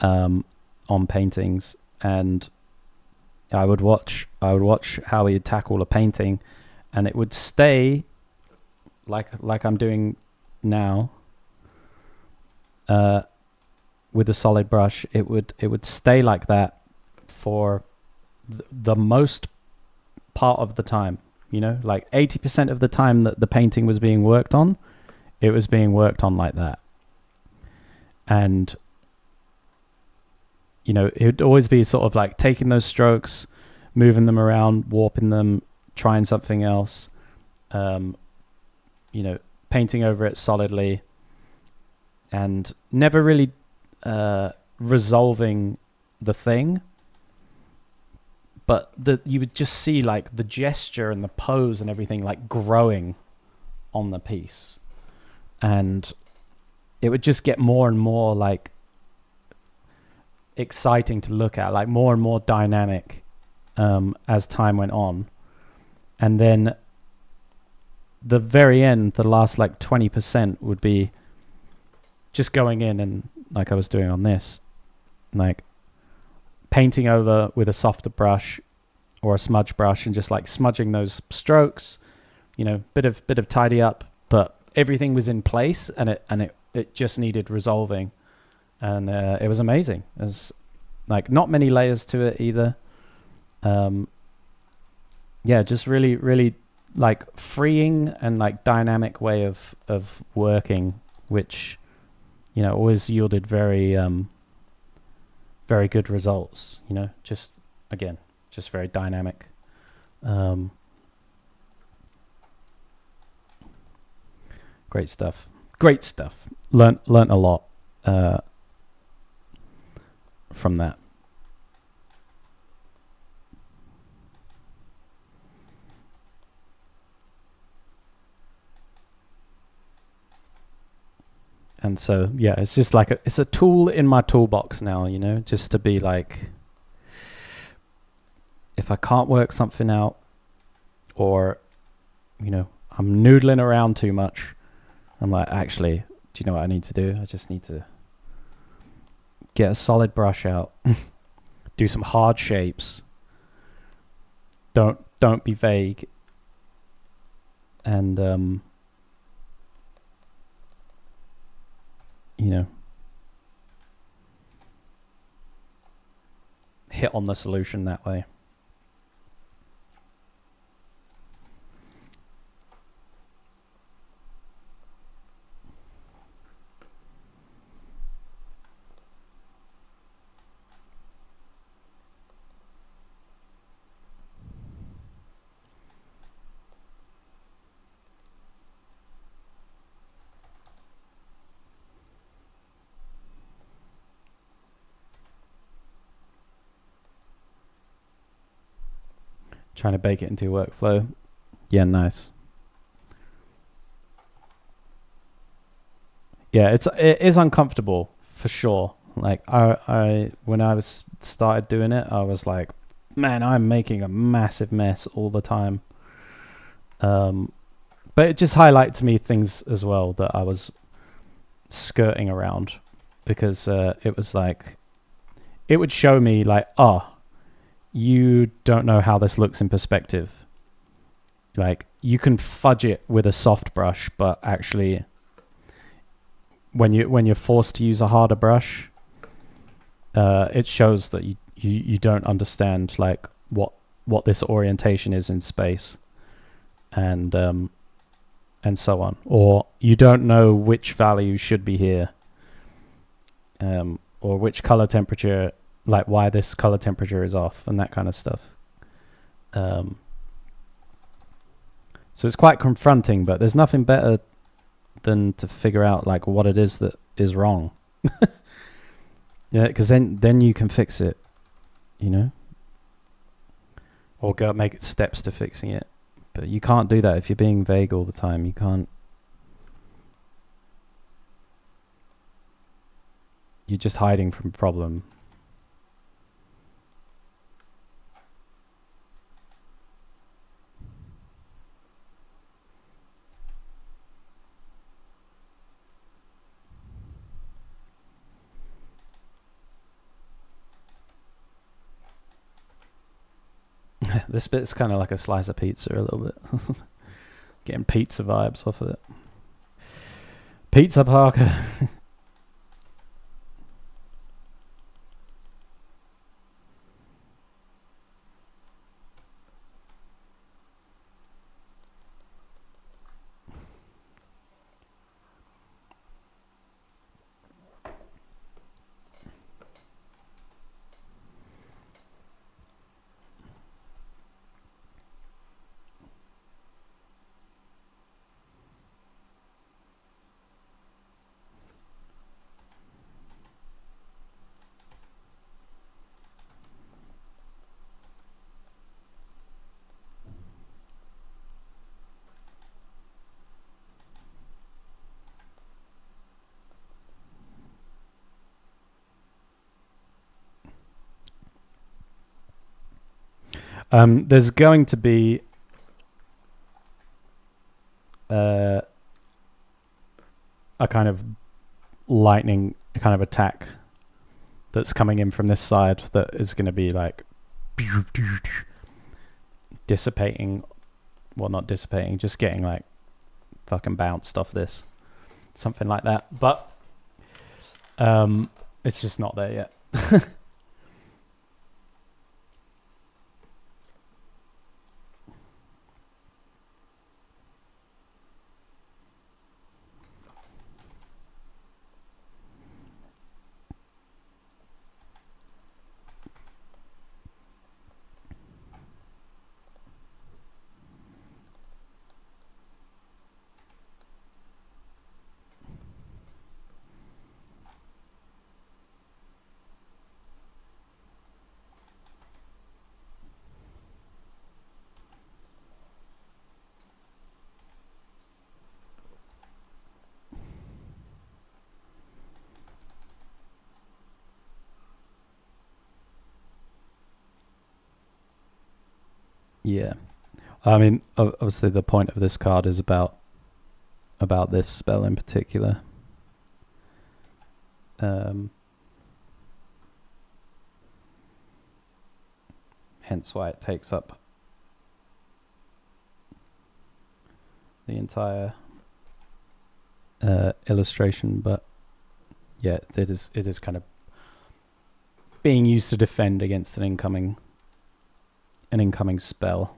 [SPEAKER 1] on paintings, and I would watch how he'd tackle a painting, and it would stay like I'm doing now. With a solid brush, it would stay like that for the most part of the time. You know, like 80% of the time that the painting was being worked on, it was being worked on like that. And, you know, it would always be sort of like taking those strokes, moving them around, warping them, trying something else, you know, painting over it solidly, and never really resolving the thing. But you would just see like the gesture and the pose and everything like growing on the piece, and it would just get more and more like exciting to look at, like more and more dynamic as time went on. And then the very end, the last like 20% would be just going in and like I was doing on this, like painting over with a softer brush or a smudge brush and just like smudging those strokes, you know, bit of tidy up, but everything was in place, and it just needed resolving, and it was amazing. There's like not many layers to it either. Yeah, just really like freeing and like dynamic way of working, which, you know, always yielded very very good results. You know, just again, just very dynamic. Great stuff. Great stuff. Learnt a lot from that. And so, yeah, it's just like it's a tool in my toolbox now, you know, just to be like, if I can't work something out, or, you know, I'm noodling around too much, I'm like, actually, do you know what I need to do? I just need to get a solid brush out, do some hard shapes. Don't be vague. And you know, hit on the solution that way. Trying to bake it into your workflow. Yeah, nice. Yeah, it is uncomfortable for sure. Like I when I was started doing it, I was like, man, I'm making a massive mess all the time. But it just highlighted to me things as well that I was skirting around, because it was like, it would show me like, you don't know how this looks in perspective. Like, you can fudge it with a soft brush, but actually, when you're forced to use a harder brush, it shows that you don't understand like what this orientation is in space, and so on, or you don't know which value should be here, or which color temperature, like why this color temperature is off, and that kind of stuff. So it's quite confronting, but there's nothing better than to figure out like what it is that is wrong. Yeah, because then you can fix it, you know, or go make steps to fixing it. But you can't do that if you're being vague all the time. You can't. You're just hiding from a problem. This bit's kind of like a slice of pizza a little bit. Getting pizza vibes off of it. Pizza Parker. There's going to be a kind of lightning kind of attack that's coming in from this side that is going to be like dissipating. Well, not dissipating, just getting like fucking bounced off this. Something like that. But it's just not there yet. Yeah. I mean, obviously, the point of this card is about this spell in particular. Hence why it takes up the entire illustration. But yeah, it is kind of being used to defend against an incoming spell.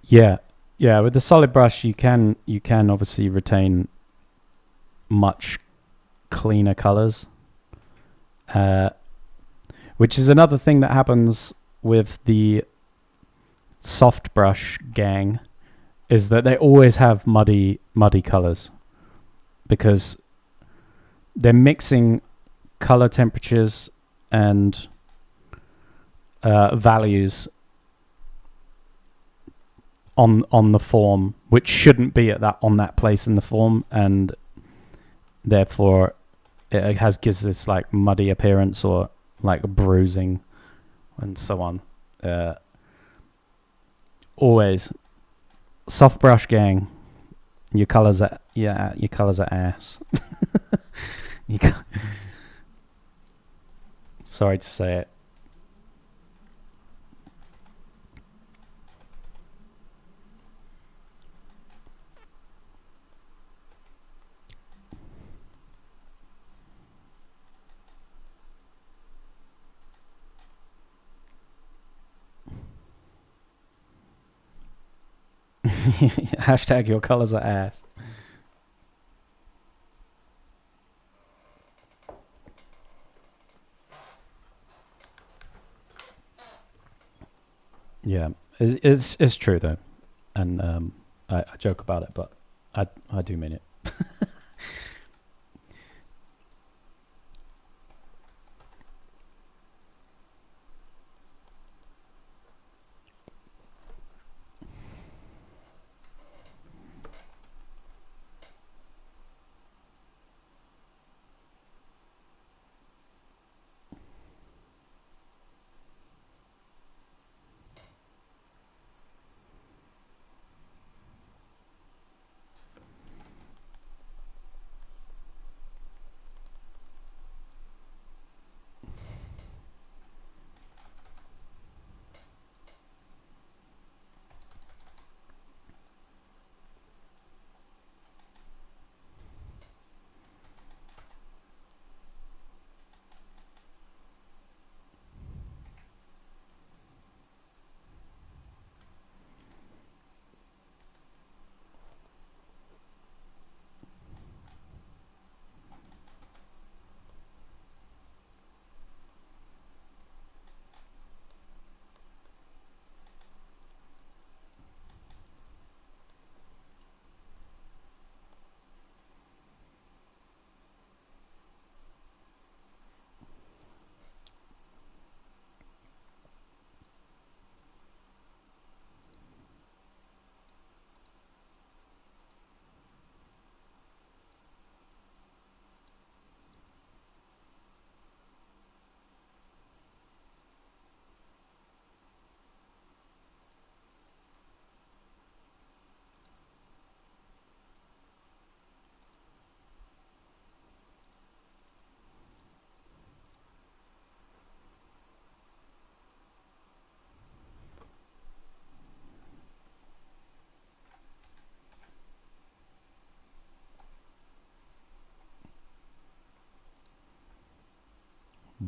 [SPEAKER 1] Yeah, yeah. With the solid brush, you can obviously retain much cleaner colors, uh, which is another thing that happens with the soft brush gang, is that they always have muddy colors because they're mixing color temperatures and values on the form, which shouldn't be on that place in the form, and therefore it gives this like muddy appearance or like bruising and so on. Always soft brush gang. Your colors are ass. Sorry to say it. Hashtag your colors are ass. Yeah, it's true though, and I joke about it, but I do mean it.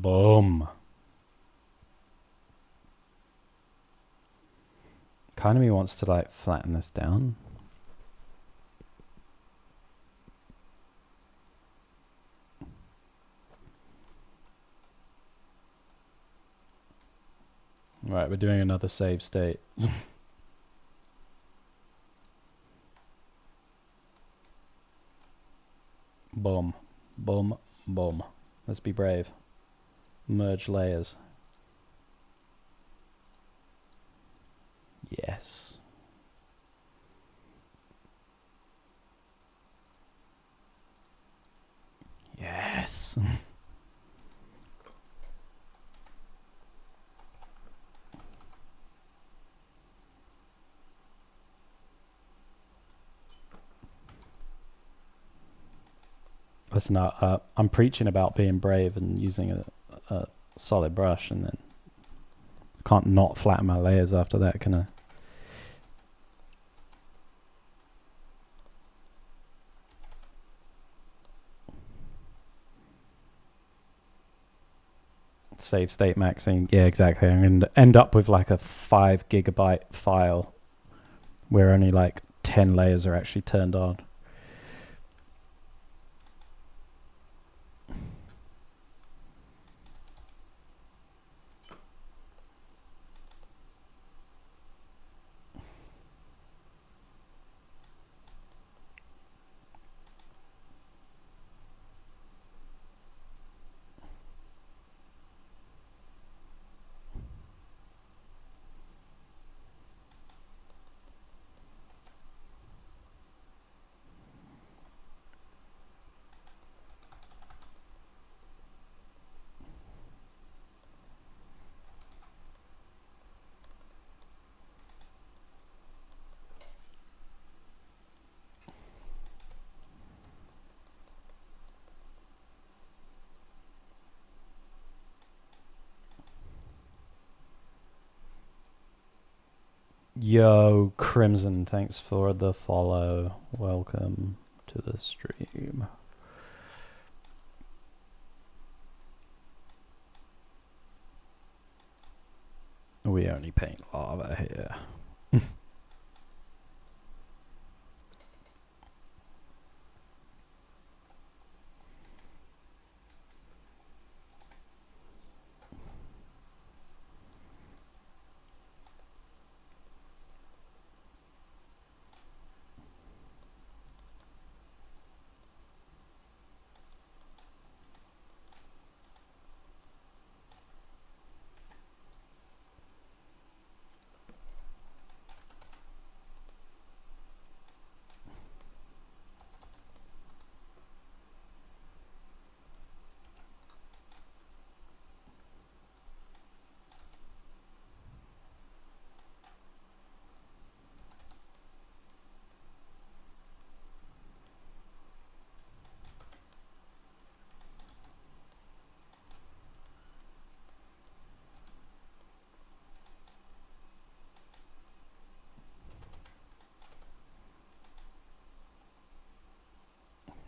[SPEAKER 1] Boom. Kind of me wants to like flatten this down. Right, we're doing another save state. Boom. Boom. Boom. Let's be brave. Merge layers. Yes. Yes. Listen, I'm preaching about being brave and using a solid brush, and then can't not flatten my layers after that, can I? Save state maxing. Yeah, exactly. I'm going to end up with like a 5 gigabyte file where only like 10 layers are actually turned on. Yo, Crimson, thanks for the follow. Welcome to the stream. We only paint lava here.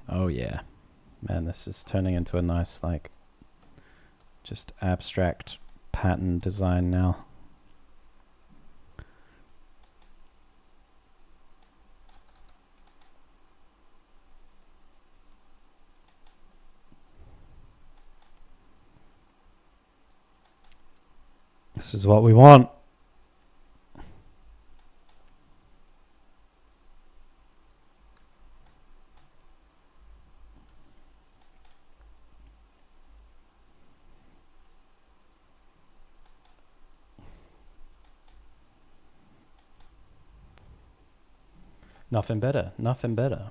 [SPEAKER 1] Oh yeah. Man, this is turning into a nice, like, just abstract pattern design now. This is what we want. Nothing better. Nothing better.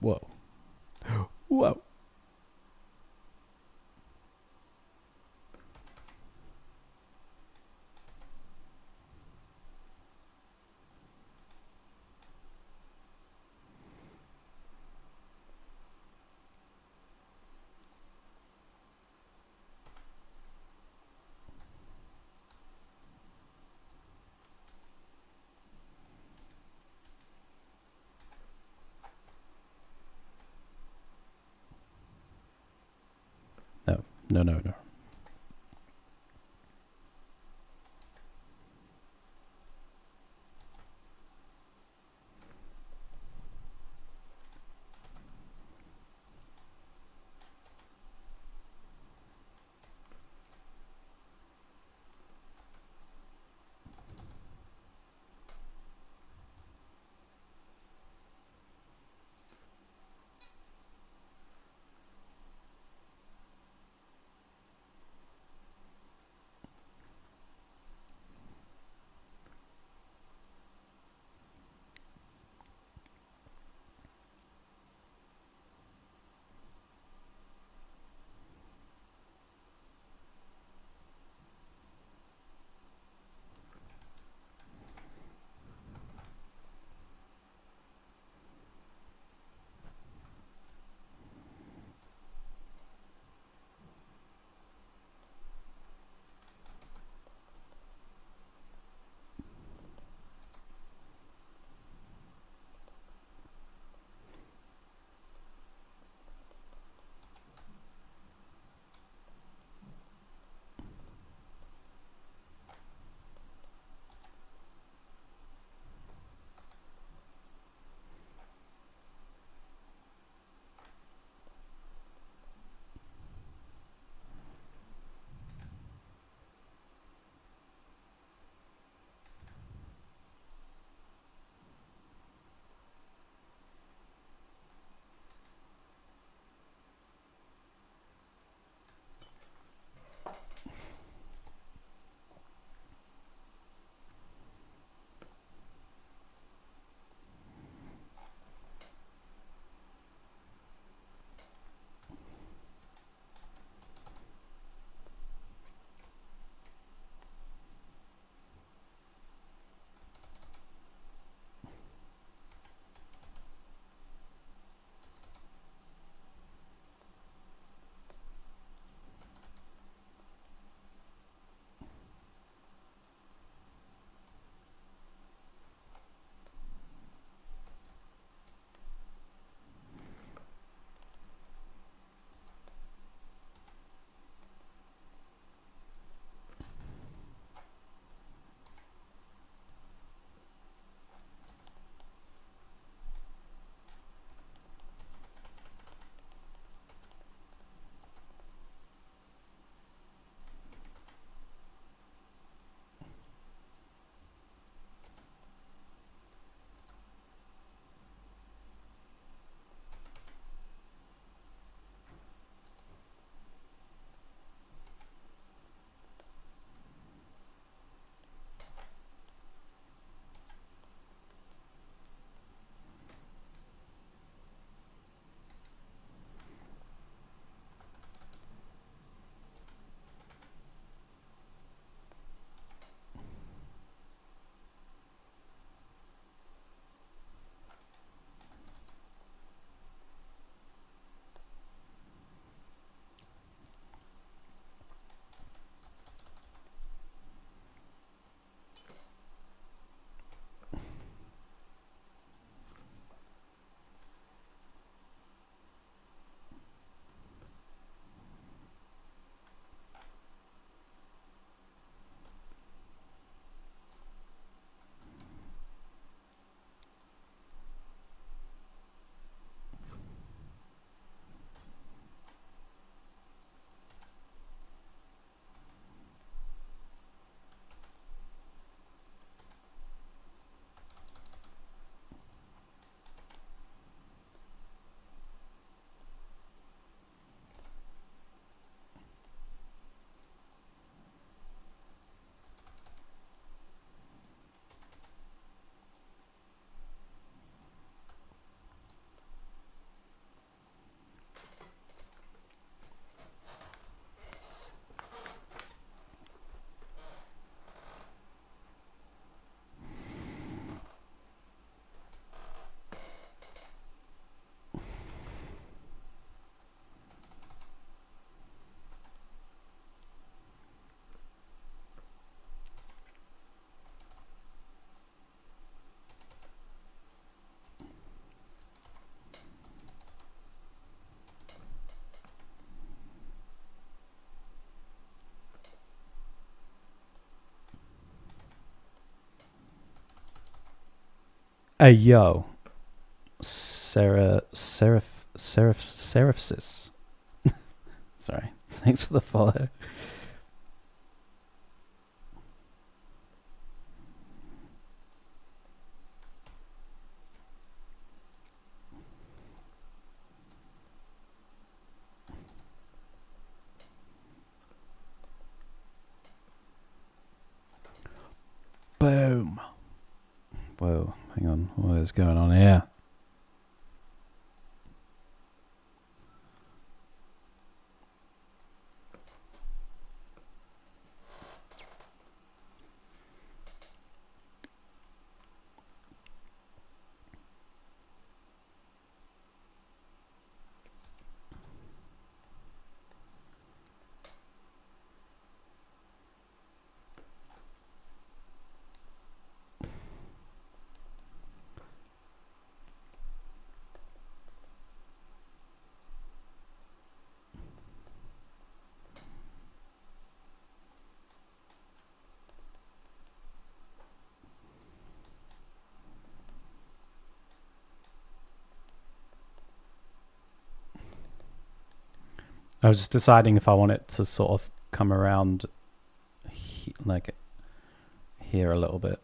[SPEAKER 1] Whoa. Whoa. No, no, no, no. Hey yo, Seraphsis. Sorry, thanks for the follow. Boom. Whoa, hang on, what is going on here? I was just deciding if I want it to sort of come around like here a little bit.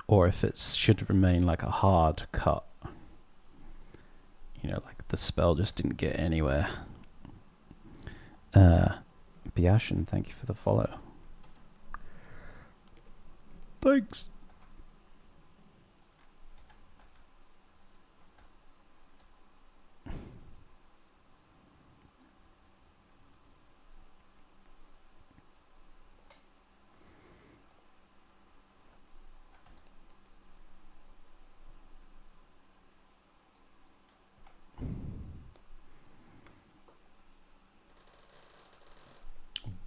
[SPEAKER 1] Or if it should remain like a hard cut. You know, like the spell just didn't get anywhere. Biashin, thank you for the follow. Thanks.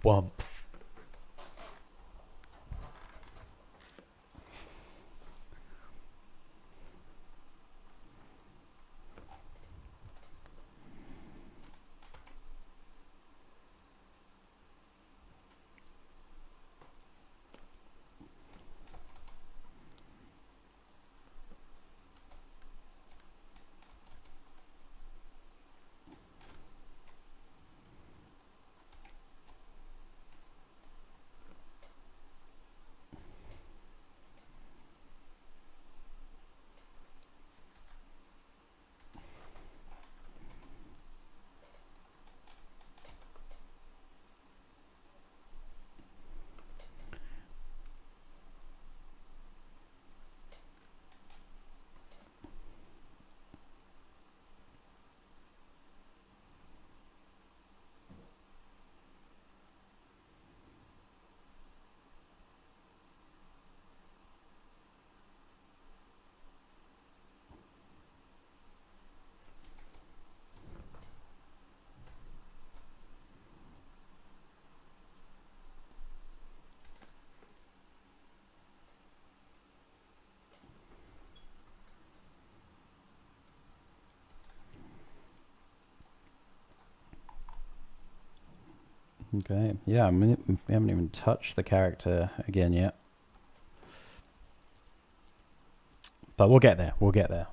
[SPEAKER 1] Wump. Okay, yeah, I mean, we haven't even touched the character again yet. But we'll get there, we'll get there.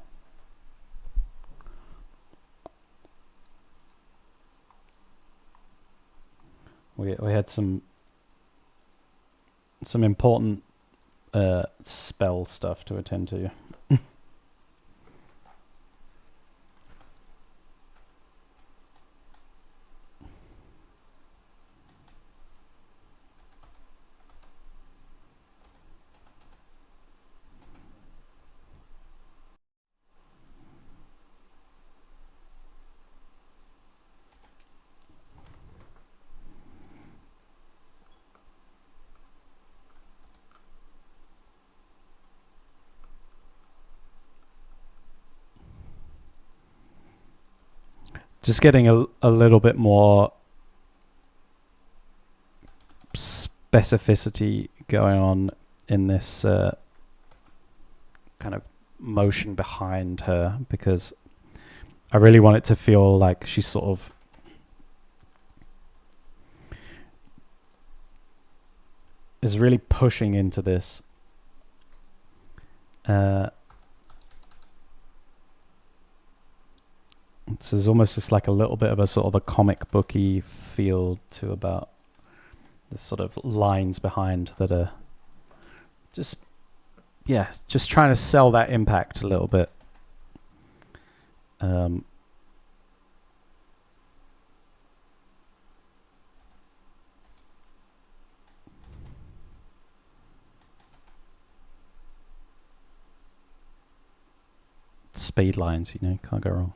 [SPEAKER 1] We had some important spell stuff to attend to. Just getting a little bit more specificity going on in this kind of motion behind her, because I really want it to feel like she's sort of is really pushing into this. So there's almost just like a little bit of a sort of a comic booky feel to about the sort of lines behind that are just, yeah, just trying to sell that impact a little bit. Speed lines, you know, can't go wrong.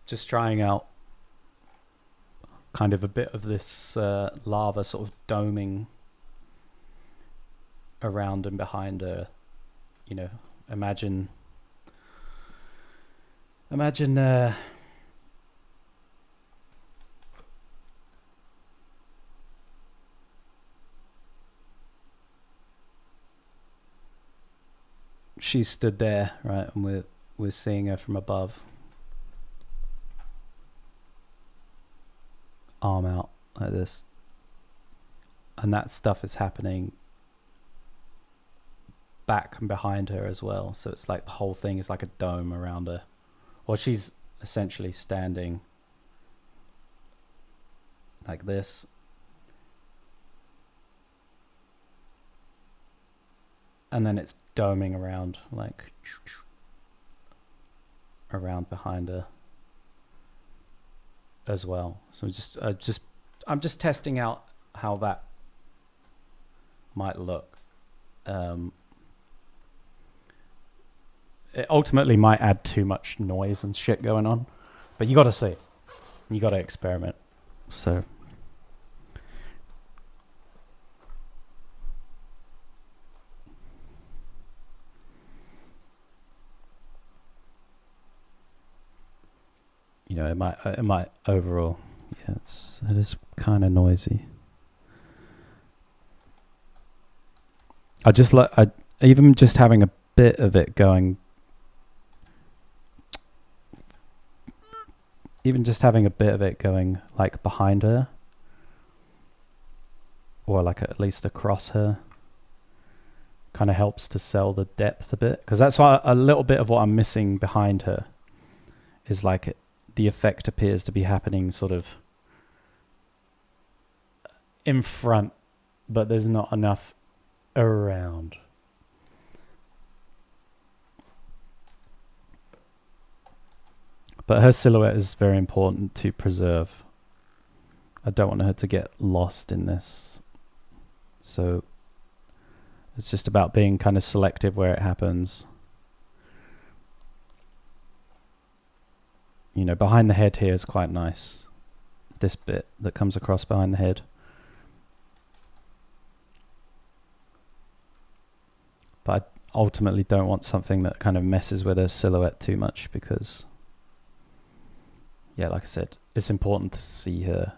[SPEAKER 1] Just trying out kind of a bit of this lava sort of doming around and behind her. You know, imagine she stood there, right, and we're seeing her from above, arm out like this, and that stuff is happening back and behind her as well. So it's like the whole thing is like a dome around her, or she's essentially standing like this, and then it's doming around, like around behind her as well. So I'm just testing out how that might look. Um, it ultimately might add too much noise and shit going on, but you got to see. You got to experiment. So. You know, it might overall, yeah, it is kind of noisy. I just like, even just having a bit of it going, like behind her, or like at least across her, kind of helps to sell the depth a bit. Because that's why a little bit of what I'm missing behind her is like the effect appears to be happening sort of in front, but there's not enough around. But her silhouette is very important to preserve. I don't want her to get lost in this. So it's just about being kind of selective where it happens. You know, behind the head here is quite nice. This bit that comes across behind the head. But I ultimately don't want something that kind of messes with her silhouette too much because, yeah, like I said, it's important to see her.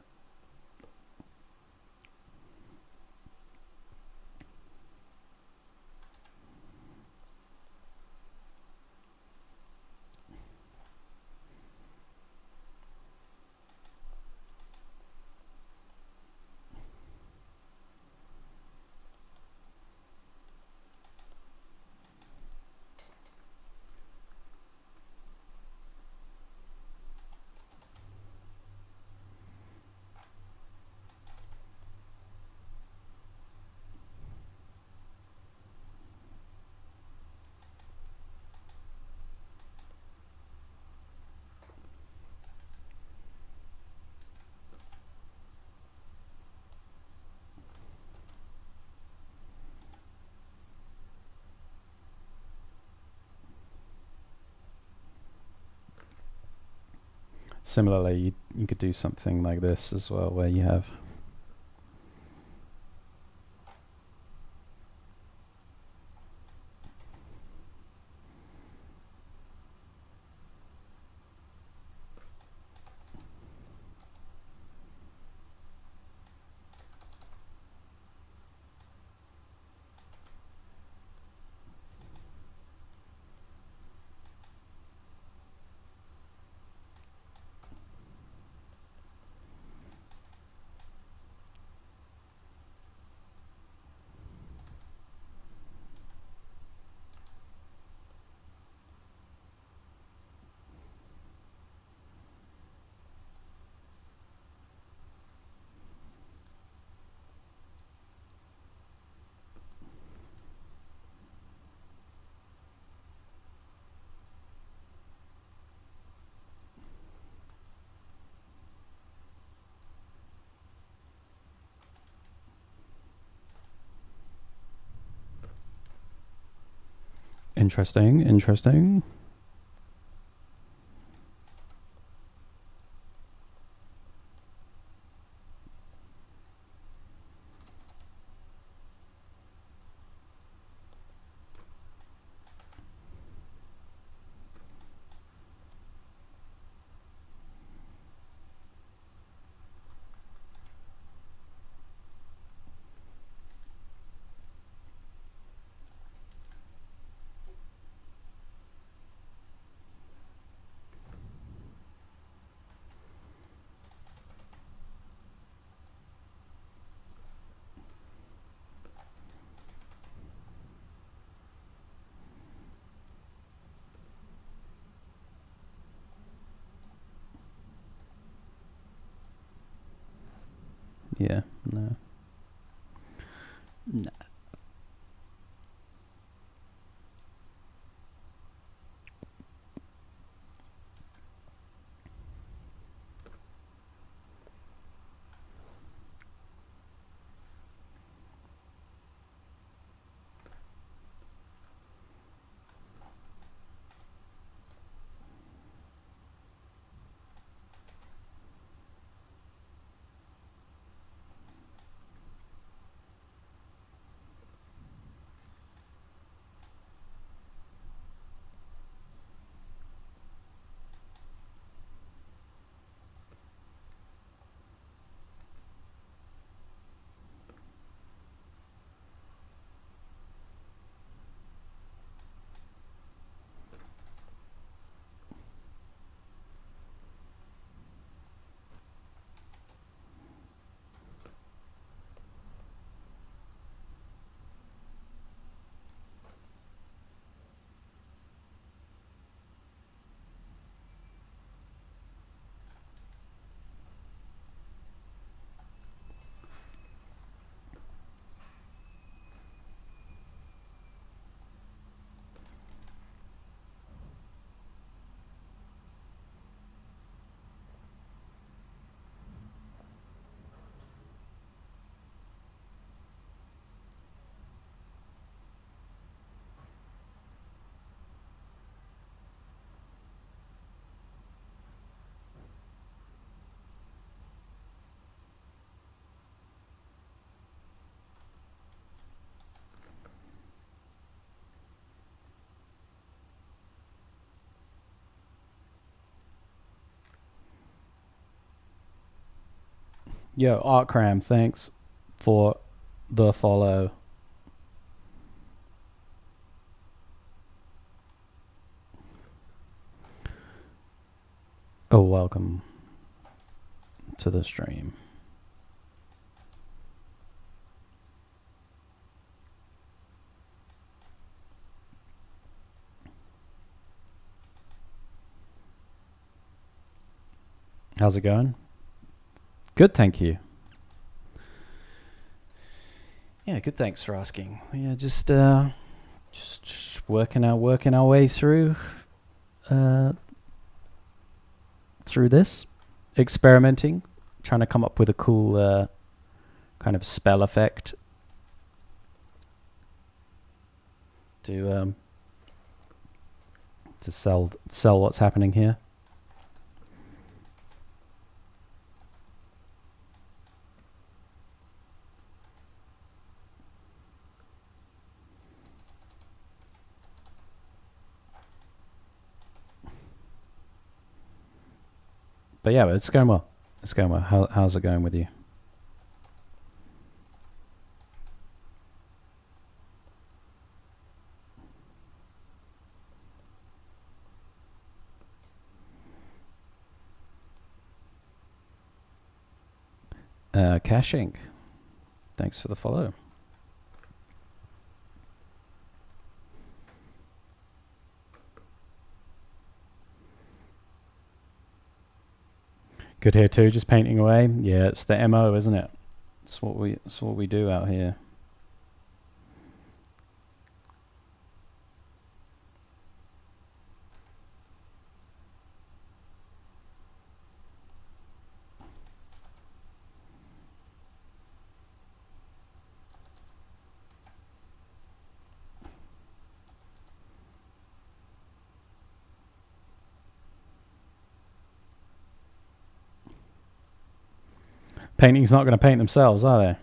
[SPEAKER 1] Similarly, you could do something like this as well, where you have interesting. Yeah, no. Yo, Artcram, thanks for the follow. Oh, welcome to the stream. How's it going? Good, thank you. Yeah, good. Thanks for asking. Yeah, just working our way through this, experimenting, trying to come up with a cool kind of spell effect to sell what's happening here. But yeah, it's going well. It's going well. How's it going with you? Caching. Thanks for the follow. Good here too, just painting away. Yeah, it's the MO, isn't it? It's what we do out here. Painting's not going to paint themselves, are they?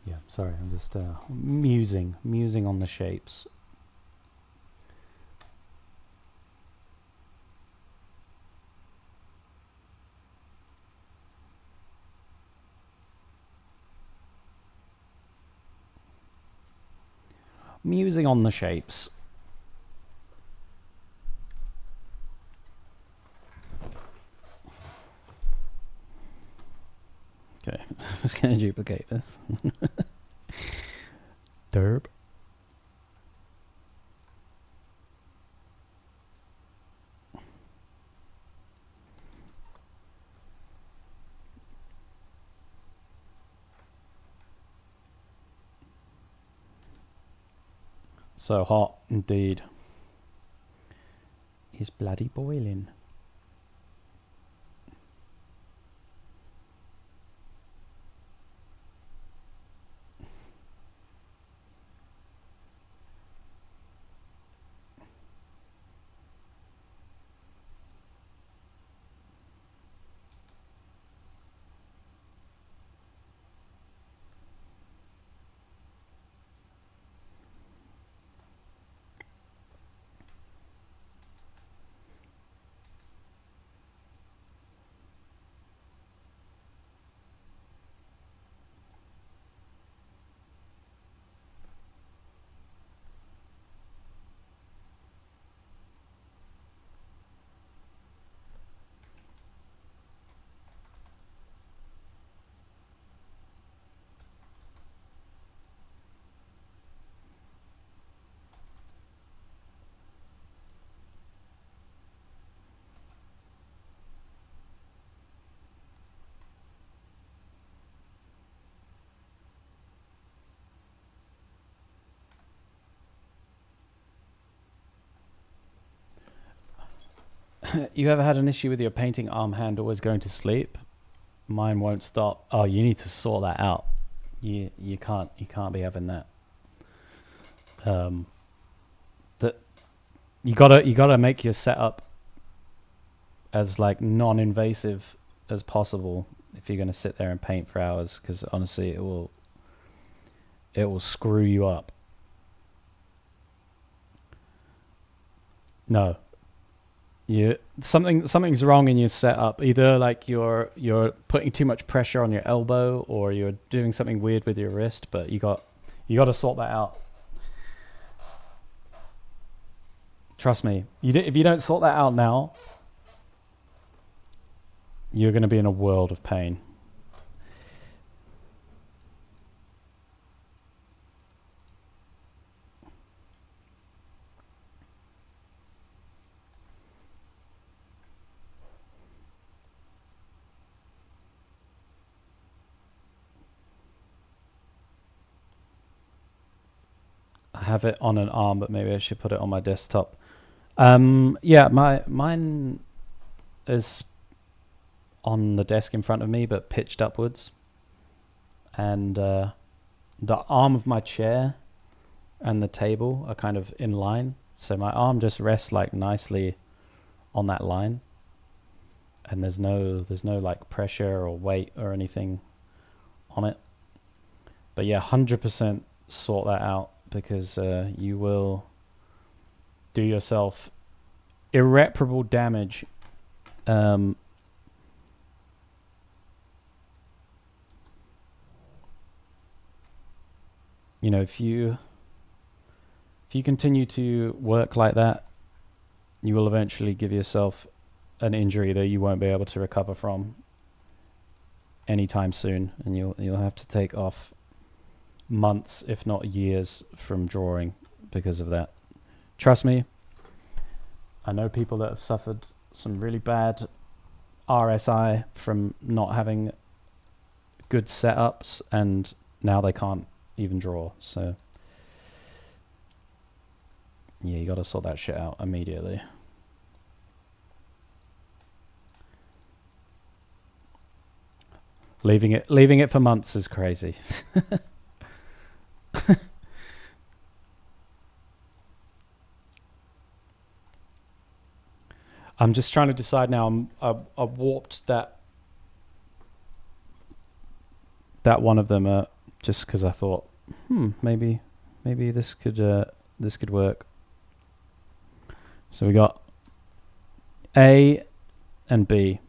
[SPEAKER 1] Yeah, sorry, I'm just musing on the shapes. Musing on the shapes. Okay, I'm just going to duplicate this. Derp. So hot, indeed. It's bloody boiling. You ever had an issue with your painting arm hand always going to sleep? Mine won't stop. Oh, you need to sort that out. You can't be having that. That you gotta make your setup as like non-invasive as possible if you're gonna sit there and paint for hours, because honestly it will screw you up. No, something's wrong in your setup. Either like you're putting too much pressure on your elbow, or you're doing something weird with your wrist. But you got to sort that out. Trust me. If you don't sort that out now, you're going to be in a world of pain. I have it on an arm, but maybe I should put it on my desktop. Yeah, mine is on the desk in front of me, but pitched upwards, and the arm of my chair and the table are kind of in line, so my arm just rests like nicely on that line, and there's no like pressure or weight or anything on it. But yeah, 100% sort that out, because you will do yourself irreparable damage. You know, if you continue to work like that, you will eventually give yourself an injury that you won't be able to recover from anytime soon, and you'll have to take off months, if not years, from drawing because of that. Trust me, I know people that have suffered some really bad RSI from not having good setups, and now they can't even draw. So yeah, you got to sort that shit out immediately. Leaving it for months is crazy. I'm just trying to decide now. I warped that one of them just because I thought, maybe this could work. So we got A and B.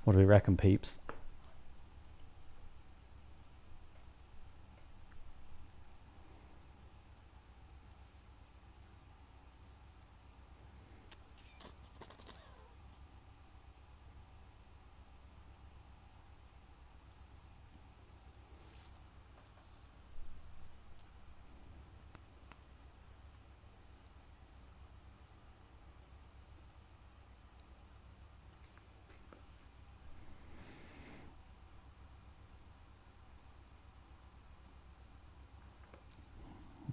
[SPEAKER 1] What do we reckon, peeps?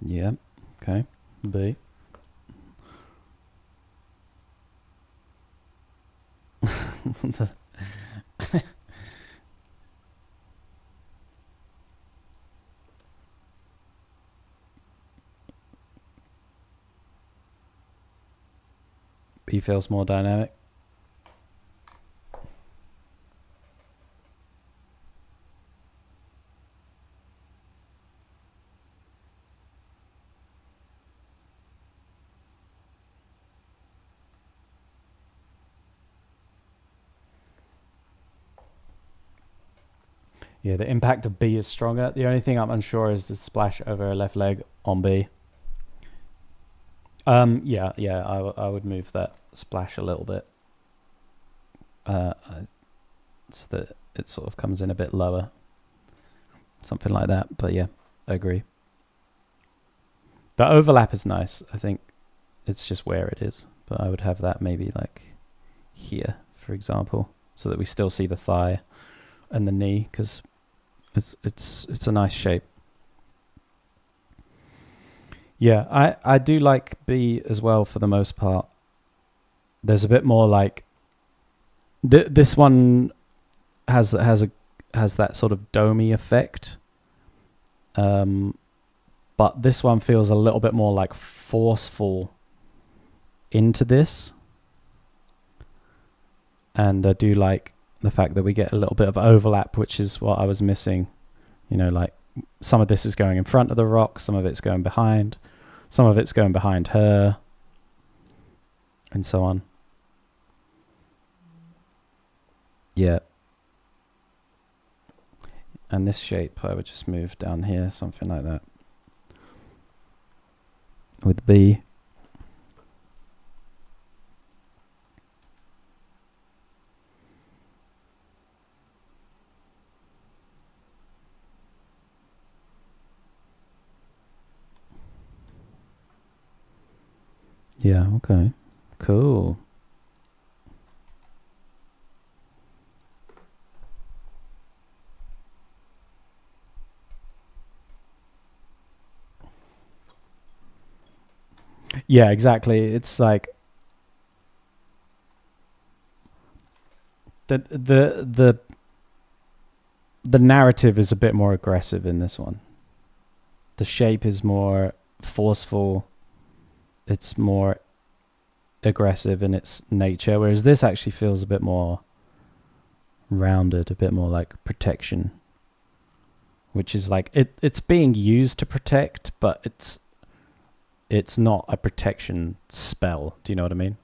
[SPEAKER 1] Yeah, okay. B. B feels more dynamic. Yeah, the impact of B is stronger. The only thing I'm unsure is the splash over a left leg on B. Yeah, I would move that splash a little bit, so that it sort of comes in a bit lower, something like that. But yeah, I agree. The overlap is nice. I think it's just where it is, but I would have that maybe like here, for example, so that we still see the thigh and the knee, because it's a nice shape. Yeah, I do like B as well for the most part. There's a bit more like this one has that sort of domey effect. But this one feels a little bit more like forceful into this. And I do like the fact that we get a little bit of overlap, which is what I was missing. You know, like some of this is going in front of the rock, some of it's going behind, some of it's going behind her, and so on. Yeah. And this shape, I would just move down here, something like that. With B. Yeah, okay. Cool. Yeah, exactly. It's like the the narrative is a bit more aggressive in this one. The shape is more forceful. It's more aggressive in its nature, whereas this actually feels a bit more rounded, a bit more like protection, which is like it's being used to protect, but it's not a protection spell. Do you know what I mean?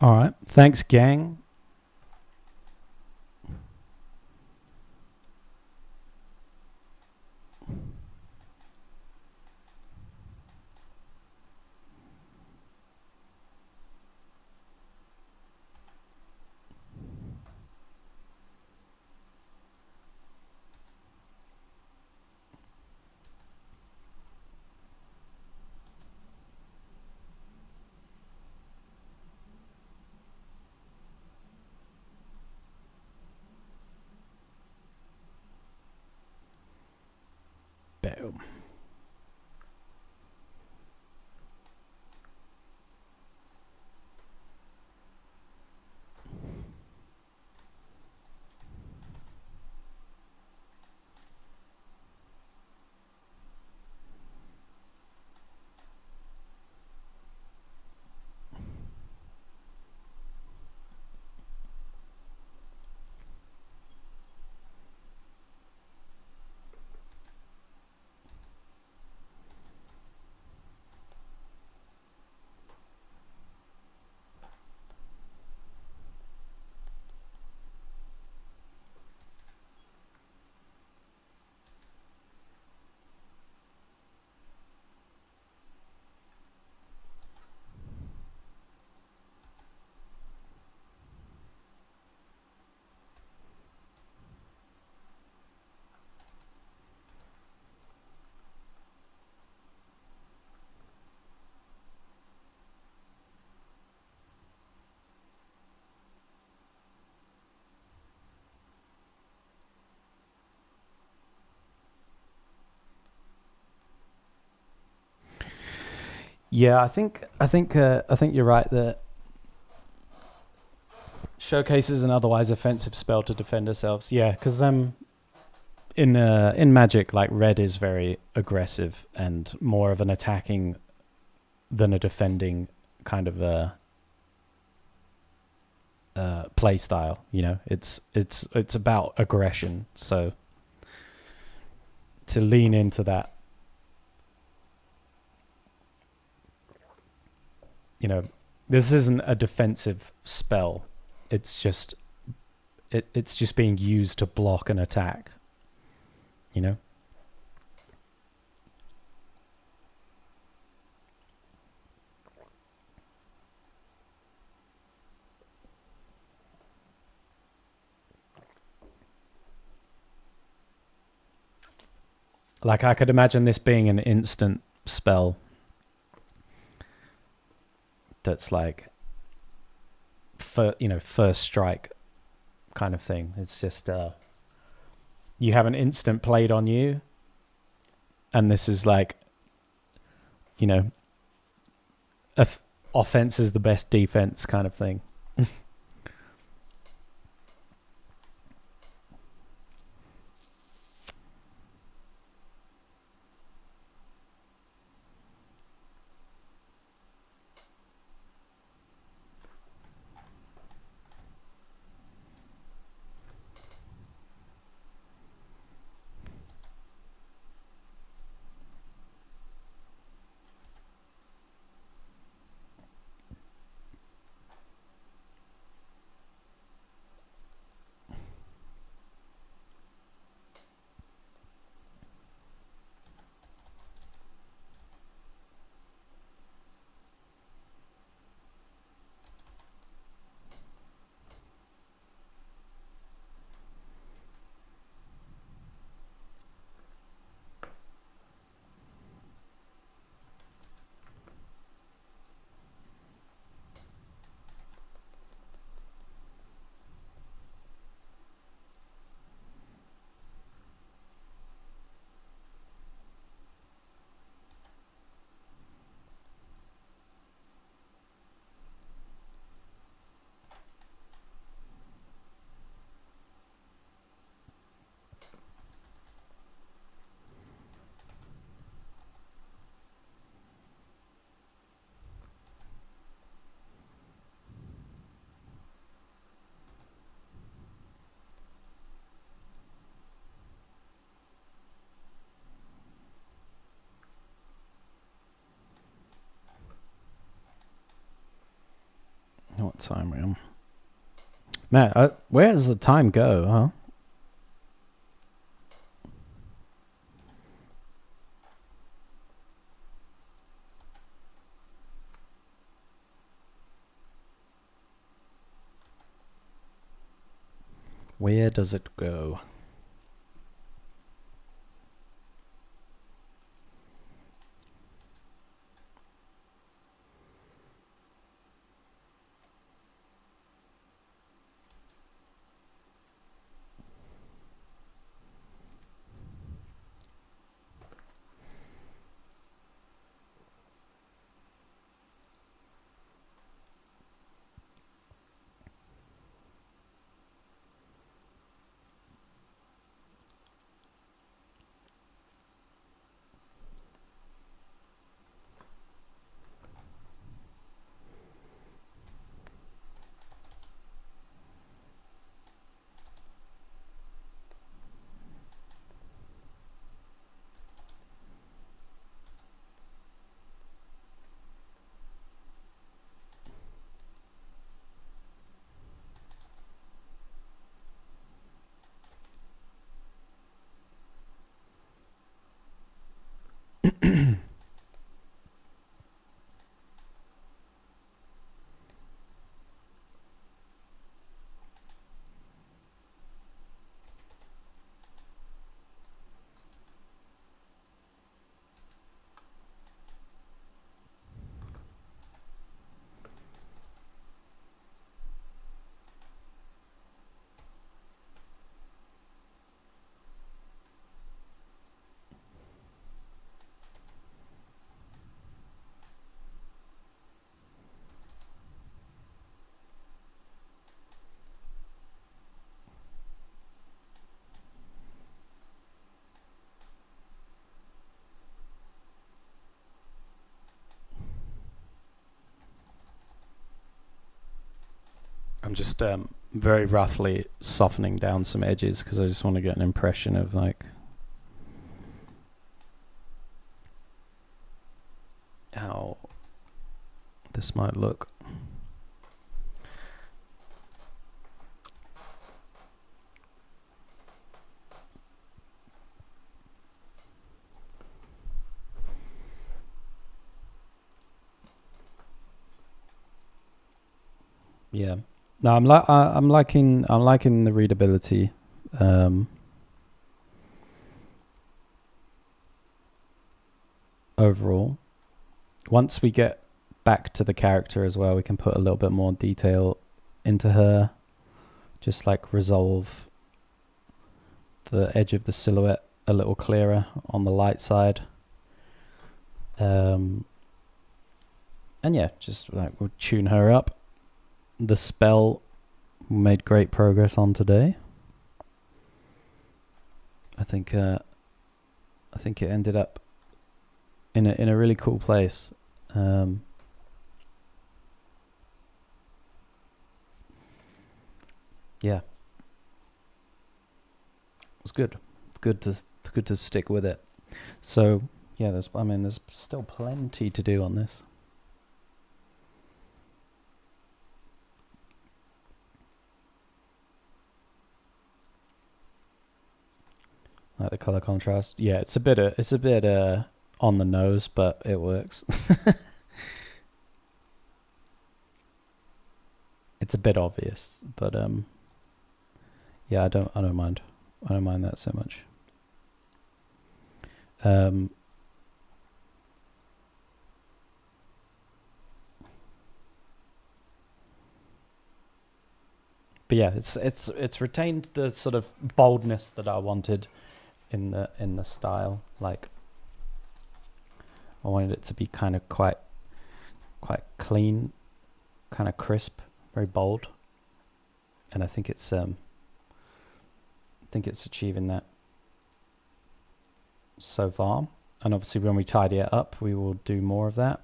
[SPEAKER 1] All right. Thanks, gang. Boom. Yeah, I think you're right that showcases an otherwise offensive spell to defend ourselves. Yeah, because in Magic, like red is very aggressive and more of an attacking than a defending kind of play style. You know, it's about aggression. So to lean into that, you know, this isn't a defensive spell. It's just it's just being used to block an attack. You know. Like I could imagine this being an instant spell that's like for first strike kind of thing. It's just you have an instant played on you, and this is like you know offense is the best defense kind of thing. What time we on? Man, where does the time go, huh? Where does it go? I'm just very roughly softening down some edges because I just want to get an impression of like how this might look. Yeah. No, I'm liking the readability. Overall, once we get back to the character as well, we can put a little bit more detail into her. Just like resolve the edge of the silhouette a little clearer on the light side. And yeah, just like we'll tune her up. The spell made great progress on today. I think it ended up in a really cool place. Yeah, it's good. It's good to stick with it. So yeah, there's still plenty to do on this. Like the color contrast. Yeah, it's a bit on the nose, but it works. It's a bit obvious, but yeah, I don't mind. I don't mind that so much. But yeah, it's retained the sort of boldness that I wanted in the style. Like I wanted it to be kind of quite clean, kind of crisp, very bold, and I think it's achieving that so far. And obviously, when we tidy it up, we will do more of that.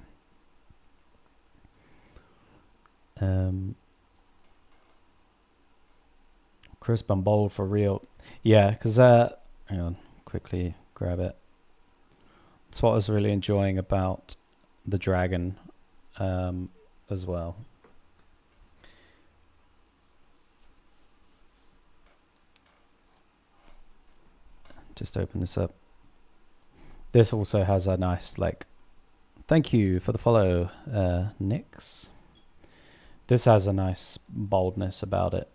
[SPEAKER 1] Crisp and bold for real. Yeah, because hang on, quickly grab it. That's what I was really enjoying about the dragon as well. Just open this up. This also has a nice, like, thank you for the follow, Nix. This has a nice boldness about it.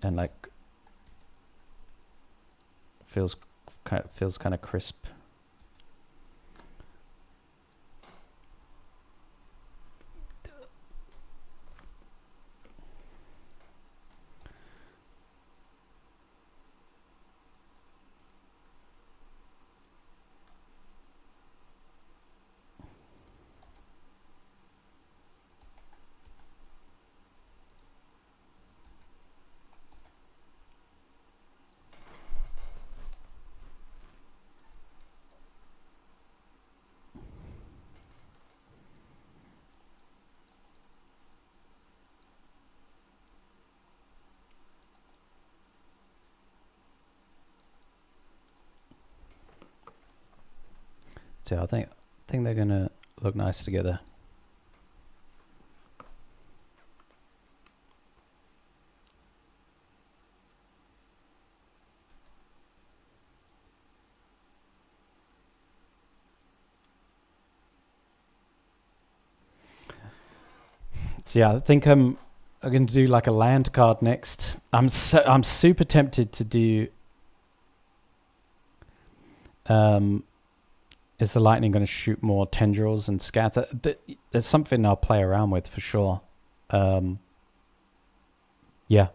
[SPEAKER 1] And like feels kind of crisp. So I think they're gonna look nice together. So yeah, I think I'm going to do like a land card next. I'm super tempted to do. Is the lightning going to shoot more tendrils and scatter? There's something I'll play around with for sure. Yeah,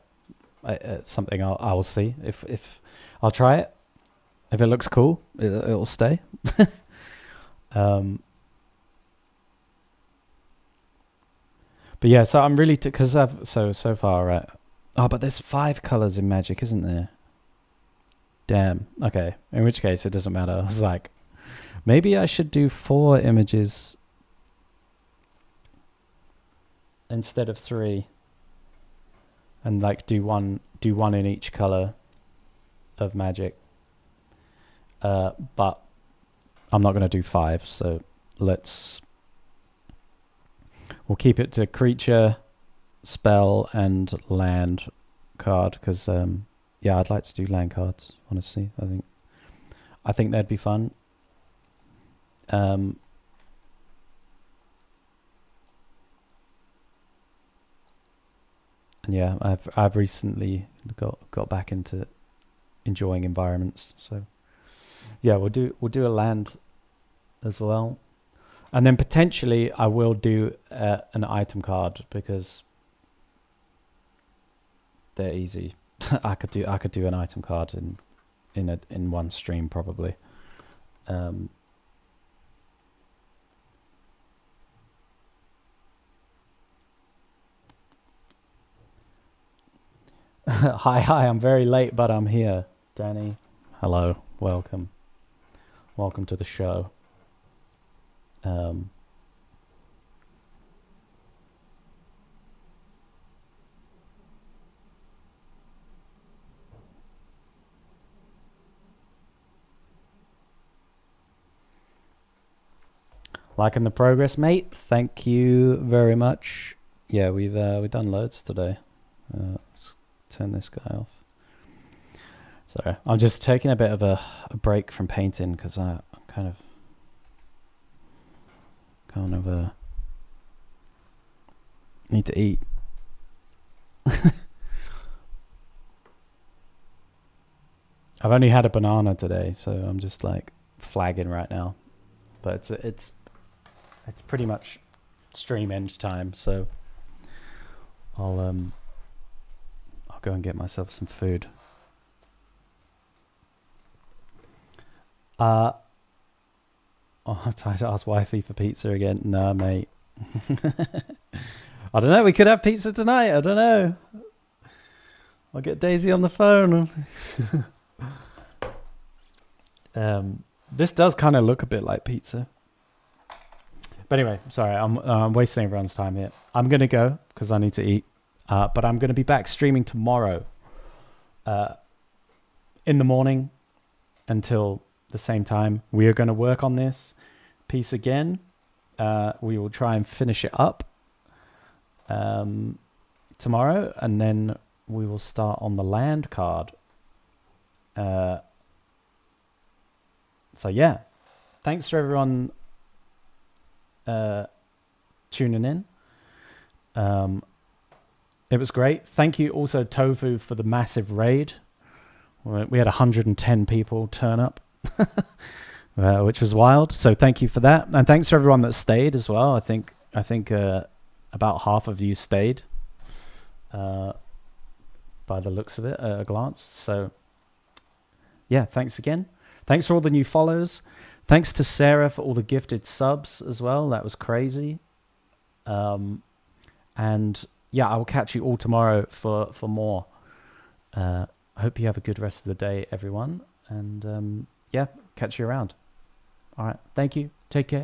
[SPEAKER 1] it's something I'll see if I'll try it. If it looks cool, it'll stay. But yeah, so I'm really because I've so far right. Oh, but there's 5 colors in Magic, isn't there? Damn. Okay. In which case, it doesn't matter. I was like, maybe I should do 4 images instead of 3, and like do one in each color of magic. But I'm not going to do 5, so we'll keep it to creature, spell, and land card, because yeah, I'd like to do land cards, honestly. I think that'd be fun. And yeah, I've recently got back into enjoying environments, so yeah, we'll do a land as well, and then potentially I will do an item card, because they're easy. I could do an item card in one stream probably. Hi, I'm very late, but I'm here. Danny, hello, welcome to the show. Liking the progress, mate. Thank you very much. Yeah, we've done loads today. Let's turn this guy off. Sorry, I'm just taking a bit of a break from painting, because I'm kind of need to eat. I've only had a banana today, so I'm just like flagging right now. But it's pretty much stream end time, so I'll go and get myself some food. Oh, I'm tired to ask wifey for pizza again. Nah, mate. I don't know. We could have pizza tonight. I don't know. I'll get Daisy on the phone. This does kind of look a bit like pizza. But anyway, sorry, I'm wasting everyone's time here. I'm going to go because I need to eat. But I'm going to be back streaming tomorrow in the morning until the same time. We are going to work on this piece again. We will try and finish it up tomorrow, and then we will start on the land card. So yeah, thanks to everyone tuning in. It was great. Thank you also, Tofu, for the massive raid. We had 110 people turn up, which was wild. So thank you for that, and thanks to everyone that stayed as well. I think about half of you stayed, by the looks of it at a glance. So yeah, thanks again. Thanks for all the new follows. Thanks to Sarah for all the gifted subs as well. That was crazy. And yeah, I will catch you all tomorrow for more. I hope you have a good rest of the day, everyone. And yeah, catch you around. All right. Thank you. Take care.